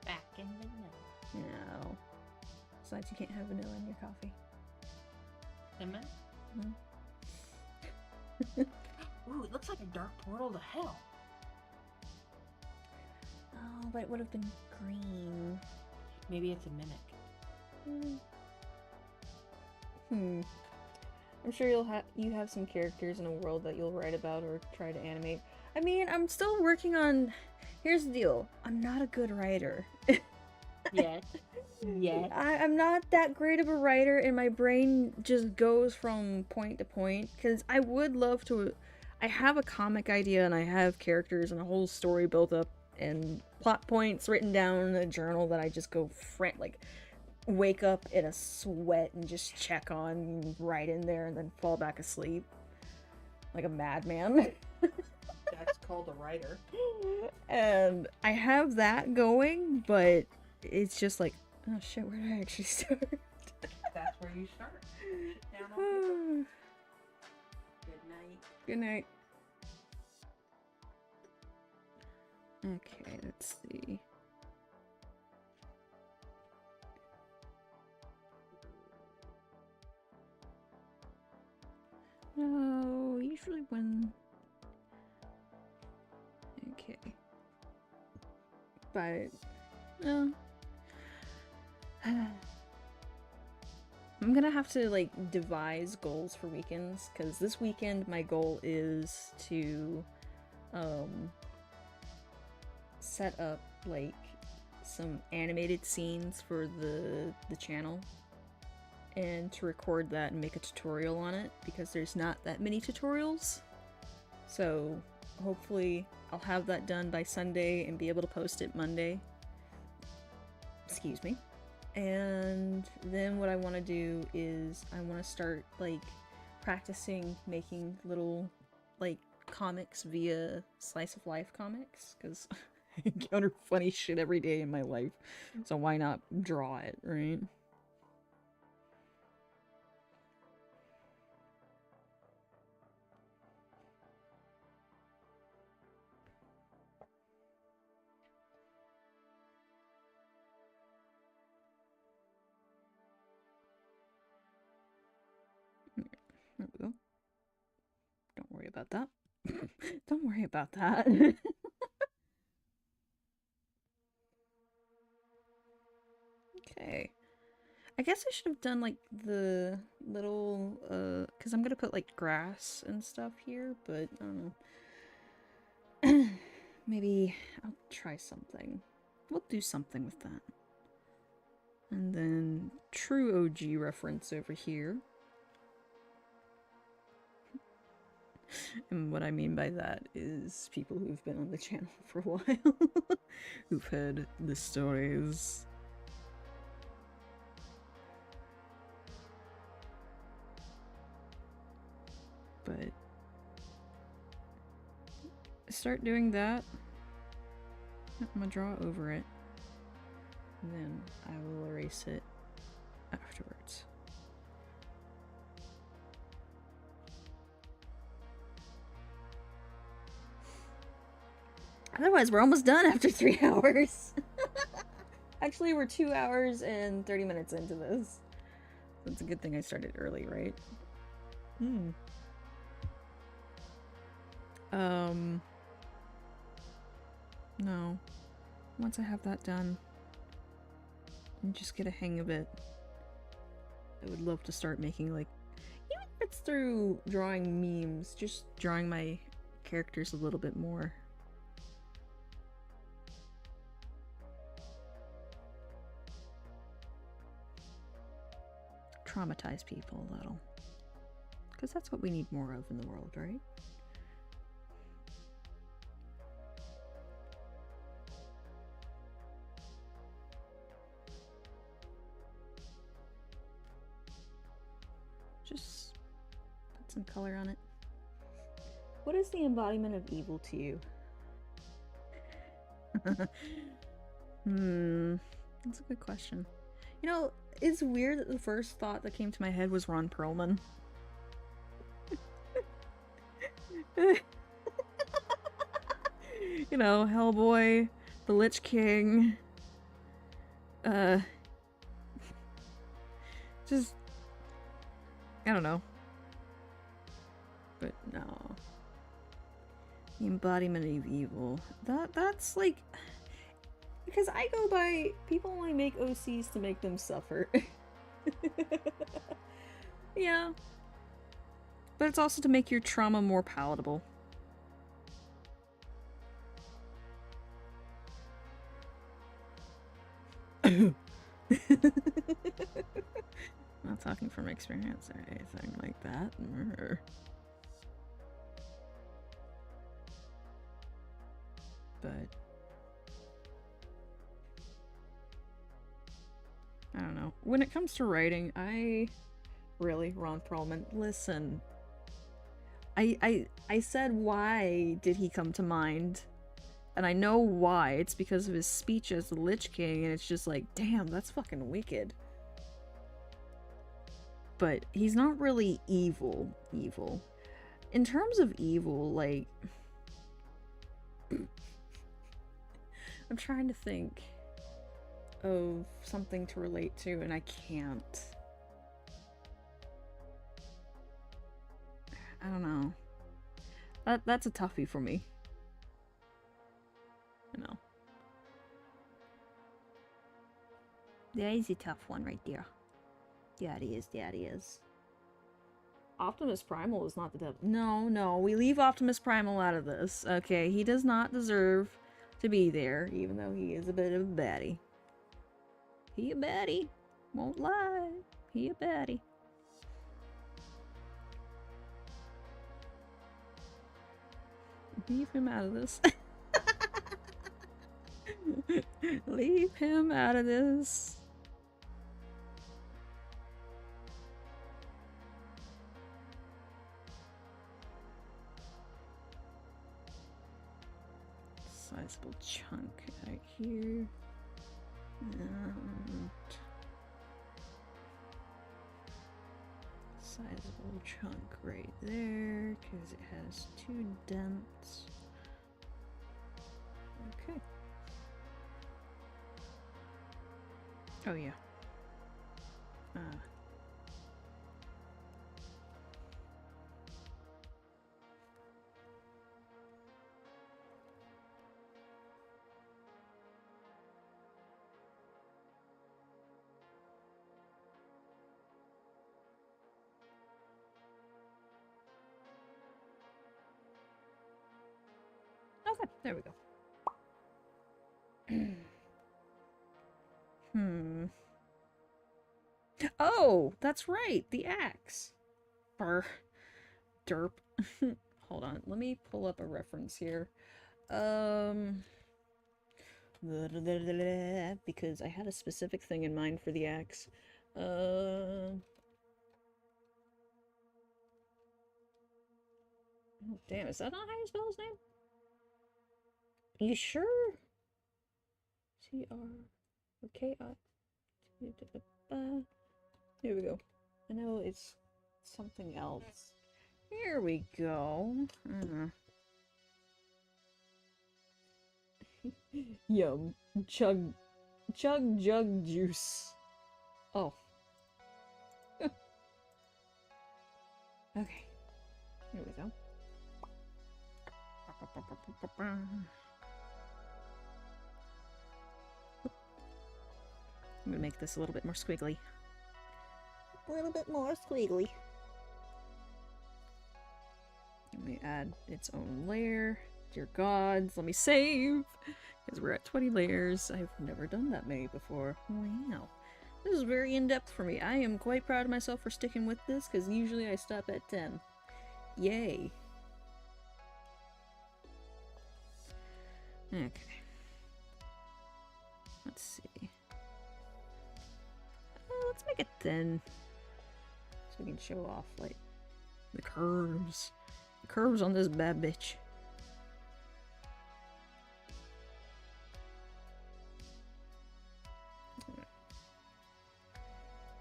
Back in vanilla. No. Besides, you can't have vanilla in your coffee. Cinnamon? Mhm. Ooh, it looks like a dark portal to hell. Oh, but it would have been green. Maybe it's a mimic. I'm sure you have some characters in a world that you'll write about or try to animate. I mean, I'm still working on. Here's the deal. I'm not a good writer. Yet. I'm not that great of a writer, and my brain just goes from point to point. Because I would love to. I have a comic idea, and I have characters and a whole story built up, and plot points written down in a journal that I just go wake up in a sweat and just check on right in there, and then fall back asleep like a madman. That's called a writer. And I have that going, but it's just like, oh shit, where did I actually start? That's where you start. Sit down on paper. Good night. Good night. Okay, let's see. No, usually when... Okay. But... I'm gonna have to, like, devise goals for weekends, because this weekend my goal is to, set up, like, some animated scenes for the channel, and to record that and make a tutorial on it, because there's not that many tutorials. So hopefully I'll have that done by Sunday and be able to post it Monday. Excuse me. And then what I want to do is I want to start, like, practicing making little, like, comics via slice of life comics, because I encounter funny shit every day in my life, so why not draw it, right? There we go. Don't worry about that. Don't worry about that. Okay. I guess I should have done, like, the little, because I'm gonna put, like, grass and stuff here, but I don't know. Maybe I'll try something. We'll do something with that. And then, true OG reference over here. And what I mean by that is people who've been on the channel for a while, who've heard the stories. But start doing that. I'm gonna draw over it. And then I will erase it afterwards. Otherwise, we're almost done after 3 hours. Actually, we're 2 hours and 30 minutes into this. It's a good thing I started early, right? No. Once I have that done and just get a hang of it, I would love to start making, like, even if it's through drawing memes, just drawing my characters a little bit more. Traumatize people a little. Because that's what we need more of in the world, right? Just put some color on it. What is the embodiment of evil to you? That's a good question. You know, it's weird that the first thought that came to my head was Ron Perlman. You know, Hellboy, the Lich King, just, I don't know. But no. The embodiment of evil. That's like, because I go by, people only make OCs to make them suffer. Yeah. But it's also to make your trauma more palatable. Not talking from experience or anything like that. But I don't know. When it comes to writing, Ron Perlman, listen. I said, why did he come to mind? And I know why. It's because of his speech as the Lich King, and it's just like, damn, that's fucking wicked. But he's not really evil. In terms of evil, like... I'm trying to think of something to relate to, and I can't. I don't know. That's a toughie for me. You know. That is a tough one right there. Yeah, it is. Optimus Primal is not the devil. No, we leave Optimus Primal out of this. Okay, he does not deserve to be there, even though he is a bit of a baddie. He a baddie. Won't lie. He a baddie. Leave him out of this. Leave him out of this. Sizable chunk right here. And sizable chunk right there, because it has 2 dents. Okay. Oh yeah. Okay, there we go. Oh, that's right, the axe. Burr. Derp. Hold on, let me pull up a reference here. Because I had a specific thing in mind for the axe. Oh, damn, is that not how you spell his name? You sure? T-R... K-I... Here we go. I know it's something else. Here we go. Yum. Chug jug juice. Oh. Okay. Here we go. I'm gonna make this a little bit more squiggly. A little bit more squiggly. Let me add its own layer. Dear gods, let me save! Because we're at 20 layers. I've never done that many before. Wow. This is very in-depth for me. I am quite proud of myself for sticking with this, because usually I stop at 10. Yay. Okay. Let's see. Let's make it thin. So we can show off, like, the curves. The curves on this bad bitch.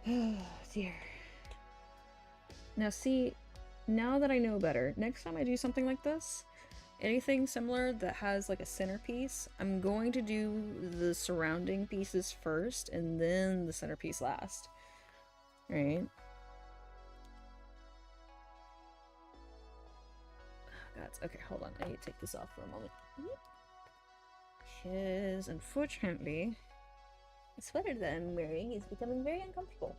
Oh, dear. Now see, now that I know better, next time I do something like this, anything similar that has like a centerpiece, I'm going to do the surrounding pieces first and then the centerpiece last. Right? God, okay, hold on. I need to take this off for a moment. Because, unfortunately, the sweater that I'm wearing is becoming very uncomfortable.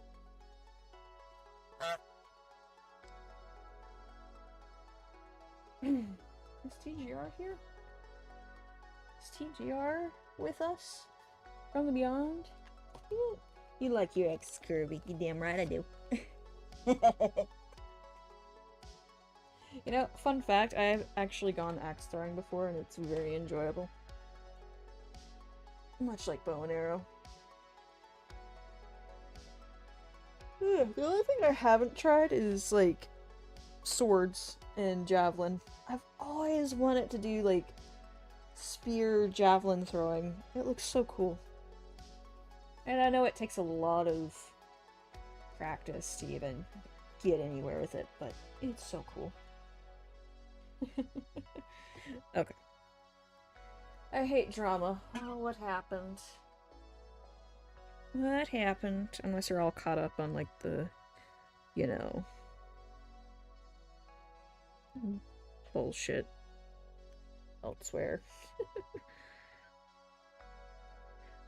Is TGR here? Is TGR with us? From the beyond? You like your ex Kirby, you damn right I do. You know, fun fact, I've actually gone axe throwing before and it's very enjoyable. Much like bow and arrow. The only thing I haven't tried is, like, swords and javelin. I've always wanted to do, like, spear javelin throwing. It looks so cool. And I know it takes a lot of practice to even get anywhere with it, but it's so cool. Okay. I hate drama. Oh, what happened? What happened? Unless you're all caught up on, like, the, you know, bullshit elsewhere.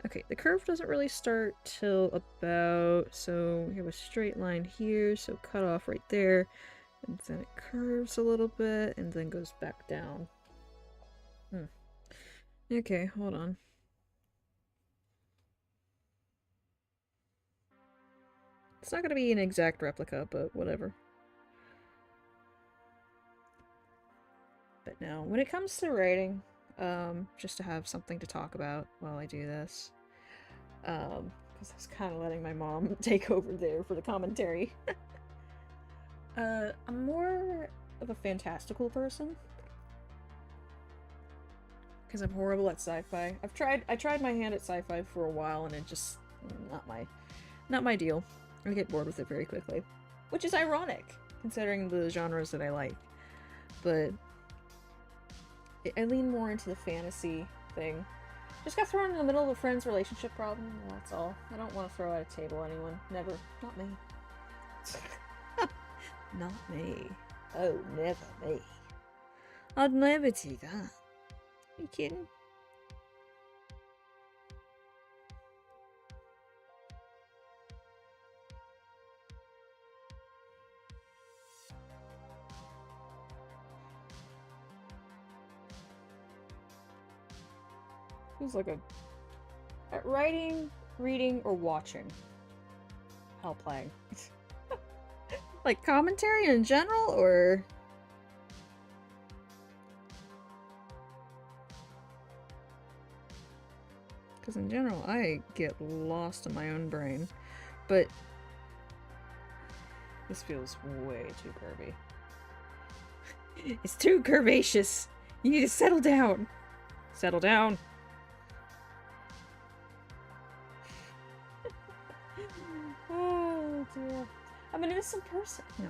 Okay, the curve doesn't really start till about, so we have a straight line here, so cut off right there, and then it curves a little bit, and then goes back down. Okay, hold on. It's not gonna be an exact replica, but whatever. But no, when it comes to writing, just to have something to talk about while I do this, because I was kind of letting my mom take over there for the commentary. I'm more of a fantastical person. Because I'm horrible at sci-fi. I tried my hand at sci-fi for a while and it just not my deal. I get bored with it very quickly. Which is ironic, considering the genres that I like. But I lean more into the fantasy thing. Just got thrown in the middle of a friend's relationship problem, and that's all. I don't want to throw at a table anyone. Never. Not me. Not me. Oh, never me. I'd never do that. You kidding? Feels like a writing, reading, or watching. Hell, playing. Like commentary in general, or because in general I get lost in my own brain, but this feels way too curvy. It's too curvaceous. You need to settle down. Settle down. Oh dear. I'm an innocent person. No.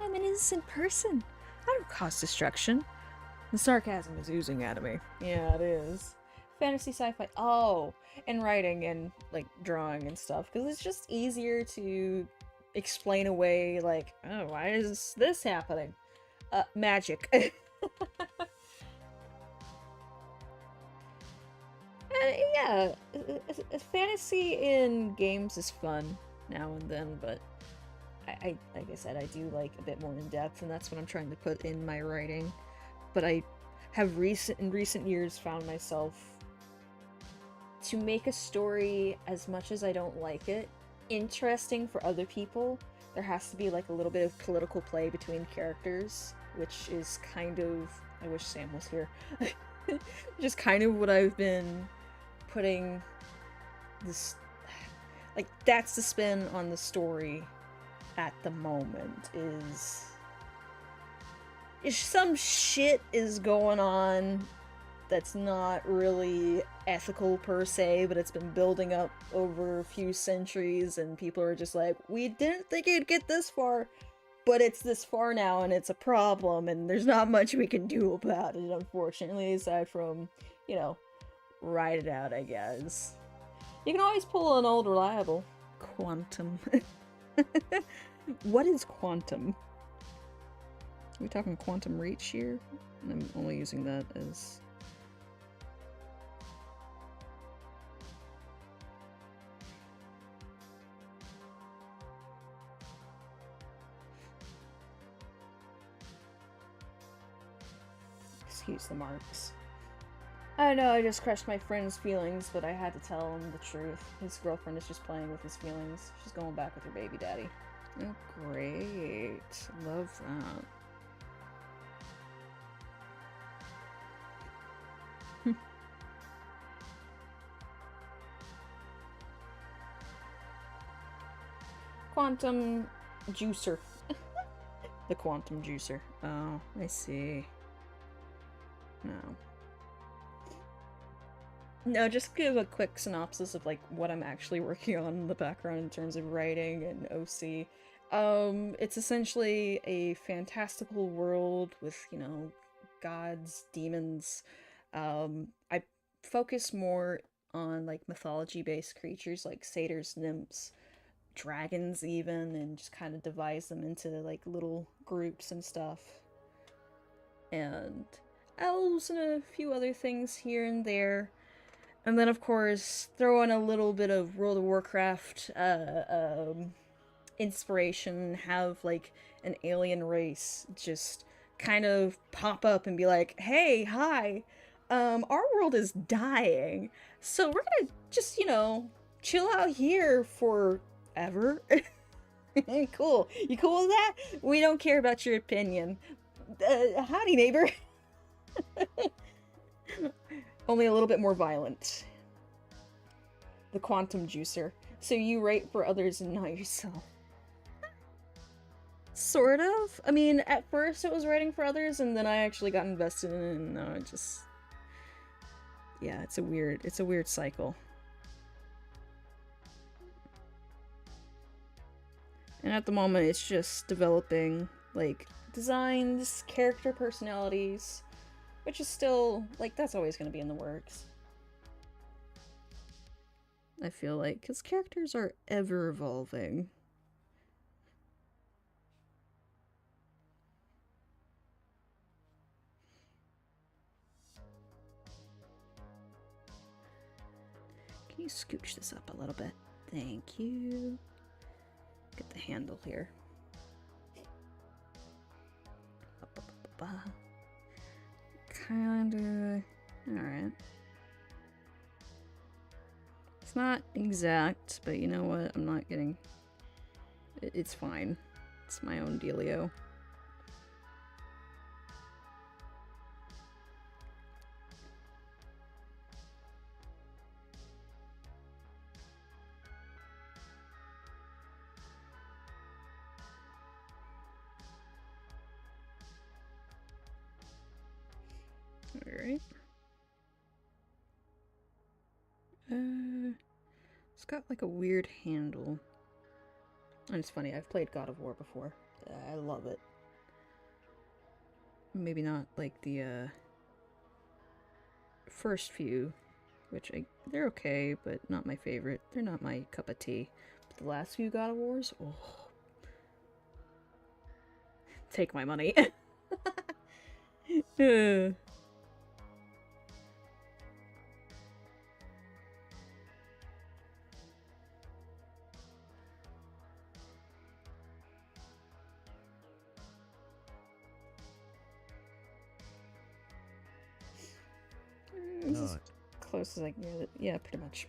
I'm an innocent person. I don't cause destruction. The sarcasm is oozing out of me. Yeah, it is. Fantasy, sci-fi. Oh, and writing and, like, drawing and stuff. Because it's just easier to explain away, like, oh, why is this happening? Magic. Yeah, fantasy in games is fun now and then, but I like I said, I do like a bit more in depth, and that's what I'm trying to put in my writing. But I have in recent years found myself to make a story, as much as I don't like it, interesting for other people. There has to be like a little bit of political play between characters, which is kind of, I wish Sam was here, just kind of what I've been putting this, like, that's the spin on the story at the moment, is if some shit is going on that's not really ethical per se, but it's been building up over a few centuries, and people are just like, we didn't think it'd get this far, but it's this far now and it's a problem and there's not much we can do about it, unfortunately, aside from, you know, ride it out, I guess. You can always pull an old reliable. Quantum. What is quantum? Are we talking quantum reach here? I'm only using that as... Excuse the marks. I know, I just crushed my friend's feelings, but I had to tell him the truth. His girlfriend is just playing with his feelings. She's going back with her baby daddy. Oh, great. Love that. Quantum juicer. The quantum juicer. Oh, I see. No. No, just give a quick synopsis of like what I'm actually working on in the background in terms of writing and OC. It's essentially a fantastical world with, you know, gods, demons. I focus more on like mythology-based creatures like satyrs, nymphs, dragons even, and just kind of devise them into like little groups and stuff. And elves and a few other things here and there. And then, of course, throw in a little bit of World of Warcraft inspiration, have, like, an alien race just kind of pop up and be like, hey, hi, our world is dying, so we're gonna just, you know, chill out here forever. Cool. You cool with that? We don't care about your opinion. Howdy, neighbor. Only a little bit more violent. The quantum juicer. So you write for others and not yourself. Sort of. I mean, at first it was writing for others, and then I actually got invested in it, and now it just... Yeah, it's a weird cycle. And at the moment it's just developing, like, designs, character personalities, which is still, like, that's always going to be in the works. I feel like, because characters are ever evolving. Can you scooch this up a little bit? Thank you. Get the handle here. Kinda... Alright. It's not exact, but you know what? I'm not getting... It's fine. It's my own dealio. Alright. It's got like a weird handle. And it's funny, I've played God of War before. I love it. Maybe not like the first few, which they're okay, but not my favorite. They're not my cup of tea. But the last few God of Wars, oh. Take my money. This is close as I can get it. Yeah, pretty much.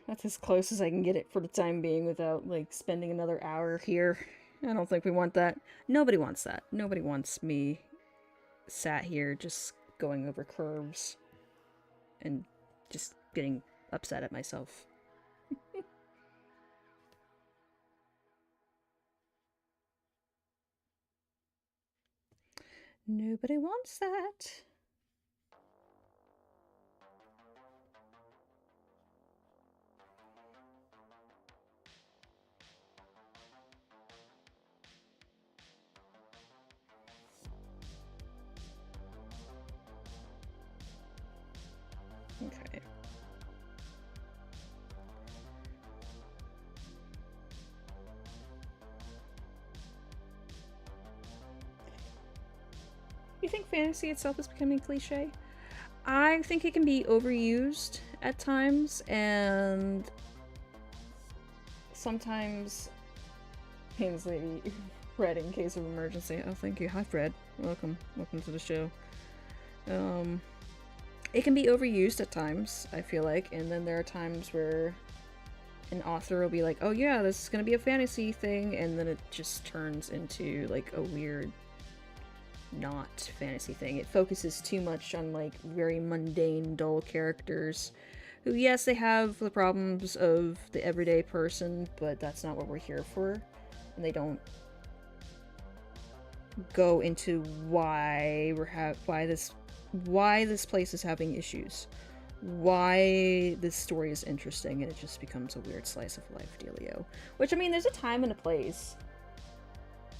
That's as close as I can get it for the time being without, like, spending another hour here. I don't think we want that. Nobody wants that. Nobody wants me sat here just going over curves and just getting upset at myself. Nobody wants that. you think fantasy itself is becoming cliche? I think it can be overused at times, and sometimes Ainsley, Fred in case of emergency. Oh, thank you. Hi, Fred. Welcome to the show. It can be overused at times, I feel like, and then there are times where an author will be like, oh yeah, this is gonna be a fantasy thing, and then it just turns into, like, a weird not fantasy thing. It focuses too much on, like, very mundane, dull characters who, yes, they have the problems of the everyday person, but that's not what we're here for. And they don't go into why this place is having issues, why this story is interesting, and it just becomes a weird slice of life dealio. Which, I mean, there's a time and a place.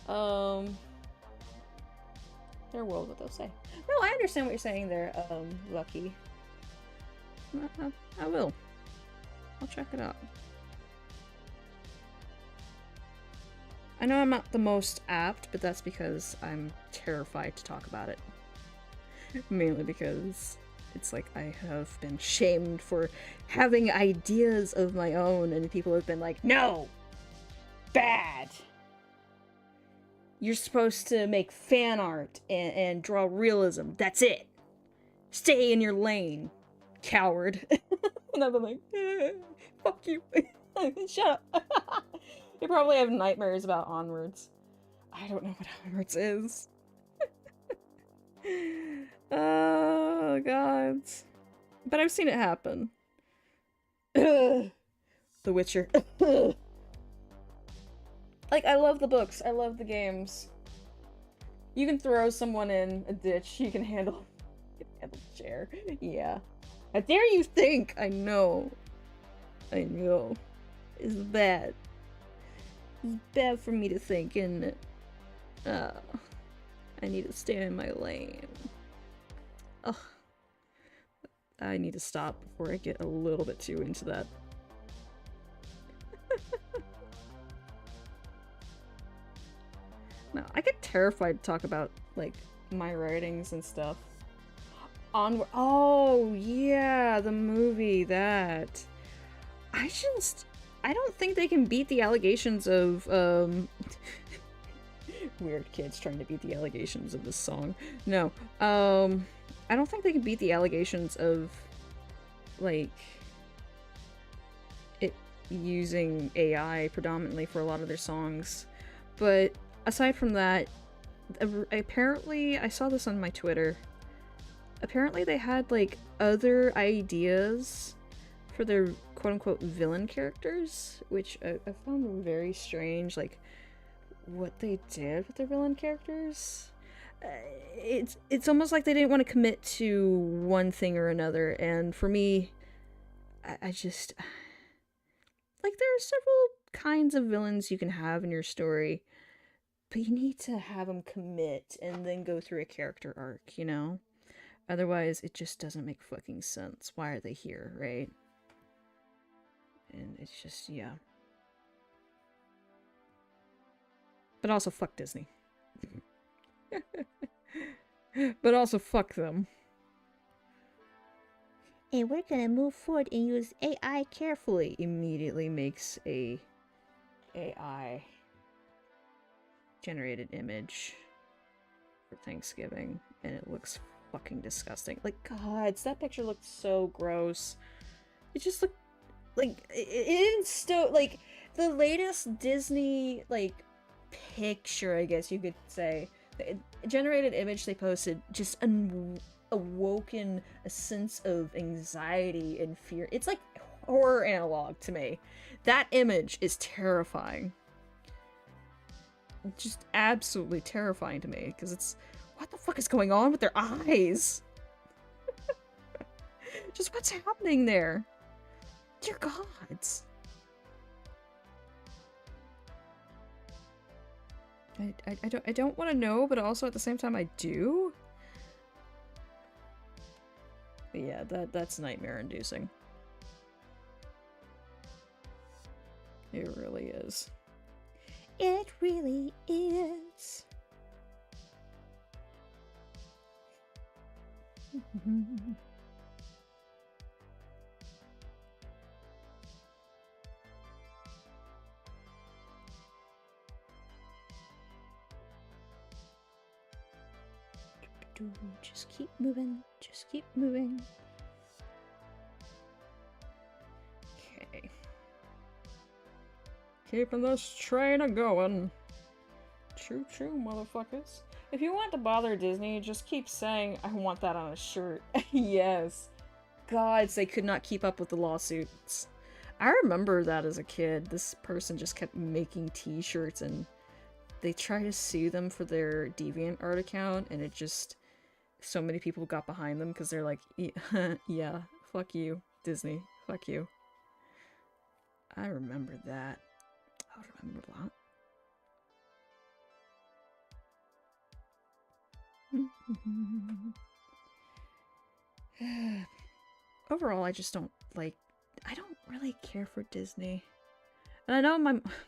Their world, what they'll say. No, I understand what you're saying there, Lucky. I will. I'll check it out. I know I'm not the most apt, but that's because I'm terrified to talk about it. Mainly because it's like I have been shamed for having ideas of my own, and people have been like, no! Bad! You're supposed to make fan art and draw realism. That's it! Stay in your lane, coward. And I've been like, fuck you. Shut up. You probably have nightmares about Onwards. I don't know what Onwards is. Oh, God. But I've seen it happen. The Witcher. Like, I love the books. I love the games. You can throw someone in a ditch. You can handle the chair. Yeah. How dare you think? I know. I know. It's bad. It's bad for me to think, and I need to stay in my lane. Ugh. I need to stop before I get a little bit too into that. No, I get terrified to talk about, like, my writings and stuff. Oh, yeah, the movie, that. I don't think they can beat the allegations of, weird kids trying to beat the allegations of this song. No, I don't think they can beat the allegations of, like, it using AI predominantly for a lot of their songs. But aside from that, apparently, I saw this on my Twitter, apparently they had, like, other ideas for their quote-unquote villain characters, which I found very strange, like, what they did with their villain characters. It's almost like they didn't want to commit to one thing or another, and for me, I just, like, there are several kinds of villains you can have in your story, but you need to have them commit and then go through a character arc, you know? Otherwise, it just doesn't make fucking sense. Why are they here, right? And it's just, yeah. But also, fuck Disney. But also, fuck them. And we're gonna move forward and use AI carefully. Immediately makes a AI generated image for Thanksgiving, and it looks fucking disgusting. Like, God, that picture looked so gross. It just looked like it didn't like the latest Disney, like, picture, I guess you could say. The generated image they posted just awoken a sense of anxiety and fear. It's like horror analog to me. That image is terrifying. Just absolutely terrifying to me, because it's, what the fuck is going on with their eyes? Just what's happening there? Dear gods. I don't want to know, but also at the same time I do. But yeah, that's nightmare inducing. It really is. It really is. Just keep moving. Just keep moving. Okay. Keeping this train a going. Choo choo, motherfuckers. If you want to bother Disney, just keep saying, I want that on a shirt. Yes. Gods, they could not keep up with the lawsuits. I remember that as a kid. This person just kept making t-shirts and they tried to sue them for their DeviantArt account and it just... So many people got behind them because they're like, yeah, fuck you, Disney, fuck you. I remember that. I remember that. Overall, I just don't like... I don't really care for Disney. And I know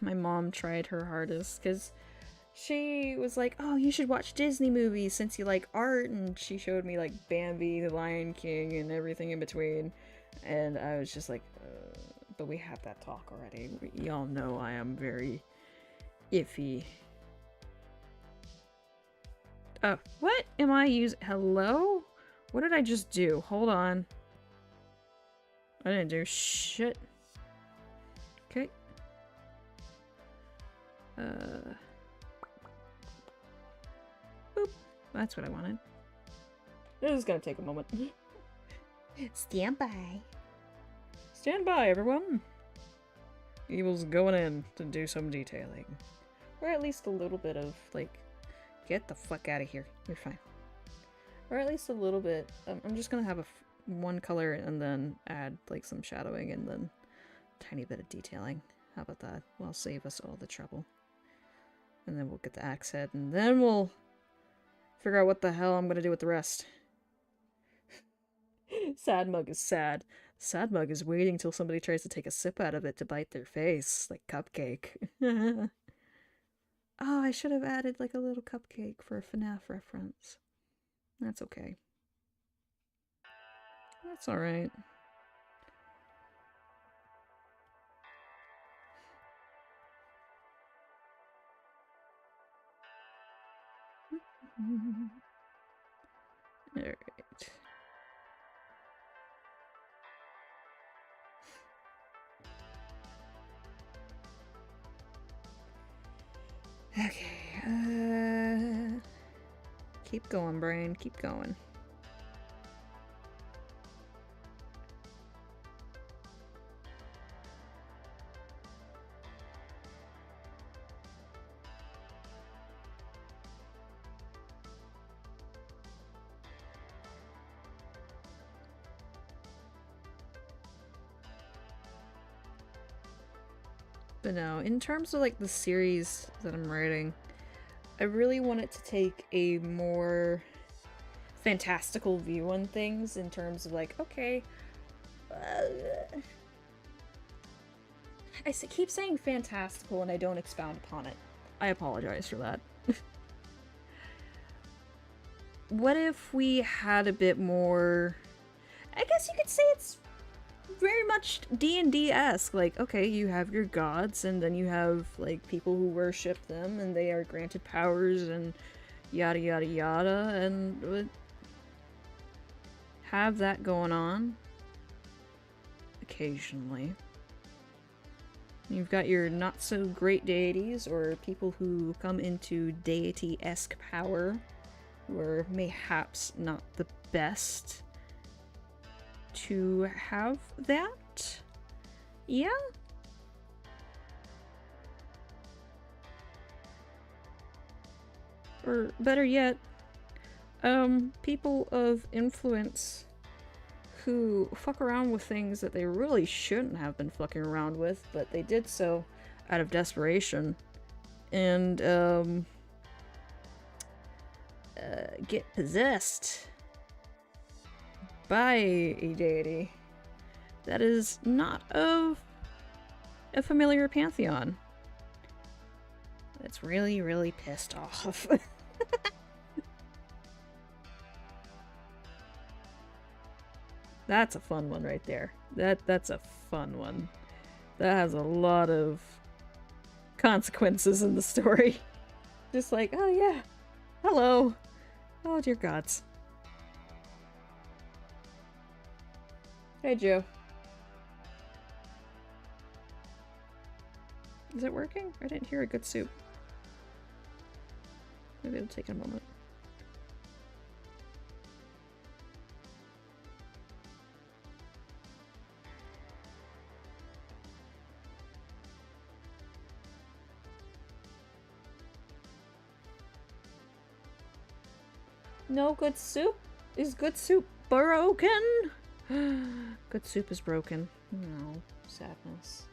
my mom tried her hardest because she was like, oh, you should watch Disney movies since you like art, and she showed me like Bambi, The Lion King, and everything in between, and I was just like, but we had that talk already. Y'all know I am very iffy. What am I using? Hello? What did I just do? Hold on. I didn't do shit. Okay. Boop. That's what I wanted. This is gonna take a moment. Stand by. Stand by, everyone. Evil's going in to do some detailing. Or at least a little bit of, like, get the fuck out of here. You're fine. Or at least a little bit. I'm just gonna have one color and then add, like, some shadowing and then a tiny bit of detailing. How about that? Well, save us all the trouble. And then we'll get the axe head and then we'll figure out what the hell I'm gonna do with the rest. Sad Mug is sad. Sad Mug is waiting till somebody tries to take a sip out of it to bite their face, like cupcake. Oh, I should have added like a little cupcake for a FNAF reference. That's okay. That's alright. Alright. Okay, keep going, brain, keep going. But no, in terms of like the series that I'm writing, I really want it to take a more fantastical view on things in terms of like, okay, keep saying fantastical and I don't expound upon it. I apologize for that. What if we had a bit more, I guess you could say it's very much D&D-esque. Like, okay, you have your gods, and then you have, like, people who worship them, and they are granted powers, and yada yada yada, and have that going on occasionally. You've got your not-so-great deities, or people who come into deity-esque power, who are mayhaps not the best to have that. Yeah? Or better yet, people of influence who fuck around with things that they really shouldn't have been fucking around with, but they did so out of desperation. And, get possessed by a deity that is not of a familiar pantheon. That's really, really pissed off. That's a fun one right there. That's a fun one. That has a lot of consequences in the story. Just like, oh yeah, hello. Oh dear gods. Hey Joe. Is it working? I didn't hear a good soup. Maybe it'll take a moment. No good soup? Is good soup broken? Good soup is broken. No, sadness.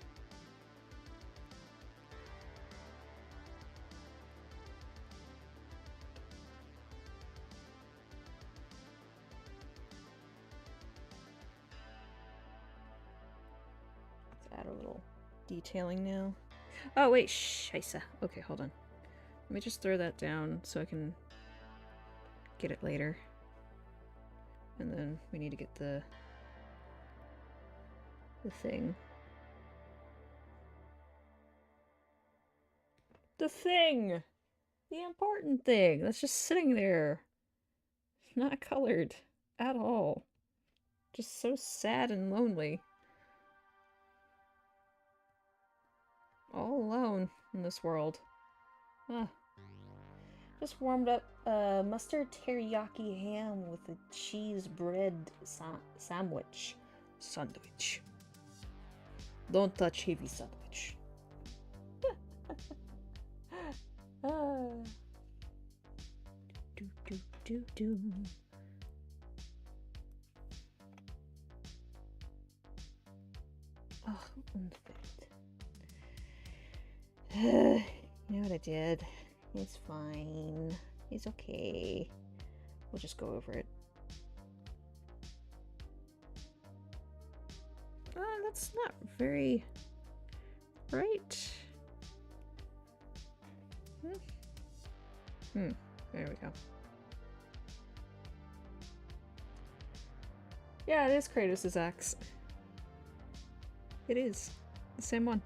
Let's add a little detailing now. Oh wait, scheisse. Okay, hold on. Let me just throw that down so I can get it later. And then we need to get the thing. The thing! The important thing that's just sitting there. Not colored at all. Just so sad and lonely. All alone in this world. Ah. Just warmed up mustard teriyaki ham with a cheese bread sandwich. Sandwich. Don't touch heavy sandwich. Do do do do. Oh, unfit. You know what I did? It's fine. It's okay. We'll just go over it. That's not very right. There we go. Yeah, it is Kratos' axe. It is. The same one.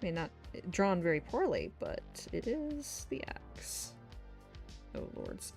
I mean, not drawn very poorly, but it is the axe. Oh lords.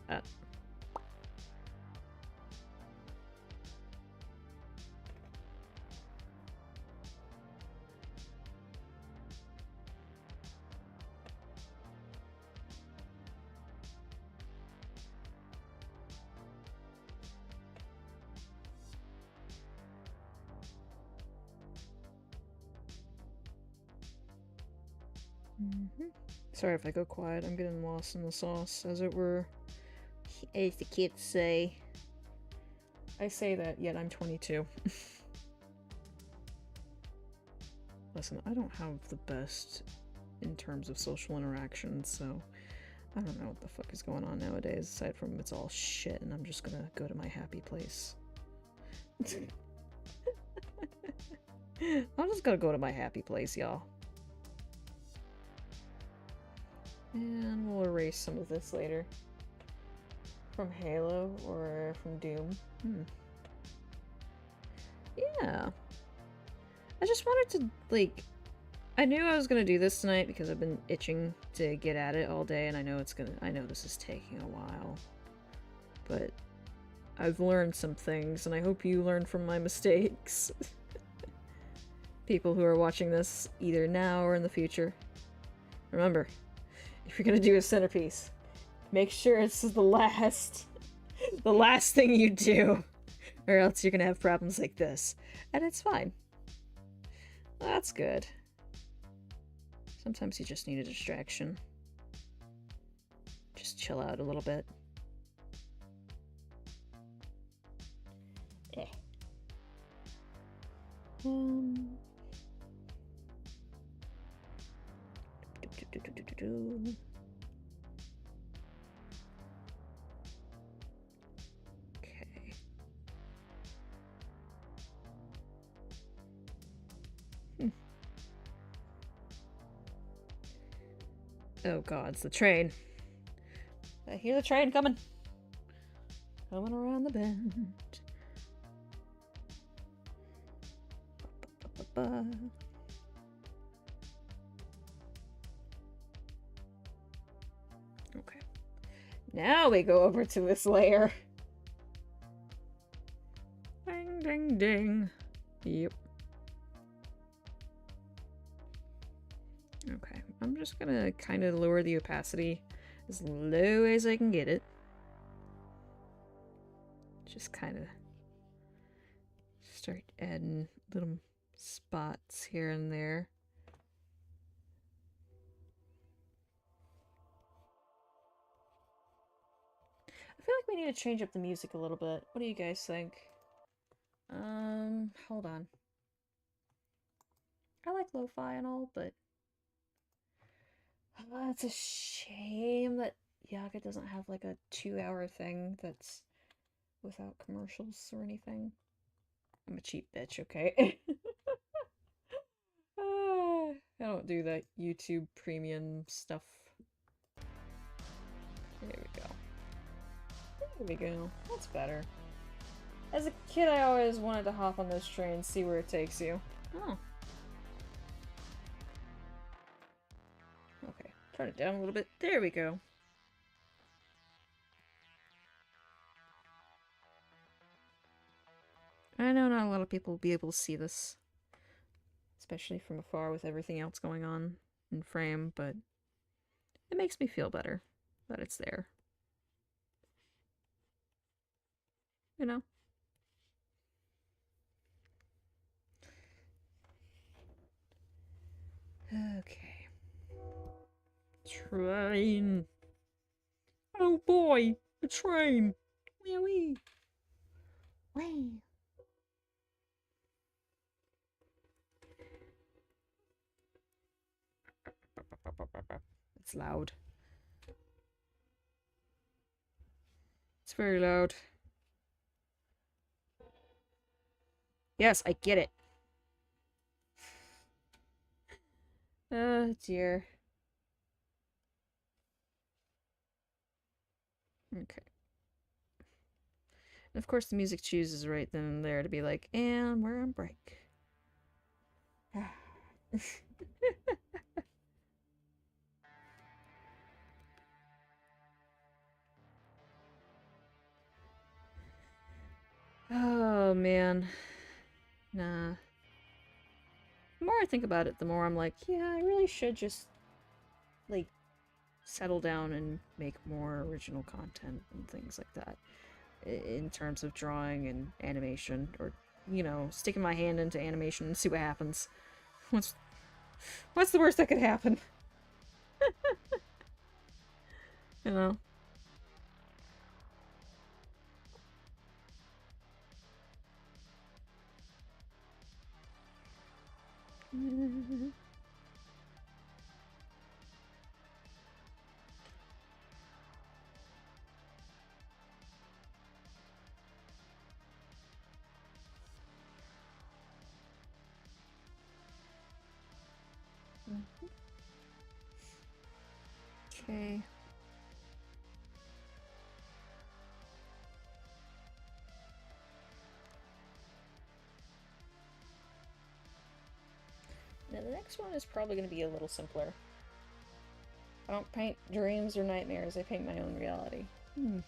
Sorry if I go quiet, I'm getting lost in the sauce, as it were. As the kids say. I say that, yet I'm 22. Listen, I don't have the best in terms of social interactions, so I don't know what the fuck is going on nowadays, aside from it's all shit and I'm just gonna go to my happy place. I'm just gonna go to my happy place, y'all. And we'll erase some of this later. From Halo or from Doom. Yeah. I just wanted to, like... I knew I was gonna do this tonight because I've been itching to get at it all day, and I know this is taking a while. But I've learned some things, and I hope you learn from my mistakes. People who are watching this either now or in the future. Remember, if you're gonna do a centerpiece, make sure it's the last thing you do, or else you're gonna have problems like this. And it's fine. That's good. Sometimes you just need a distraction. Just chill out a little bit. Okay. Oh god, it's the train. I hear the train coming. Coming around the bend. ba. Okay. Now we go over to this layer. Ding, ding, ding. Yep. Okay, I'm just gonna kind of lower the opacity as low as I can get it. Just kind of start adding little spots here and there. I feel like we need to change up the music a little bit. What do you guys think? Hold on. I like lo-fi and all, but it's a shame that Yaga doesn't have like a 2-hour thing that's without commercials or anything. I'm a cheap bitch, okay? I don't do that YouTube premium stuff. There we go. There we go. That's better. As a kid, I always wanted to hop on this train and see where it takes you. Oh. Okay, turn it down a little bit. There we go. I know not a lot of people will be able to see this, especially from afar with everything else going on in frame, but it makes me feel better that it's there. You know? Okay. Train. Oh boy, a train. Wee wee. Wee. It's loud. It's very loud. Yes, I get it. Oh dear. Okay. And of course the music chooses right then and there to be like, and we're on break. Oh man. Nah. The more I think about it, the more I'm like, yeah, I really should just, like, settle down and make more original content and things like that. In terms of drawing and animation, or, you know, sticking my hand into animation and see what happens. What's the worst that could happen? You know? Okay. Now the next one is probably going to be a little simpler. I don't paint dreams or nightmares, I paint my own reality. Yeah.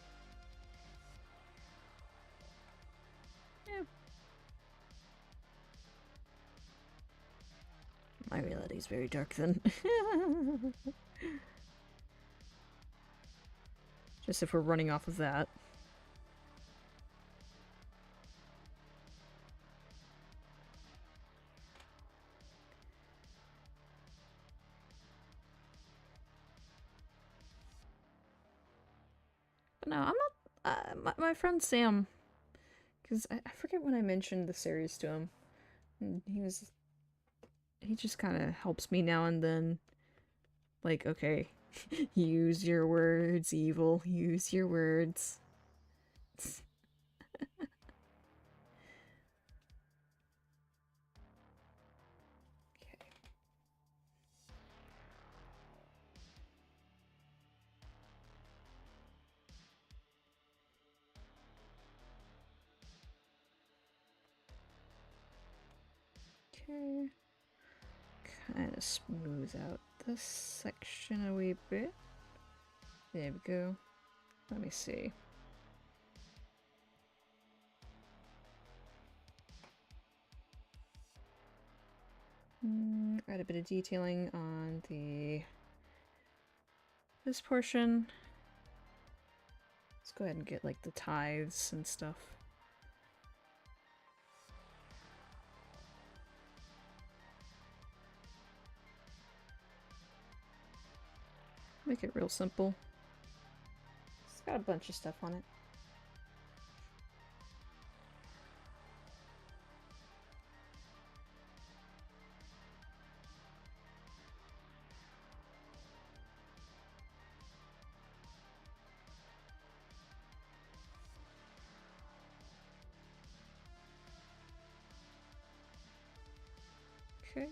My reality is very dark then. Just if we're running off of that. But no, I'm not. My friend Sam, because I forget when I mentioned the series to him. And he just kind of helps me now and then. Like, okay, use your words, evil. Use your words. Okay. Kind of smooth out this section a wee bit. There we go. Let me see. Add a bit of detailing on this portion. Let's go ahead and get like the tithes and stuff. Make it real simple. It's got a bunch of stuff on it. Okay.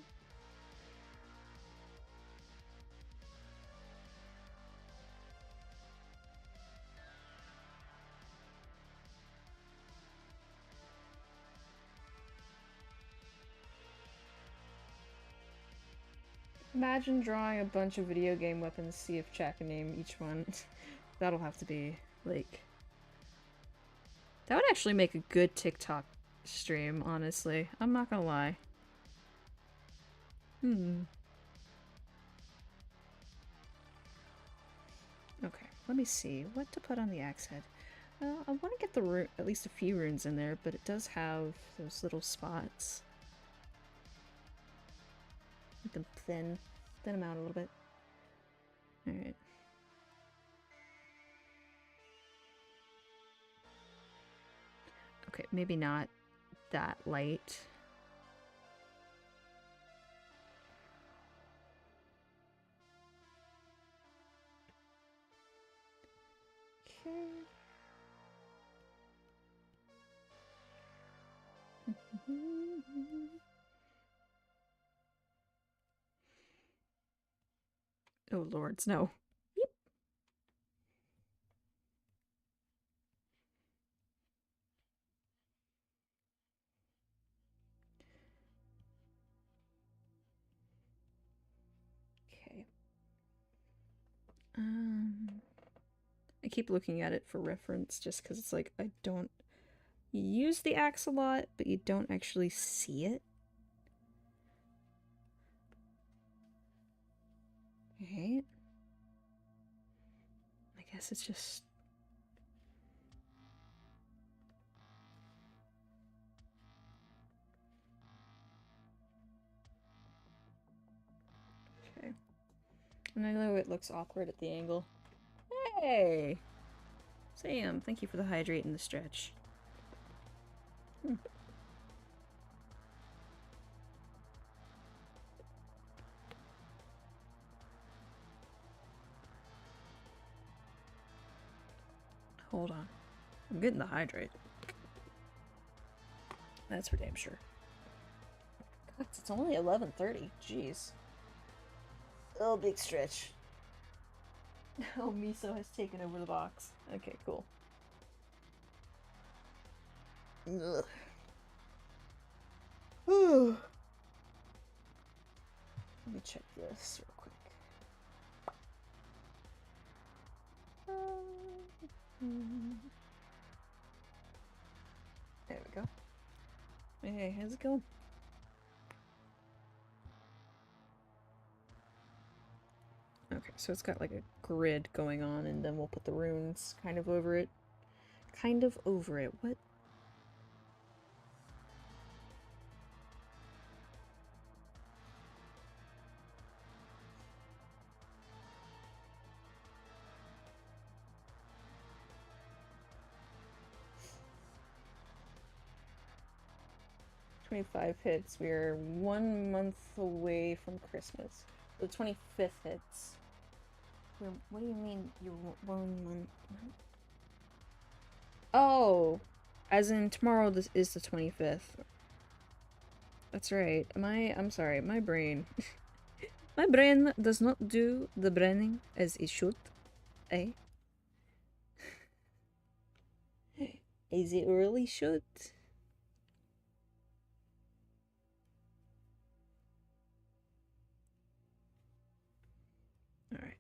Imagine drawing a bunch of video game weapons, see if Jack can name each one. That'll have to be, like... That would actually make a good TikTok stream, honestly. I'm not gonna lie. Okay, let me see what to put on the axe head. I want to get the at least a few runes in there, but it does have those little spots. Make them thin them out a little bit. All right. Okay, maybe not that light. Okay. Oh lords, no. Yep. Okay. I keep looking at it for reference just because it's like I don't use the axe a lot, but you don't actually see it. Right? I guess it's just... Okay. And I know it looks awkward at the angle. Hey! Sam, thank you for the hydrate and the stretch. Hold on. I'm getting the hydrate. That's for damn sure. God, it's only 11:30. Jeez. Oh, big stretch. Oh, Miso has taken over the box. Okay, cool. Ugh. Let me check this real quick. There we go. Hey, how's it going? Okay, so it's got like a grid going on, and then we'll put the runes kind of over it. Kind of over it. What? "25 hits. We're 1 month away from Christmas. The 25th hits. What do you mean you're 1 month? Oh, as in tomorrow this is the 25th. That's right. I'm sorry, my brain. My brain does not do the braining as it should. Eh? As it really should.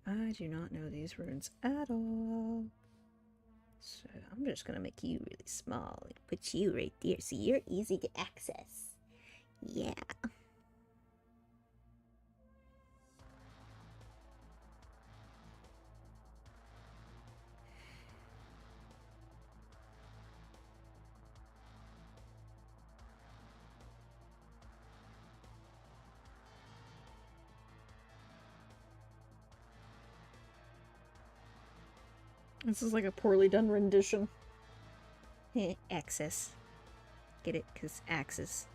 I do not know these runes at all. So I'm just gonna make you really small and put you right there so you're easy to access. Yeah. This is like a poorly done rendition. Access. Get it? Because axes.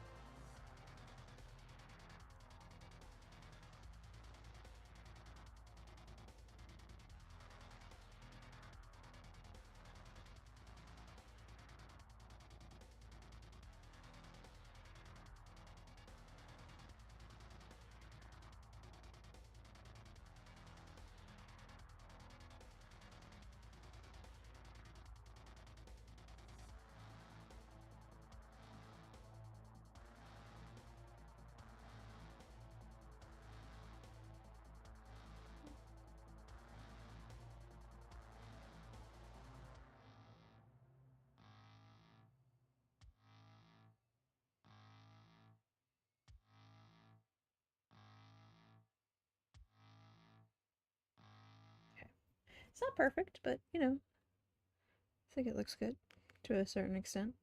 It's not perfect, but you know, I think it looks good to a certain extent.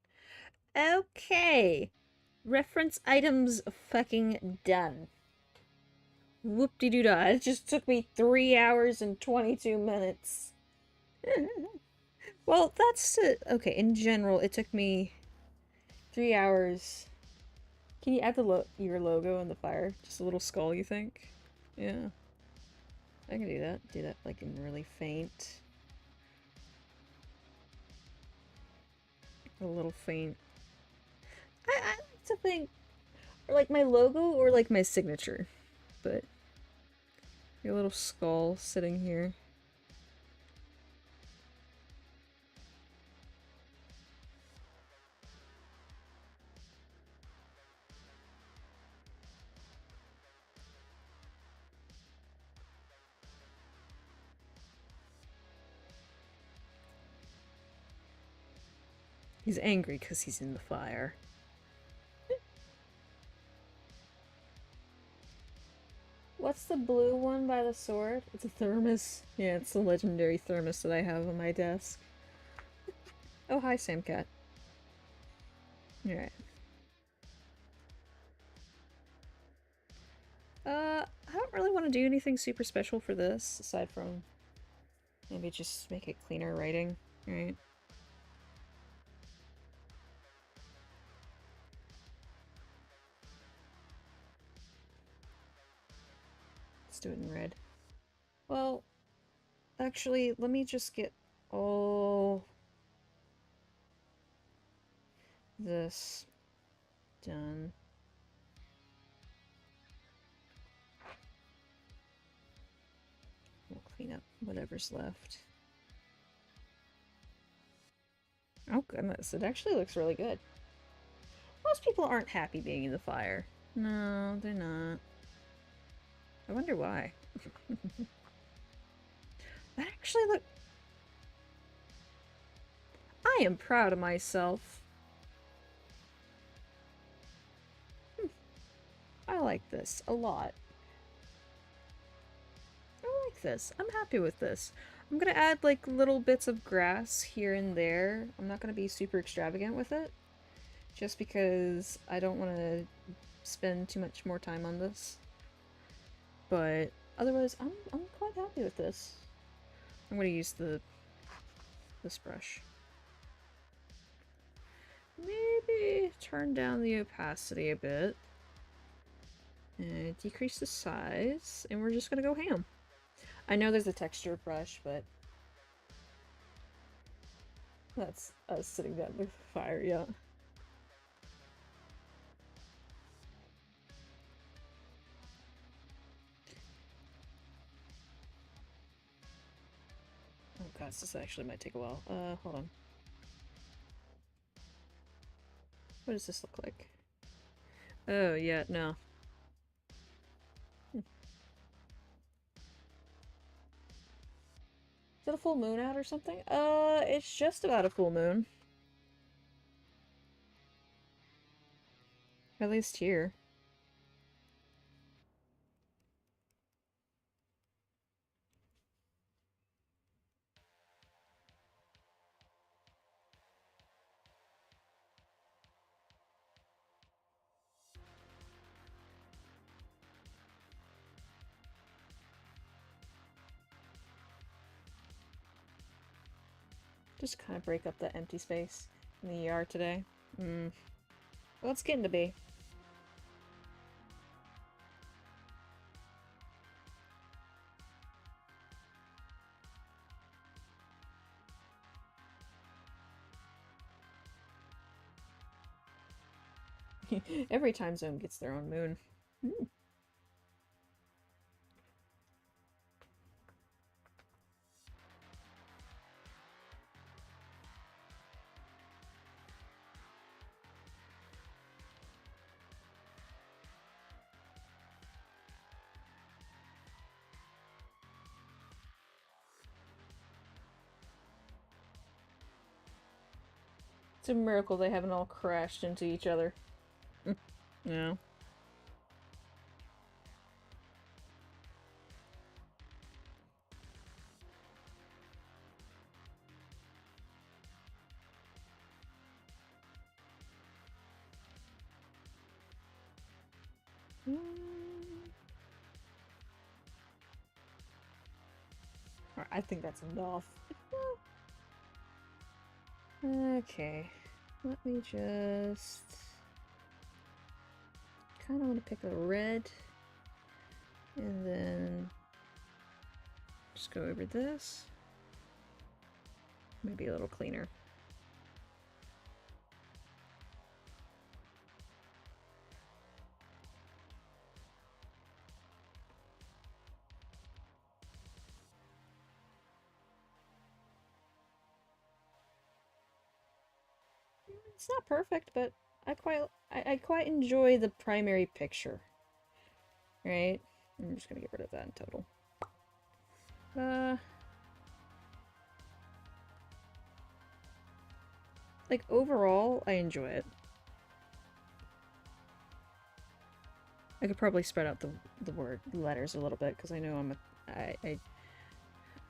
Okay. Reference items fucking done. Whoop-de-doo-dah. It just took me 3 hours and 22 minutes. Well, that's it. Okay, in general, it took me 3 hours. Can you add your logo in the fire? Just a little skull, you think? Yeah. I can do that. Do that, like, in really faint. A little faint. I like to think, or like my logo or like my signature, but your little skull sitting here. He's angry because he's in the fire. What's the blue one by the sword? It's a thermos. Yeah, it's the legendary thermos that I have on my desk. Oh, hi, Samcat. Alright. I don't really want to do anything super special for this, aside from maybe just make it cleaner writing, right? Let's do it in red. Well, actually, let me just get all this done. We'll clean up whatever's left. Oh goodness, it actually looks really good. Most people aren't happy being in the fire. No, they're not. I wonder why. That actually look... I am proud of myself. I like this a lot. I like this. I'm happy with this. I'm gonna add like little bits of grass here and there. I'm not gonna be super extravagant with it. Just because I don't want to spend too much more time on this. But otherwise, I'm quite happy with this. I'm gonna use this brush. Maybe turn down the opacity a bit. And decrease the size. And we're just gonna go ham. I know there's a texture brush, but that's us sitting down with the fire, yeah. Oh god, this actually might take a while. Hold on. What does this look like? Oh, yeah, no. Is it a full moon out or something? It's just about a full moon. At least here. Just kind of break up that empty space in the ER today. Well, it's getting to be. Every time zone gets their own moon. It's a miracle they haven't all crashed into each other. Yeah. I think that's enough. Okay. Let me just... kind of want to pick a red. And then... just go over this. Maybe a little cleaner. It's not perfect, but I quite enjoy the primary picture. Right? I'm just gonna get rid of that in total. Like overall, I enjoy it. I could probably spread out the letters a little bit because I know I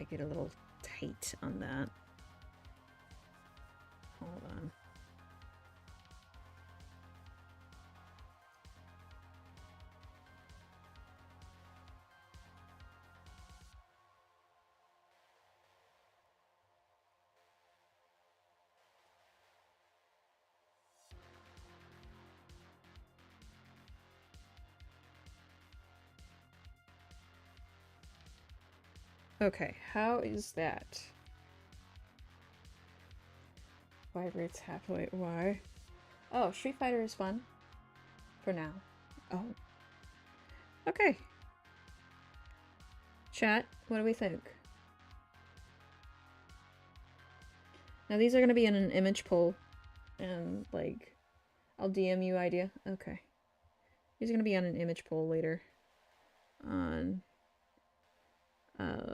get a little tight on that. Hold on. Okay, how is that? Vibrates happily. Why? Oh, Street Fighter is fun. For now. Oh. Okay. Chat, what do we think? Now these are going to be in an image poll. And, like, I'll DM you idea. Okay. These are going to be on an image poll later. On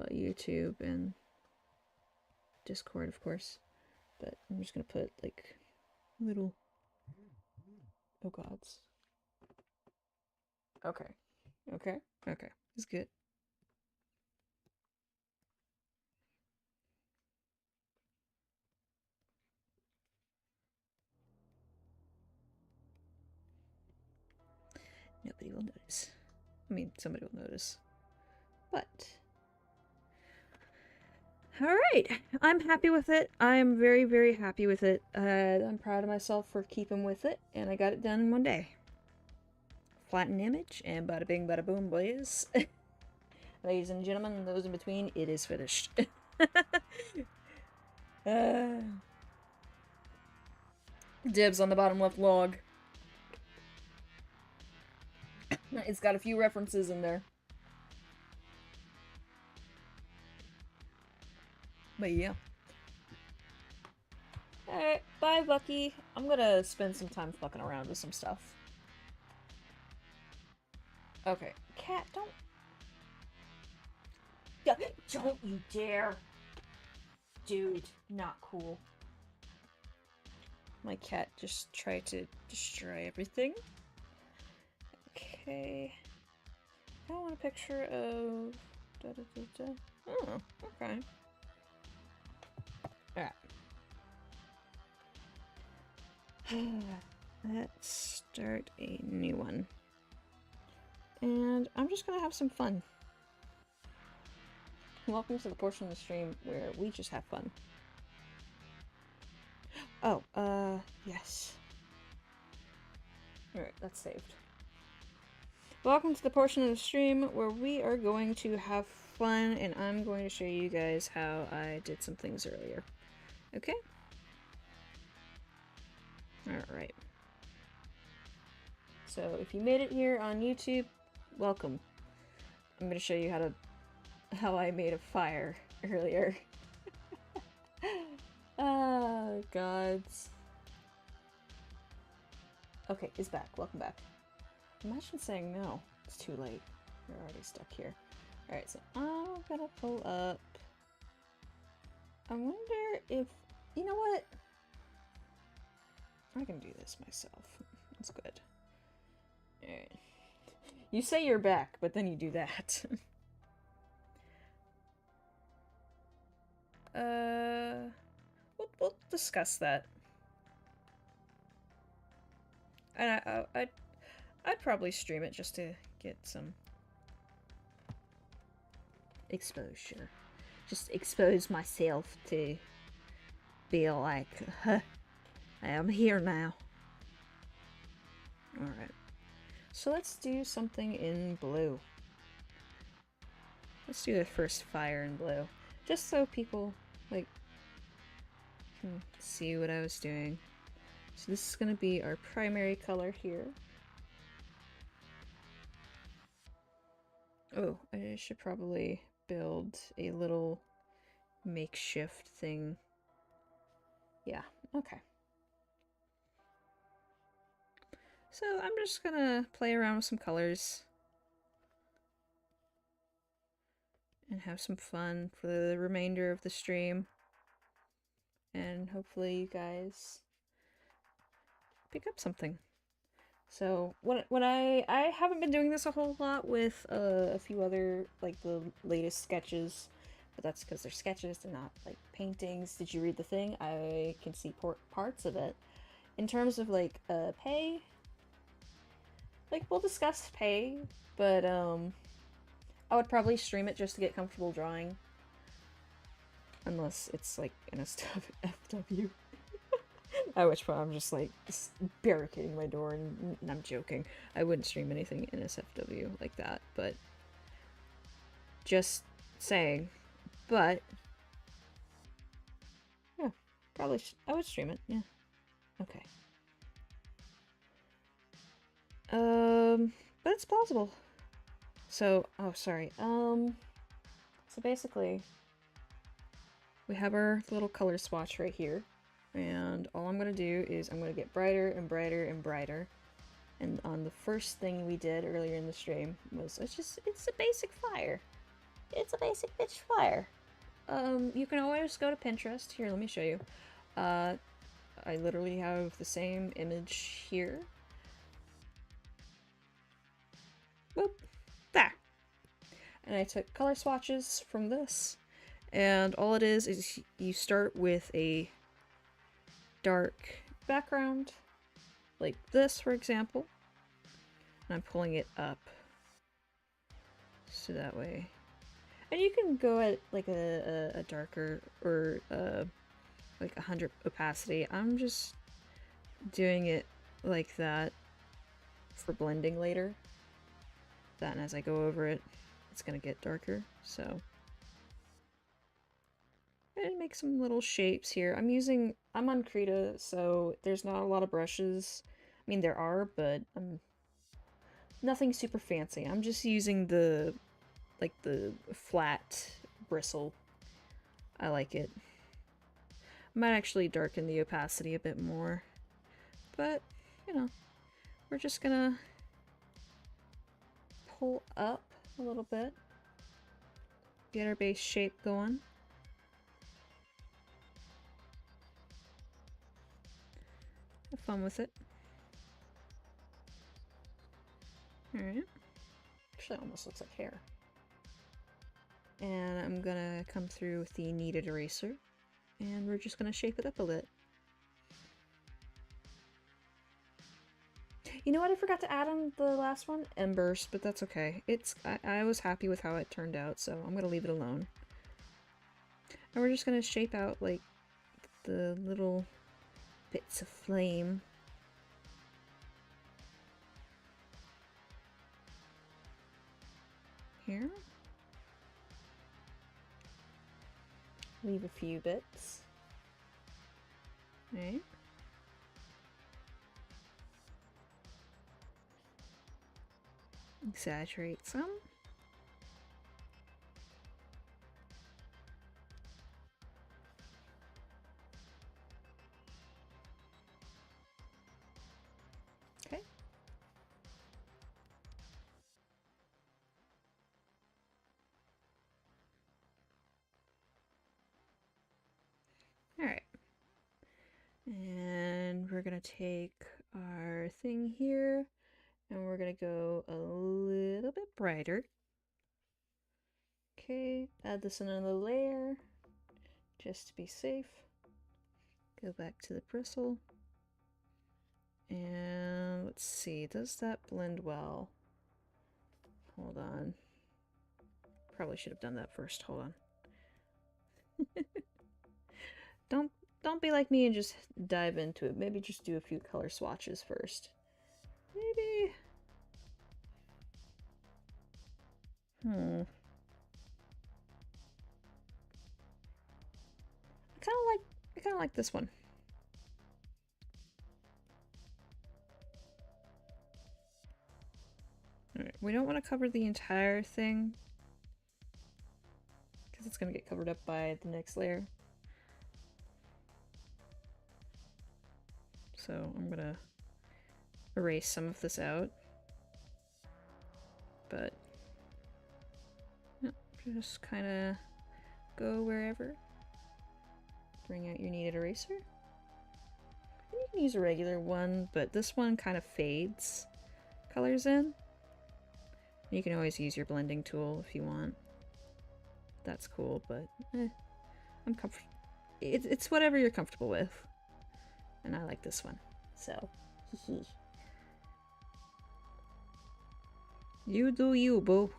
YouTube and Discord, of course. But I'm just gonna put like little oh gods. Okay. Okay. Okay. It's good. Nobody will notice. I mean, somebody will notice. But alright, I'm happy with it. I'm very, very happy with it. I'm proud of myself for keeping with it, and I got it done in one day. Flatten image, and bada bing, bada boom, boys. Ladies and gentlemen, and those in between, it is finished. Dibs on the bottom left log. It's got a few references in there. But yeah. Alright, bye Bucky. I'm gonna spend some time fucking around with some stuff. Okay. Cat, don't... Don't you dare! Dude, not cool. My cat just tried to destroy everything. Okay. I want a picture of... Da, da, da, da. Oh, okay. Alright. Let's start a new one. And I'm just gonna have some fun. Welcome to the portion of the stream where we just have fun. Oh, yes. Alright, that's saved. Welcome to the portion of the stream where we are going to have fun, and I'm going to show you guys how I did some things earlier. Okay? Alright. So, if you made it here on YouTube, welcome. I'm going to show you how I made a fire earlier. Oh, gods. Okay, it's back. Welcome back. Imagine saying no. It's too late. You're already stuck here. Alright, so I'm gonna pull up... I wonder if... You know what? I can do this myself. It's good. Alright. You say you're back, but then you do that. We'll discuss that. And I'd probably stream it just to get some exposure. Just expose myself to feel like, huh, I am here now. Alright. So let's do something in blue. Let's do the first fire in blue. Just so people, like, can see what I was doing. So this is going to be our primary color here. Oh, I should probably build a little makeshift thing. Yeah, okay. So I'm just gonna play around with some colors and have some fun for the remainder of the stream. And hopefully you guys pick up something. So what I haven't been doing this a whole lot with a few other, like, the latest sketches, but that's because they're sketches, they're not like paintings. Did you read the thing? I can see parts of it. In terms of like pay, like, we'll discuss pay, but I would probably stream it just to get comfortable drawing, unless it's like an SFW. At which point I'm just like barricading my door, and I'm joking. I wouldn't stream anything in SFW like that, but just saying. But yeah, probably I would stream it. Yeah. Okay. But it's plausible. So, oh, sorry. So basically, we have our little color swatch right here. And all I'm going to do is I'm going to get brighter and brighter and brighter. And on the first thing we did earlier in the stream was, it's a basic fire. It's a basic bitch fire. You can always go to Pinterest. Here, let me show you. I literally have the same image here. Boop. There. And I took color swatches from this. And all it is you start with a dark background, like this, for example, and I'm pulling it up so that way, and you can go at like a darker or like 100 opacity. I'm just doing it like that for blending later. That, and as I go over it, it's gonna get darker. So. And make some little shapes here. I'm on Krita, so there's not a lot of brushes. I mean, there are, but nothing super fancy. I'm just using the flat bristle. I like it. I might actually darken the opacity a bit more. But, you know, we're just gonna pull up a little bit. Get our base shape going. fun with it. Alright. Actually, it almost looks like hair. And I'm gonna come through with the kneaded eraser, and we're just gonna shape it up a bit. You know what I forgot to add on the last one? Embers, but that's okay. I was happy with how it turned out, so I'm gonna leave it alone. And we're just gonna shape out, like, the little bits of flame. Here. Leave a few bits. Right. Exaggerate some. Okay. Alright. And we're gonna take our thing here, and we're gonna go a little bit brighter. Okay, add this in another layer, just to be safe. Go back to the bristle. And let's see, does that blend well? Hold on. Probably should have done that first. Hold on. Don't be like me and just dive into it. Maybe just do a few color swatches first. Maybe. I kind of like this one. Alright, we don't want to cover the entire thing, because it's going to get covered up by the next layer. So I'm going to erase some of this out. But just kind of go wherever. Bring out your kneaded eraser. And you can use a regular one, but this one kind of fades colors in. You can always use your blending tool if you want. That's cool, but I'm comfortable. It's whatever you're comfortable with. And I like this one, so you do you, boo.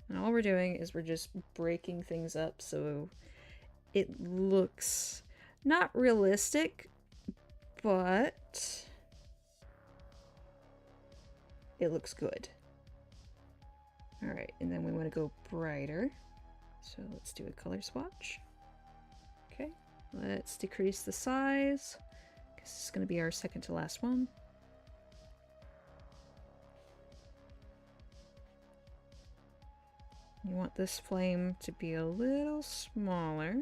And all we're doing is we're just breaking things up so it looks not realistic, but it looks good. Alright, and then we want to go brighter. So let's do a color swatch. Okay, let's decrease the size, because this is going to be our second to last one. You want this flame to be a little smaller.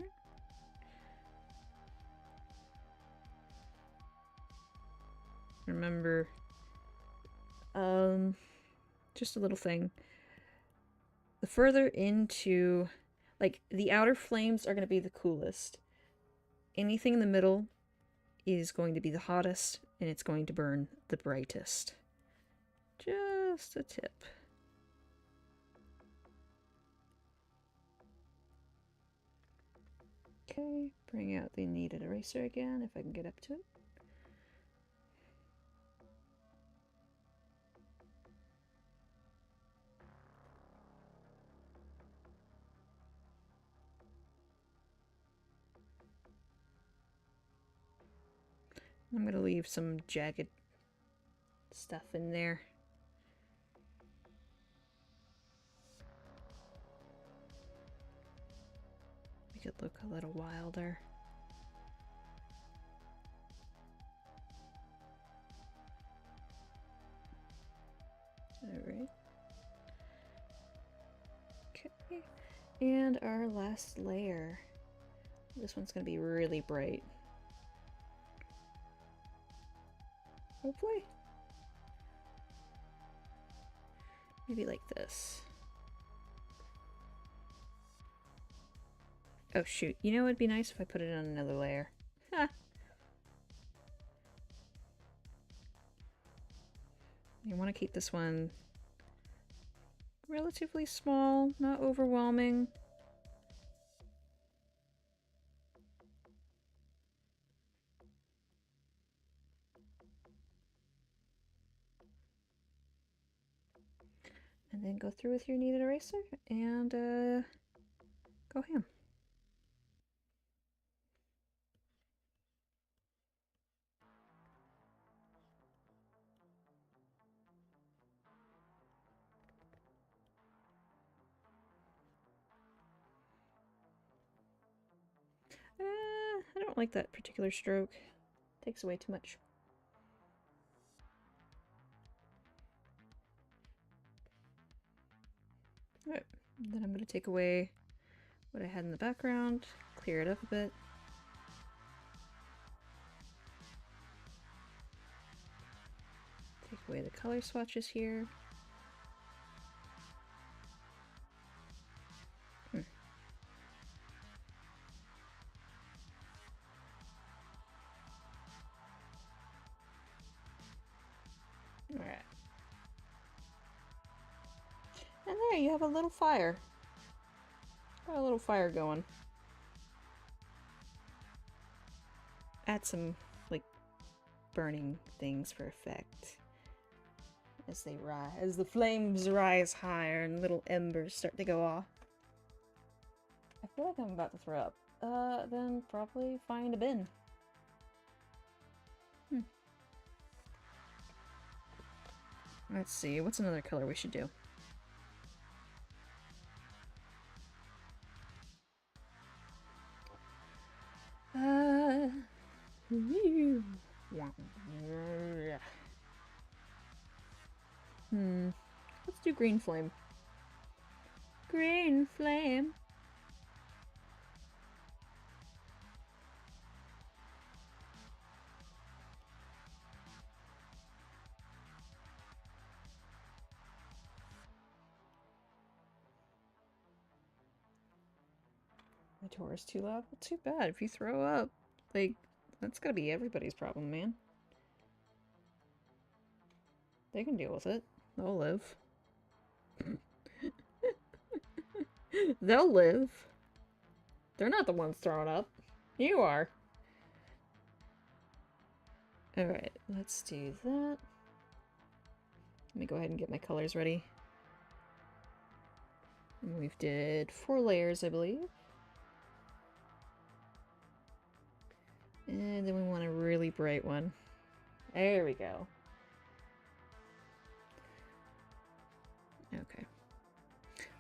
Remember, just a little thing. The further into, like, the outer flames are going to be the coolest. Anything in the middle is going to be the hottest, and it's going to burn the brightest. Just a tip. Okay, bring out the kneaded eraser again, if I can get up to it. I'm going to leave some jagged stuff in there. Make it look a little wilder. Alright. Okay. And our last layer. This one's going to be really bright. Hopefully. Maybe like this. Oh shoot, you know it'd be nice if I put it on another layer. Ha! You want to keep this one relatively small, not overwhelming. And then go through with your kneaded eraser and go ham. I don't like that particular stroke. Takes away too much. Alright, then I'm going to take away what I had in the background, clear it up a bit. Take away the color swatches here. Alright. And there you have a little fire. Got a little fire going. Add some, like, burning things for effect. As they rise, as the flames rise higher and little embers start to go off. I feel like I'm about to throw up. Then probably find a bin. Let's see, what's another color we should do? Let's do green flame. Green flame. My door is too loud. Well, too bad. If you throw up, like, that's gotta be everybody's problem, man. They can deal with it. They'll live. They'll live. They're not the ones throwing up. You are. Alright, let's do that. Let me go ahead and get my colors ready. And we've did 4 layers, I believe. And then we want a really bright one. There we go. Okay.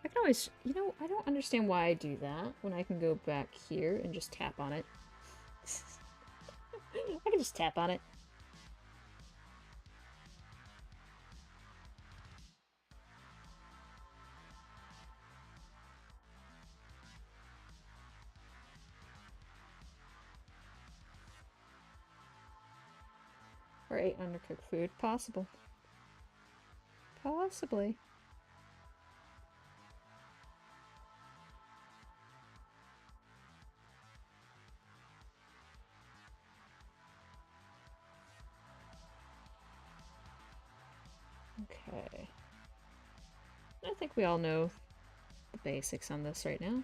I can always, you know, I don't understand why I do that when I can go back here and just tap on it. I can just tap on it. Or ate undercooked food. Possible. Possibly. Okay. I think we all know the basics on this right now.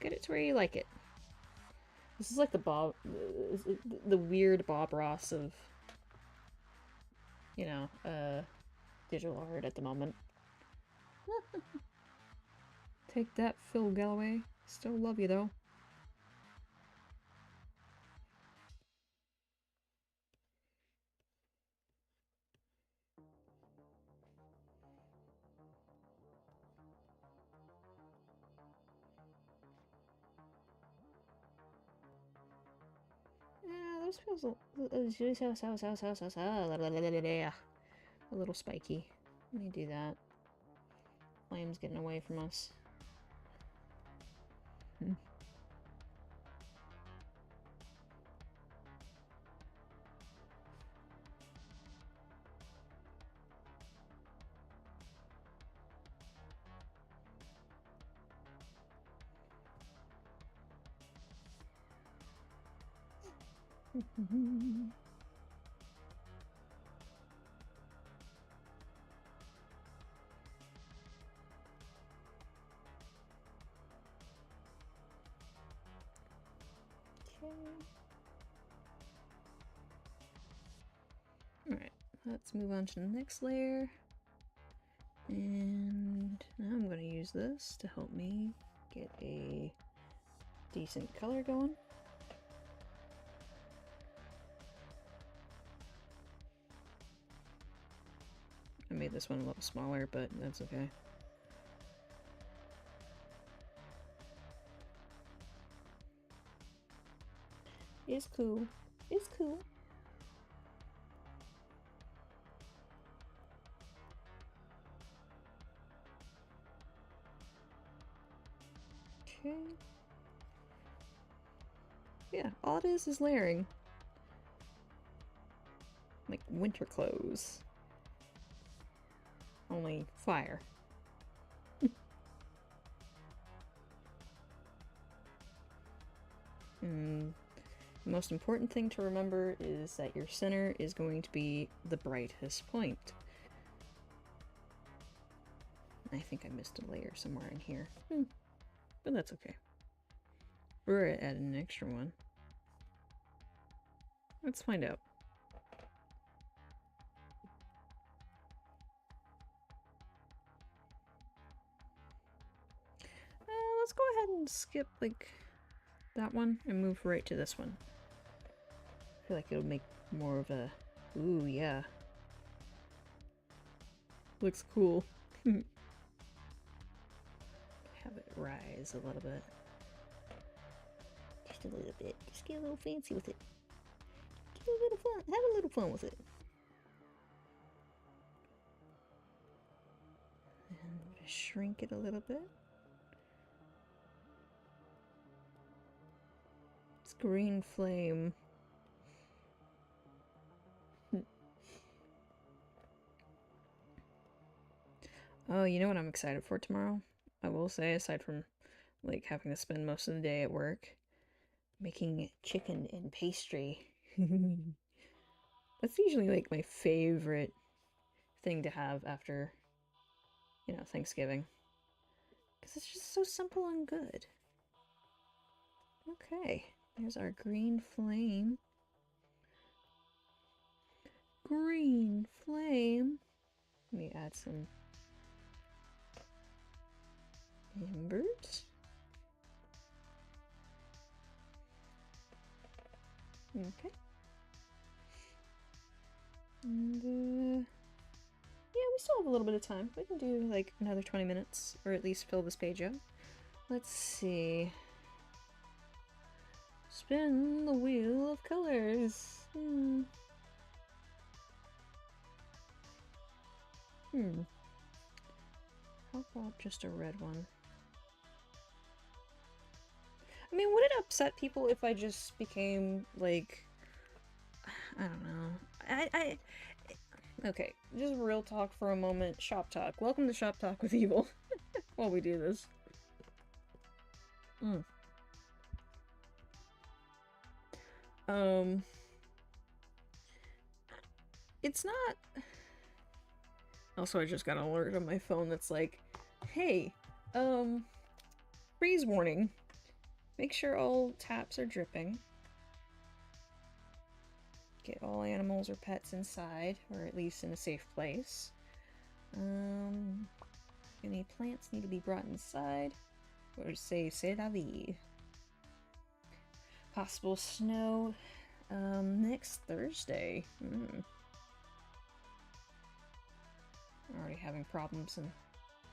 Get it to where you like it. This is like the weird Bob Ross of, you know, digital art at the moment. Take that, Phil Galloway. Still love you though. Yeah, this feels a little spiky. Let me do that. Flame's getting away from us. Alright, let's move on to the next layer. And now I'm going to use this to help me get a decent color going. I made this one a little smaller, but that's okay. It's cool. It's cool. Okay. Yeah, all it is layering. Like winter clothes. Only fire. And the most important thing to remember is that your center is going to be the brightest point. I think I missed a layer somewhere in here. But that's okay. We're at an extra one. Let's find out. Let's go ahead and skip, like, that one and move right to this one. I feel like it'll make more of a... Ooh, yeah. Looks cool. Have it rise a little bit. Just a little bit. Just get a little fancy with it. Get a little fun. Have a little fun with it. And just shrink it a little bit. It's green flame. Oh, you know what I'm excited for tomorrow? I will say, aside from, like, having to spend most of the day at work, making chicken and pastry. That's usually, like, my favorite thing to have after, you know, Thanksgiving. Because it's just so simple and good. Okay, there's our green flame. Green flame. Let me add some embers. Okay. And, yeah, we still have a little bit of time. We can do, like, another 20 minutes, or at least fill this page up. Let's see. Spin the wheel of colors. How about just a red one? I mean, would it upset people if I just became, like... I don't know. Okay, just real talk for a moment. Shop talk. Welcome to Shop Talk with Evil. While we do this. It's not... Also, I just got an alert on my phone that's like, hey, freeze warning. Make sure all taps are dripping. Get all animals or pets inside, or at least in a safe place. Any plants need to be brought inside. Or say, c'est la vie. Possible snow, next Thursday. Already having problems in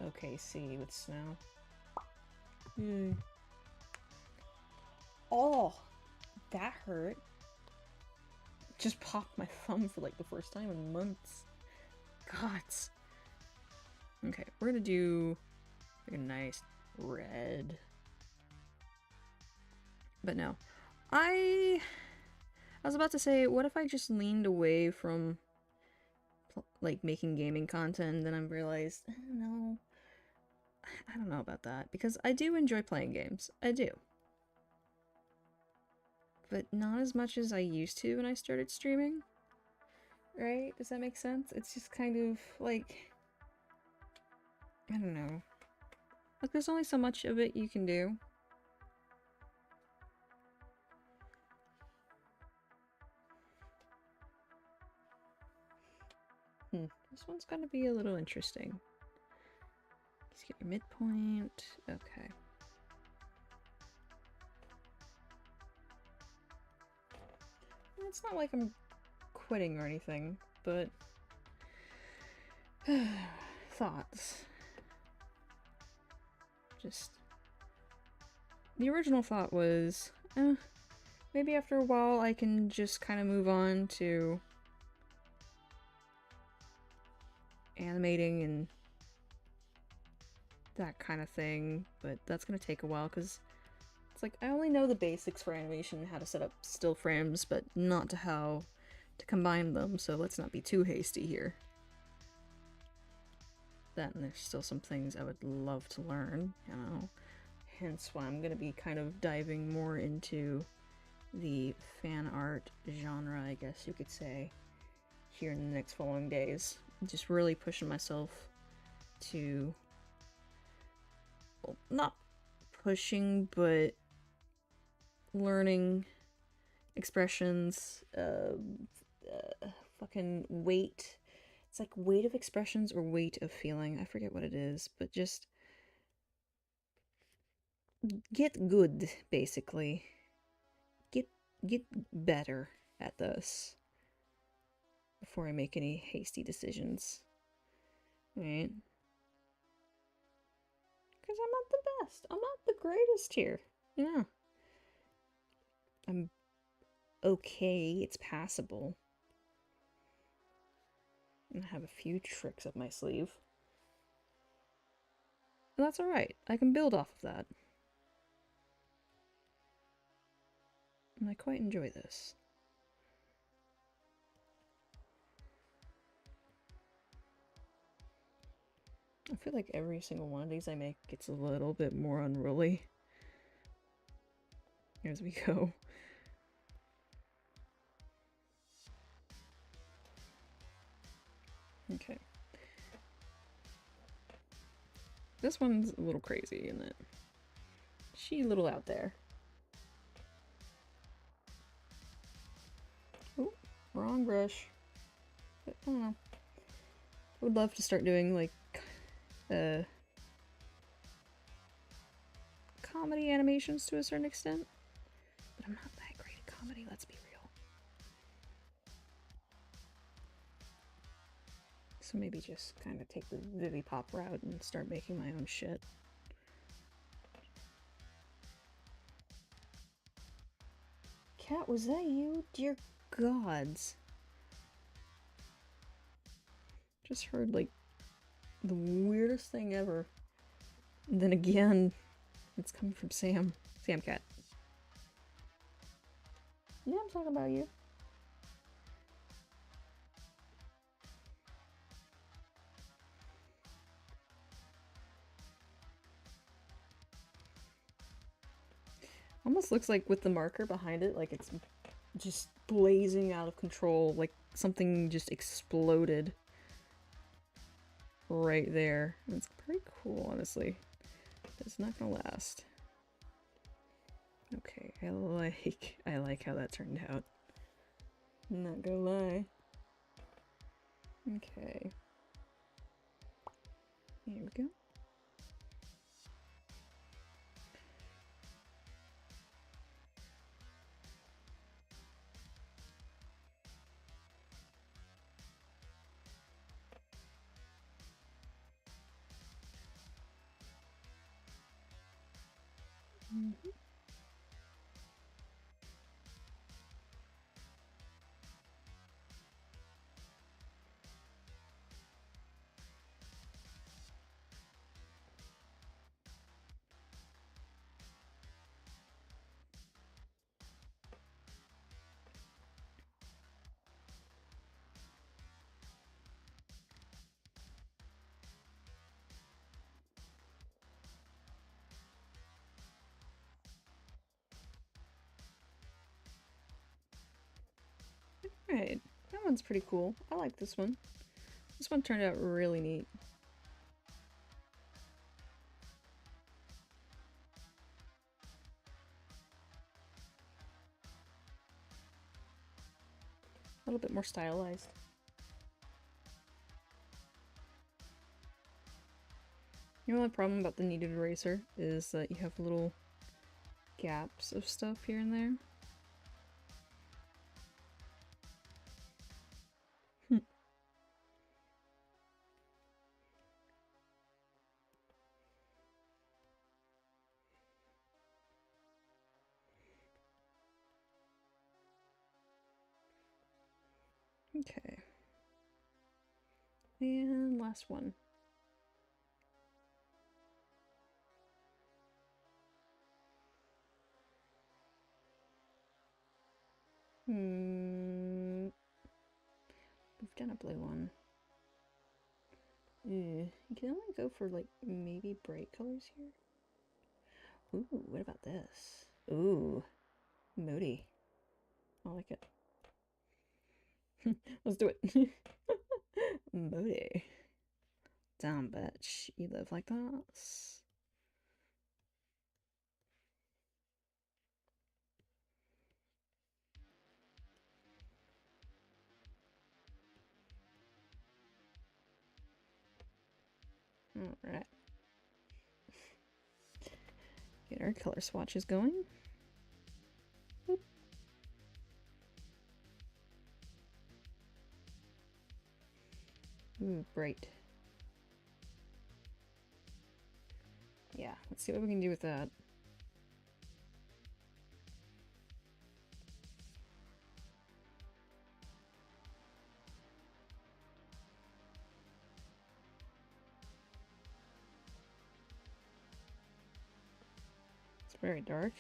OKC with snow. Oh, that hurt. Just popped my thumb for like the first time in months. Gods. Okay, we're gonna do like a nice red. But no. I was about to say, what if I just leaned away from like making gaming content, and then I realized, no, I don't know about that, because I do enjoy playing games. I do. but not as much as I used to when I started streaming. Right? Does that make sense? It's just kind of like, I don't know. Like, there's only so much of it you can do. This one's gonna be a little interesting. Let's get your midpoint. Okay. It's not like I'm quitting or anything, but thoughts. Just the original thought was, maybe after a while I can just kind of move on to animating and that kind of thing, but that's gonna take a while because it's like I only know the basics for animation, how to set up still frames, but not to how to combine them, so let's not be too hasty here. That, and there's still some things I would love to learn, you know, hence why I'm gonna be kind of diving more into the fan art genre, I guess you could say, here in the next following days. Just really pushing myself to, well, not pushing, but learning expressions, fucking weight. It's like weight of expressions or weight of feeling. I forget what it is, but just get good, basically. Get better at this before I make any hasty decisions. Right? Because I'm not the best. I'm not the greatest here. Yeah. I'm okay. It's passable. And I have a few tricks up my sleeve. And that's alright. I can build off of that. And I quite enjoy this. I feel like every single one of these I make gets a little bit more unruly as we go. Okay. This one's a little crazy, isn't it? She a little out there. Oh, wrong brush. But, I don't know. I would love to start doing, like, comedy animations to a certain extent. But I'm not that great at comedy, let's be real. So maybe just kind of take the Vivipop route and start making my own shit. Cat, was that you? Dear gods. Just heard, like, the weirdest thing ever. And then again, it's coming from Sam. Sam Cat. Yeah, I'm talking about you. Almost looks like with the marker behind it, like it's just blazing out of control, like something just exploded right there. And it's pretty cool, honestly. But it's not gonna last. Okay, I like how that turned out. Not gonna lie. Okay. Here we go. Mm-hmm. Alright, that one's pretty cool. I like this one. This one turned out really neat. A little bit more stylized. You know, the only problem about the kneaded eraser is that you have little gaps of stuff here and there. Okay. And last one. We've done a blue one. You can only go for like maybe bright colors here. Ooh, what about this? Ooh, moody. I like it. Let's do it. Moody. Damn, bitch. You live like that? Alright. Get our color swatches going. Boop. Ooh, bright. Yeah, let's see what we can do with that. It's very dark.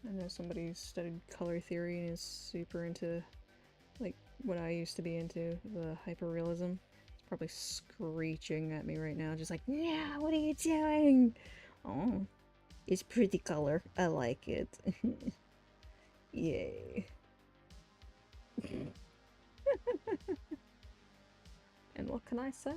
I know somebody studied color theory and is super into, like, what I used to be into, the hyperrealism. It's probably screeching at me right now, just like, yeah, what are you doing? Oh, it's pretty color. I like it. Yay. And what can I say?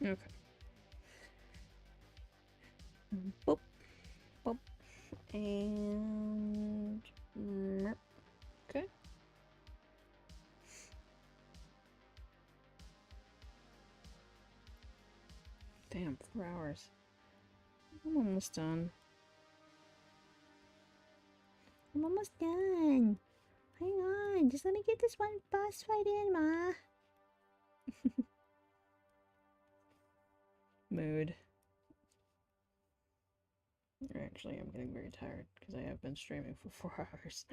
Okay. Boop. Boop. And... okay. Damn, 4 hours. I'm almost done. I'm almost done. Hang on, just let me get this one boss fight in, Ma. Mood. Actually, I'm getting very tired because I have been streaming for 4 hours,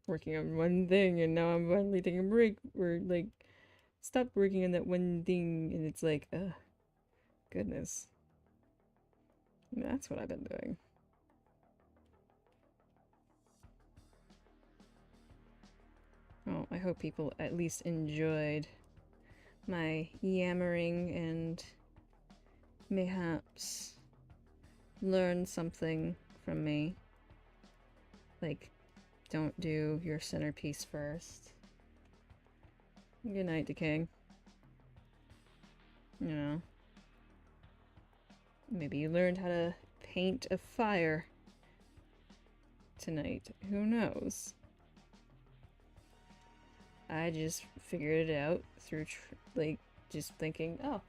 working on one thing, and now I'm finally taking a break. Or like, stop working on that one thing, and it's like, ugh, goodness. That's what I've been doing. Oh, I hope people at least enjoyed my yammering and mayhaps learn something from me. Like, don't do your centerpiece first. Good night, Decay. You know. Maybe you learned how to paint a fire tonight. Who knows? I just figured it out through, like, just thinking, oh,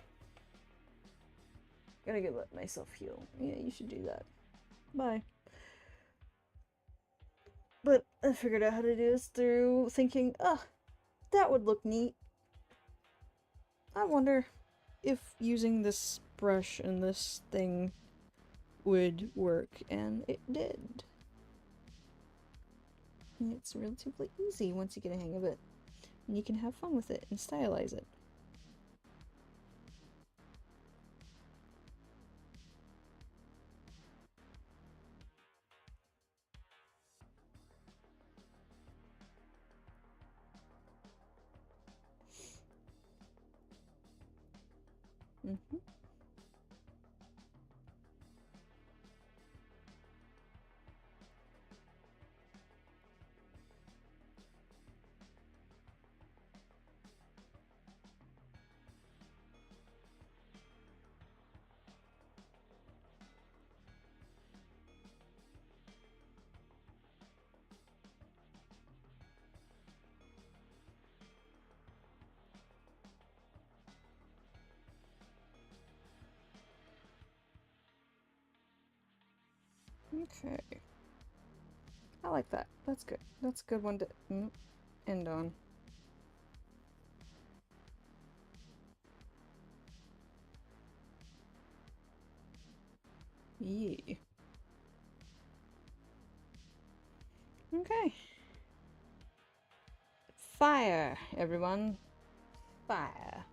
gotta let myself heal. Yeah, you should do that. Bye. But I figured out how to do this through thinking, that would look neat. I wonder if using this brush and this thing would work, and it did. And it's relatively easy once you get a hang of it. And you can have fun with it and stylize it. Mm-hmm. Okay. I like that. That's good. That's a good one to end on. Yeah. Okay. Fire, everyone. Fire.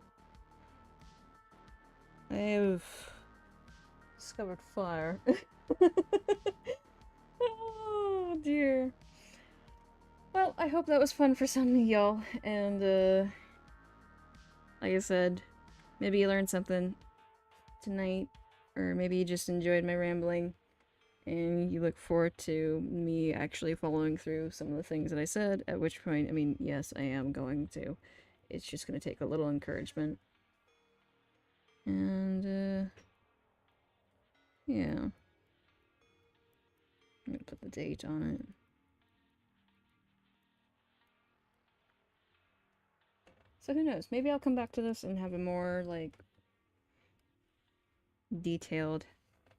I've discovered fire. Oh dear. Well, I hope that was fun for some of y'all, and like I said, maybe you learned something tonight, or maybe you just enjoyed my rambling, and you look forward to me actually following through some of the things that I said, at which point, I mean, yes, I am going to. It's just going to take a little encouragement. And, yeah. I'm gonna put the date on it. So who knows? Maybe I'll come back to this and have a more, like, detailed,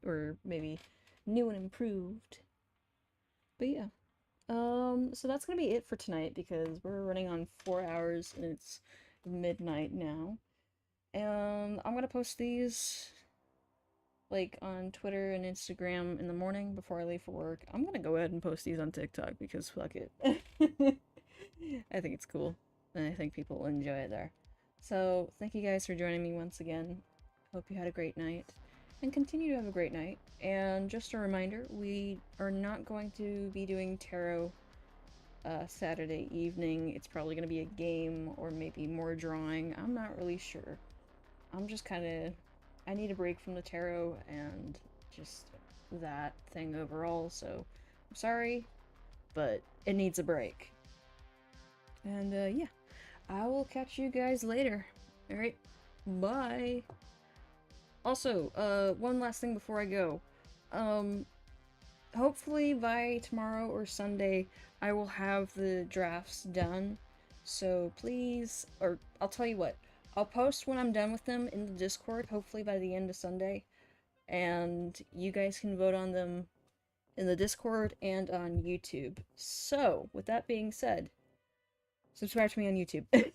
or maybe new and improved. But yeah. So that's gonna be it for tonight, because we're running on 4 hours and it's midnight now. And I'm gonna post these, like, on Twitter and Instagram in the morning before I leave for work. I'm gonna go ahead and post these on TikTok, because fuck it. I think it's cool, and I think people will enjoy it there. So, thank you guys for joining me once again. Hope you had a great night, and continue to have a great night. And just a reminder, we are not going to be doing tarot Saturday evening. It's probably going to be a game, or maybe more drawing. I'm not really sure. I'm just kind of... I need a break from the tarot, and just that thing overall, so I'm sorry, but it needs a break. And, yeah. I will catch you guys later. Alright, bye! Also, one last thing before I go. Hopefully by tomorrow or Sunday, I will have the drafts done. So please, or I'll tell you what, I'll post when I'm done with them in the Discord, hopefully by the end of Sunday. And you guys can vote on them in the Discord and on YouTube. So, with that being said, subscribe to me on YouTube.